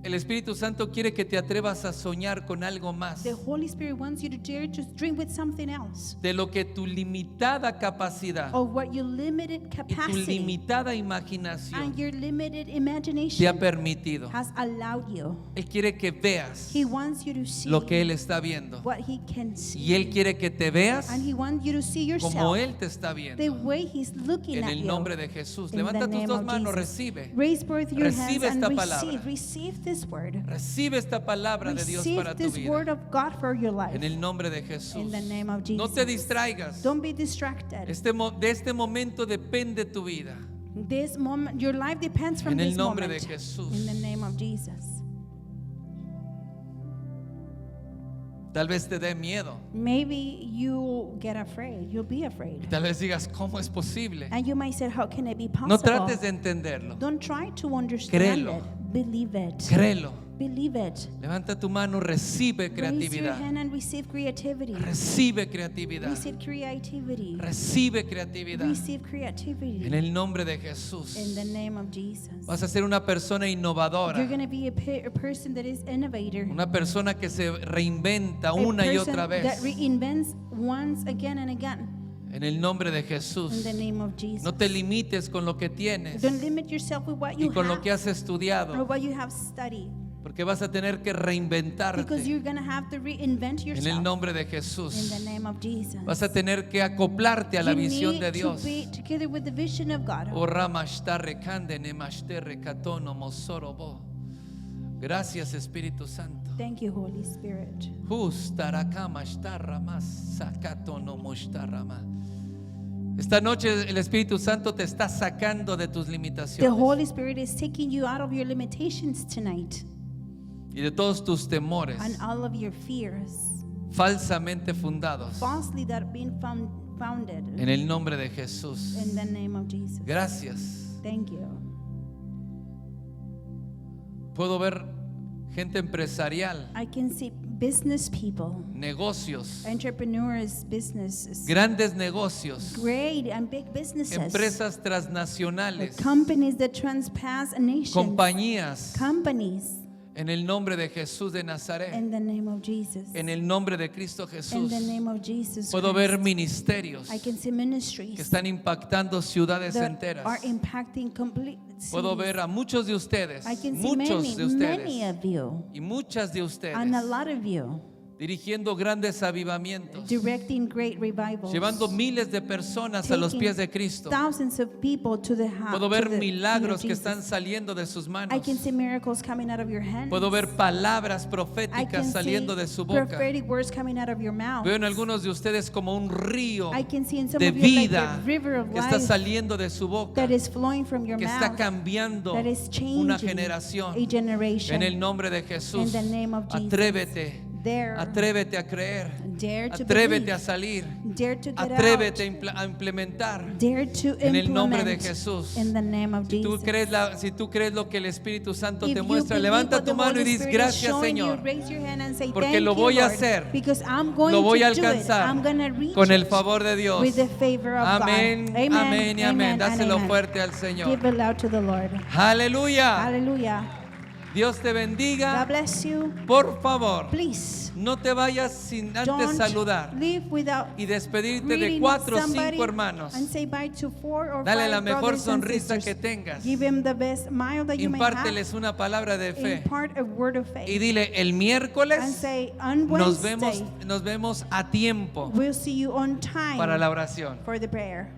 [SPEAKER 1] El Espíritu Santo quiere que te atrevas a soñar con algo más
[SPEAKER 2] The Holy Spirit wants you to dare to dream with something else,
[SPEAKER 1] de lo que tu limitada capacidad
[SPEAKER 2] of what your limited
[SPEAKER 1] y tu
[SPEAKER 2] capacity
[SPEAKER 1] limitada imaginación
[SPEAKER 2] and your limited
[SPEAKER 1] te ha
[SPEAKER 2] imagination
[SPEAKER 1] permitido.
[SPEAKER 2] has allowed you.
[SPEAKER 1] Él quiere que veas
[SPEAKER 2] He wants you to see
[SPEAKER 1] lo que Él está viendo.
[SPEAKER 2] what he can see.
[SPEAKER 1] Y Él quiere que te veas
[SPEAKER 2] And he wants you to see
[SPEAKER 1] como
[SPEAKER 2] yourself
[SPEAKER 1] Él te está
[SPEAKER 2] the
[SPEAKER 1] viendo.
[SPEAKER 2] way he's looking
[SPEAKER 1] En
[SPEAKER 2] at
[SPEAKER 1] el
[SPEAKER 2] you.
[SPEAKER 1] nombre de Jesús.
[SPEAKER 2] In
[SPEAKER 1] Levanta
[SPEAKER 2] the
[SPEAKER 1] tus
[SPEAKER 2] name
[SPEAKER 1] dos
[SPEAKER 2] of
[SPEAKER 1] manos,
[SPEAKER 2] Jesus.
[SPEAKER 1] recibe.
[SPEAKER 2] Raise both your hands
[SPEAKER 1] Recibe
[SPEAKER 2] and
[SPEAKER 1] esta palabra.
[SPEAKER 2] receive this word.
[SPEAKER 1] Recibe esta palabra de Dios
[SPEAKER 2] Receive
[SPEAKER 1] para tu
[SPEAKER 2] this word
[SPEAKER 1] vida.
[SPEAKER 2] of God for your life.
[SPEAKER 1] En el nombre de Jesús.
[SPEAKER 2] In the name of
[SPEAKER 1] No
[SPEAKER 2] Jesus.
[SPEAKER 1] te distraigas.
[SPEAKER 2] Don't be distracted.
[SPEAKER 1] De este momento depende tu vida.
[SPEAKER 2] This moment, your life depends from
[SPEAKER 1] En el
[SPEAKER 2] this
[SPEAKER 1] nombre
[SPEAKER 2] moment.
[SPEAKER 1] de Jesús.
[SPEAKER 2] In the name of Jesus.
[SPEAKER 1] Tal vez te dé miedo.
[SPEAKER 2] Maybe you get afraid. You'll be
[SPEAKER 1] Y
[SPEAKER 2] afraid.
[SPEAKER 1] tal vez digas, ¿cómo es posible?
[SPEAKER 2] And you might say, how can it be possible?
[SPEAKER 1] No trates de entenderlo.
[SPEAKER 2] Don't try to understand
[SPEAKER 1] Créelo.
[SPEAKER 2] it. Believe it.
[SPEAKER 1] Créelo.
[SPEAKER 2] Believe it.
[SPEAKER 1] Levanta tu mano, recibe
[SPEAKER 2] Raise your
[SPEAKER 1] creatividad.
[SPEAKER 2] hand and receive creativity.
[SPEAKER 1] Recibe creatividad.
[SPEAKER 2] Receive creativity.
[SPEAKER 1] Recibe creatividad.
[SPEAKER 2] Receive creativity.
[SPEAKER 1] En el nombre de Jesús.
[SPEAKER 2] In the name of Jesus.
[SPEAKER 1] Vas a ser una persona
[SPEAKER 2] You're
[SPEAKER 1] innovadora.
[SPEAKER 2] going to be a person that is innovator.
[SPEAKER 1] Una persona que se reinventa
[SPEAKER 2] A
[SPEAKER 1] una y
[SPEAKER 2] person
[SPEAKER 1] otra
[SPEAKER 2] that
[SPEAKER 1] vez.
[SPEAKER 2] reinvents once again and again.
[SPEAKER 1] En el nombre de
[SPEAKER 2] In
[SPEAKER 1] Jesús.
[SPEAKER 2] the name of Jesus.
[SPEAKER 1] No te limites con lo que tienes
[SPEAKER 2] Don't limit yourself with what
[SPEAKER 1] y
[SPEAKER 2] you
[SPEAKER 1] con lo
[SPEAKER 2] have
[SPEAKER 1] que has
[SPEAKER 2] or
[SPEAKER 1] estudiado,
[SPEAKER 2] what you have studied.
[SPEAKER 1] porque vas a tener que
[SPEAKER 2] Because
[SPEAKER 1] reinventarte.
[SPEAKER 2] you're going to have to reinvent
[SPEAKER 1] En el
[SPEAKER 2] yourself.
[SPEAKER 1] nombre de
[SPEAKER 2] In
[SPEAKER 1] Jesús.
[SPEAKER 2] the name of Jesus.
[SPEAKER 1] Vas a tener que acoplarte a la
[SPEAKER 2] You
[SPEAKER 1] visión
[SPEAKER 2] need
[SPEAKER 1] de
[SPEAKER 2] to
[SPEAKER 1] Dios.
[SPEAKER 2] be together with the vision of God.
[SPEAKER 1] Oh, ramashtarre kande nemashterre katono mosorobo. Gracias, Espíritu Santo.
[SPEAKER 2] Thank you, Holy Spirit.
[SPEAKER 1] Esta noche el Espíritu Santo te está sacando de tus
[SPEAKER 2] The
[SPEAKER 1] limitaciones
[SPEAKER 2] Holy Spirit is taking you out of your limitations tonight
[SPEAKER 1] y de todos tus temores
[SPEAKER 2] and all of your fears,
[SPEAKER 1] falsamente fundados
[SPEAKER 2] falsely that have been founded.
[SPEAKER 1] en el nombre de Jesús.
[SPEAKER 2] In the name of Jesus.
[SPEAKER 1] Gracias.
[SPEAKER 2] Thank you.
[SPEAKER 1] Puedo ver gente empresarial,
[SPEAKER 2] I can see business people,
[SPEAKER 1] negocios,
[SPEAKER 2] entrepreneurs, businesses,
[SPEAKER 1] grandes negocios,
[SPEAKER 2] great and big businesses,
[SPEAKER 1] empresas transnacionales,
[SPEAKER 2] companies that transpass nations,
[SPEAKER 1] compañías
[SPEAKER 2] companies
[SPEAKER 1] en el nombre de Jesús de Nazaret,
[SPEAKER 2] in the name of Jesus.
[SPEAKER 1] en el nombre de Cristo
[SPEAKER 2] In
[SPEAKER 1] Jesús.
[SPEAKER 2] the name of Jesus
[SPEAKER 1] Puedo
[SPEAKER 2] Christ.
[SPEAKER 1] ver ministerios
[SPEAKER 2] I can see
[SPEAKER 1] que
[SPEAKER 2] ministries
[SPEAKER 1] están impactando ciudades
[SPEAKER 2] that
[SPEAKER 1] enteras.
[SPEAKER 2] are impacting complete
[SPEAKER 1] Puedo
[SPEAKER 2] cities.
[SPEAKER 1] ver a muchos de ustedes,
[SPEAKER 2] I can see
[SPEAKER 1] muchos
[SPEAKER 2] many,
[SPEAKER 1] de
[SPEAKER 2] many
[SPEAKER 1] ustedes
[SPEAKER 2] of you
[SPEAKER 1] y muchas de ustedes
[SPEAKER 2] and a lot of you
[SPEAKER 1] dirigiendo grandes avivamientos,
[SPEAKER 2] directing great revivals,
[SPEAKER 1] llevando miles de personas a los
[SPEAKER 2] taking
[SPEAKER 1] pies de Cristo.
[SPEAKER 2] thousands of people to the house.
[SPEAKER 1] Puedo ver milagros que están saliendo de sus
[SPEAKER 2] I
[SPEAKER 1] manos.
[SPEAKER 2] can see miracles coming out of your hands.
[SPEAKER 1] Puedo ver palabras
[SPEAKER 2] I
[SPEAKER 1] proféticas
[SPEAKER 2] can
[SPEAKER 1] saliendo de
[SPEAKER 2] see
[SPEAKER 1] su boca.
[SPEAKER 2] prophetic words coming out of your mouth.
[SPEAKER 1] Veo en algunos de ustedes como un río
[SPEAKER 2] I can see in some
[SPEAKER 1] de
[SPEAKER 2] of you like
[SPEAKER 1] vida
[SPEAKER 2] a river of
[SPEAKER 1] que está
[SPEAKER 2] life
[SPEAKER 1] saliendo de su boca,
[SPEAKER 2] that is flowing from your
[SPEAKER 1] que está
[SPEAKER 2] mouth,
[SPEAKER 1] cambiando
[SPEAKER 2] that is
[SPEAKER 1] una
[SPEAKER 2] changing
[SPEAKER 1] generación.
[SPEAKER 2] a generation.
[SPEAKER 1] En el nombre de Jesús,
[SPEAKER 2] In the name of Jesus.
[SPEAKER 1] atrévete,
[SPEAKER 2] Dare,
[SPEAKER 1] atrévete a creer,
[SPEAKER 2] dare to
[SPEAKER 1] atrévete
[SPEAKER 2] believe.
[SPEAKER 1] a salir,
[SPEAKER 2] Dare to get
[SPEAKER 1] Atrévete
[SPEAKER 2] out.
[SPEAKER 1] a implementar.
[SPEAKER 2] Dare to
[SPEAKER 1] En el nombre de
[SPEAKER 2] implement
[SPEAKER 1] Jesús.
[SPEAKER 2] in the name of
[SPEAKER 1] Si tú
[SPEAKER 2] Jesus.
[SPEAKER 1] si tú crees lo que el Espíritu Santo
[SPEAKER 2] If
[SPEAKER 1] te
[SPEAKER 2] you
[SPEAKER 1] muestra,
[SPEAKER 2] believe
[SPEAKER 1] levanta
[SPEAKER 2] what
[SPEAKER 1] tu
[SPEAKER 2] the
[SPEAKER 1] mano y
[SPEAKER 2] Holy
[SPEAKER 1] diz
[SPEAKER 2] Spirit is
[SPEAKER 1] gracias,
[SPEAKER 2] showing you,
[SPEAKER 1] Señor,
[SPEAKER 2] raise your hand and say,
[SPEAKER 1] porque
[SPEAKER 2] thank
[SPEAKER 1] lo
[SPEAKER 2] you,
[SPEAKER 1] voy a
[SPEAKER 2] Lord,
[SPEAKER 1] hacer.
[SPEAKER 2] because I'm going
[SPEAKER 1] lo voy a
[SPEAKER 2] to do it.
[SPEAKER 1] alcanzar
[SPEAKER 2] I'm going to reach
[SPEAKER 1] con el
[SPEAKER 2] it
[SPEAKER 1] favor de Dios.
[SPEAKER 2] with the favor of
[SPEAKER 1] Amén,
[SPEAKER 2] God. Amen,
[SPEAKER 1] amén y amén.
[SPEAKER 2] amen, and
[SPEAKER 1] Dáselo
[SPEAKER 2] amen.
[SPEAKER 1] fuerte al Señor.
[SPEAKER 2] Give it loud to the Lord.
[SPEAKER 1] Aleluya.
[SPEAKER 2] Hallelujah.
[SPEAKER 1] Dios te
[SPEAKER 2] God
[SPEAKER 1] bendiga.
[SPEAKER 2] bless you.
[SPEAKER 1] Por favor,
[SPEAKER 2] Please
[SPEAKER 1] no te vayas sin antes
[SPEAKER 2] don't
[SPEAKER 1] saludar
[SPEAKER 2] leave without
[SPEAKER 1] y despedirte de
[SPEAKER 2] greeting
[SPEAKER 1] 4 o
[SPEAKER 2] somebody
[SPEAKER 1] 5 hermanos.
[SPEAKER 2] and say bye to 4 or
[SPEAKER 1] Dale
[SPEAKER 2] 5
[SPEAKER 1] la mejor
[SPEAKER 2] brothers and
[SPEAKER 1] sonrisa
[SPEAKER 2] sisters.
[SPEAKER 1] que tengas.
[SPEAKER 2] Give him the best smile that you may have.
[SPEAKER 1] Impárteles una palabra de fe
[SPEAKER 2] Impart a word of faith.
[SPEAKER 1] y dile el
[SPEAKER 2] And
[SPEAKER 1] miércoles
[SPEAKER 2] say, on
[SPEAKER 1] nos
[SPEAKER 2] Wednesday,
[SPEAKER 1] vemos a tiempo
[SPEAKER 2] we'll see you on time
[SPEAKER 1] para la oración.
[SPEAKER 2] for the prayer.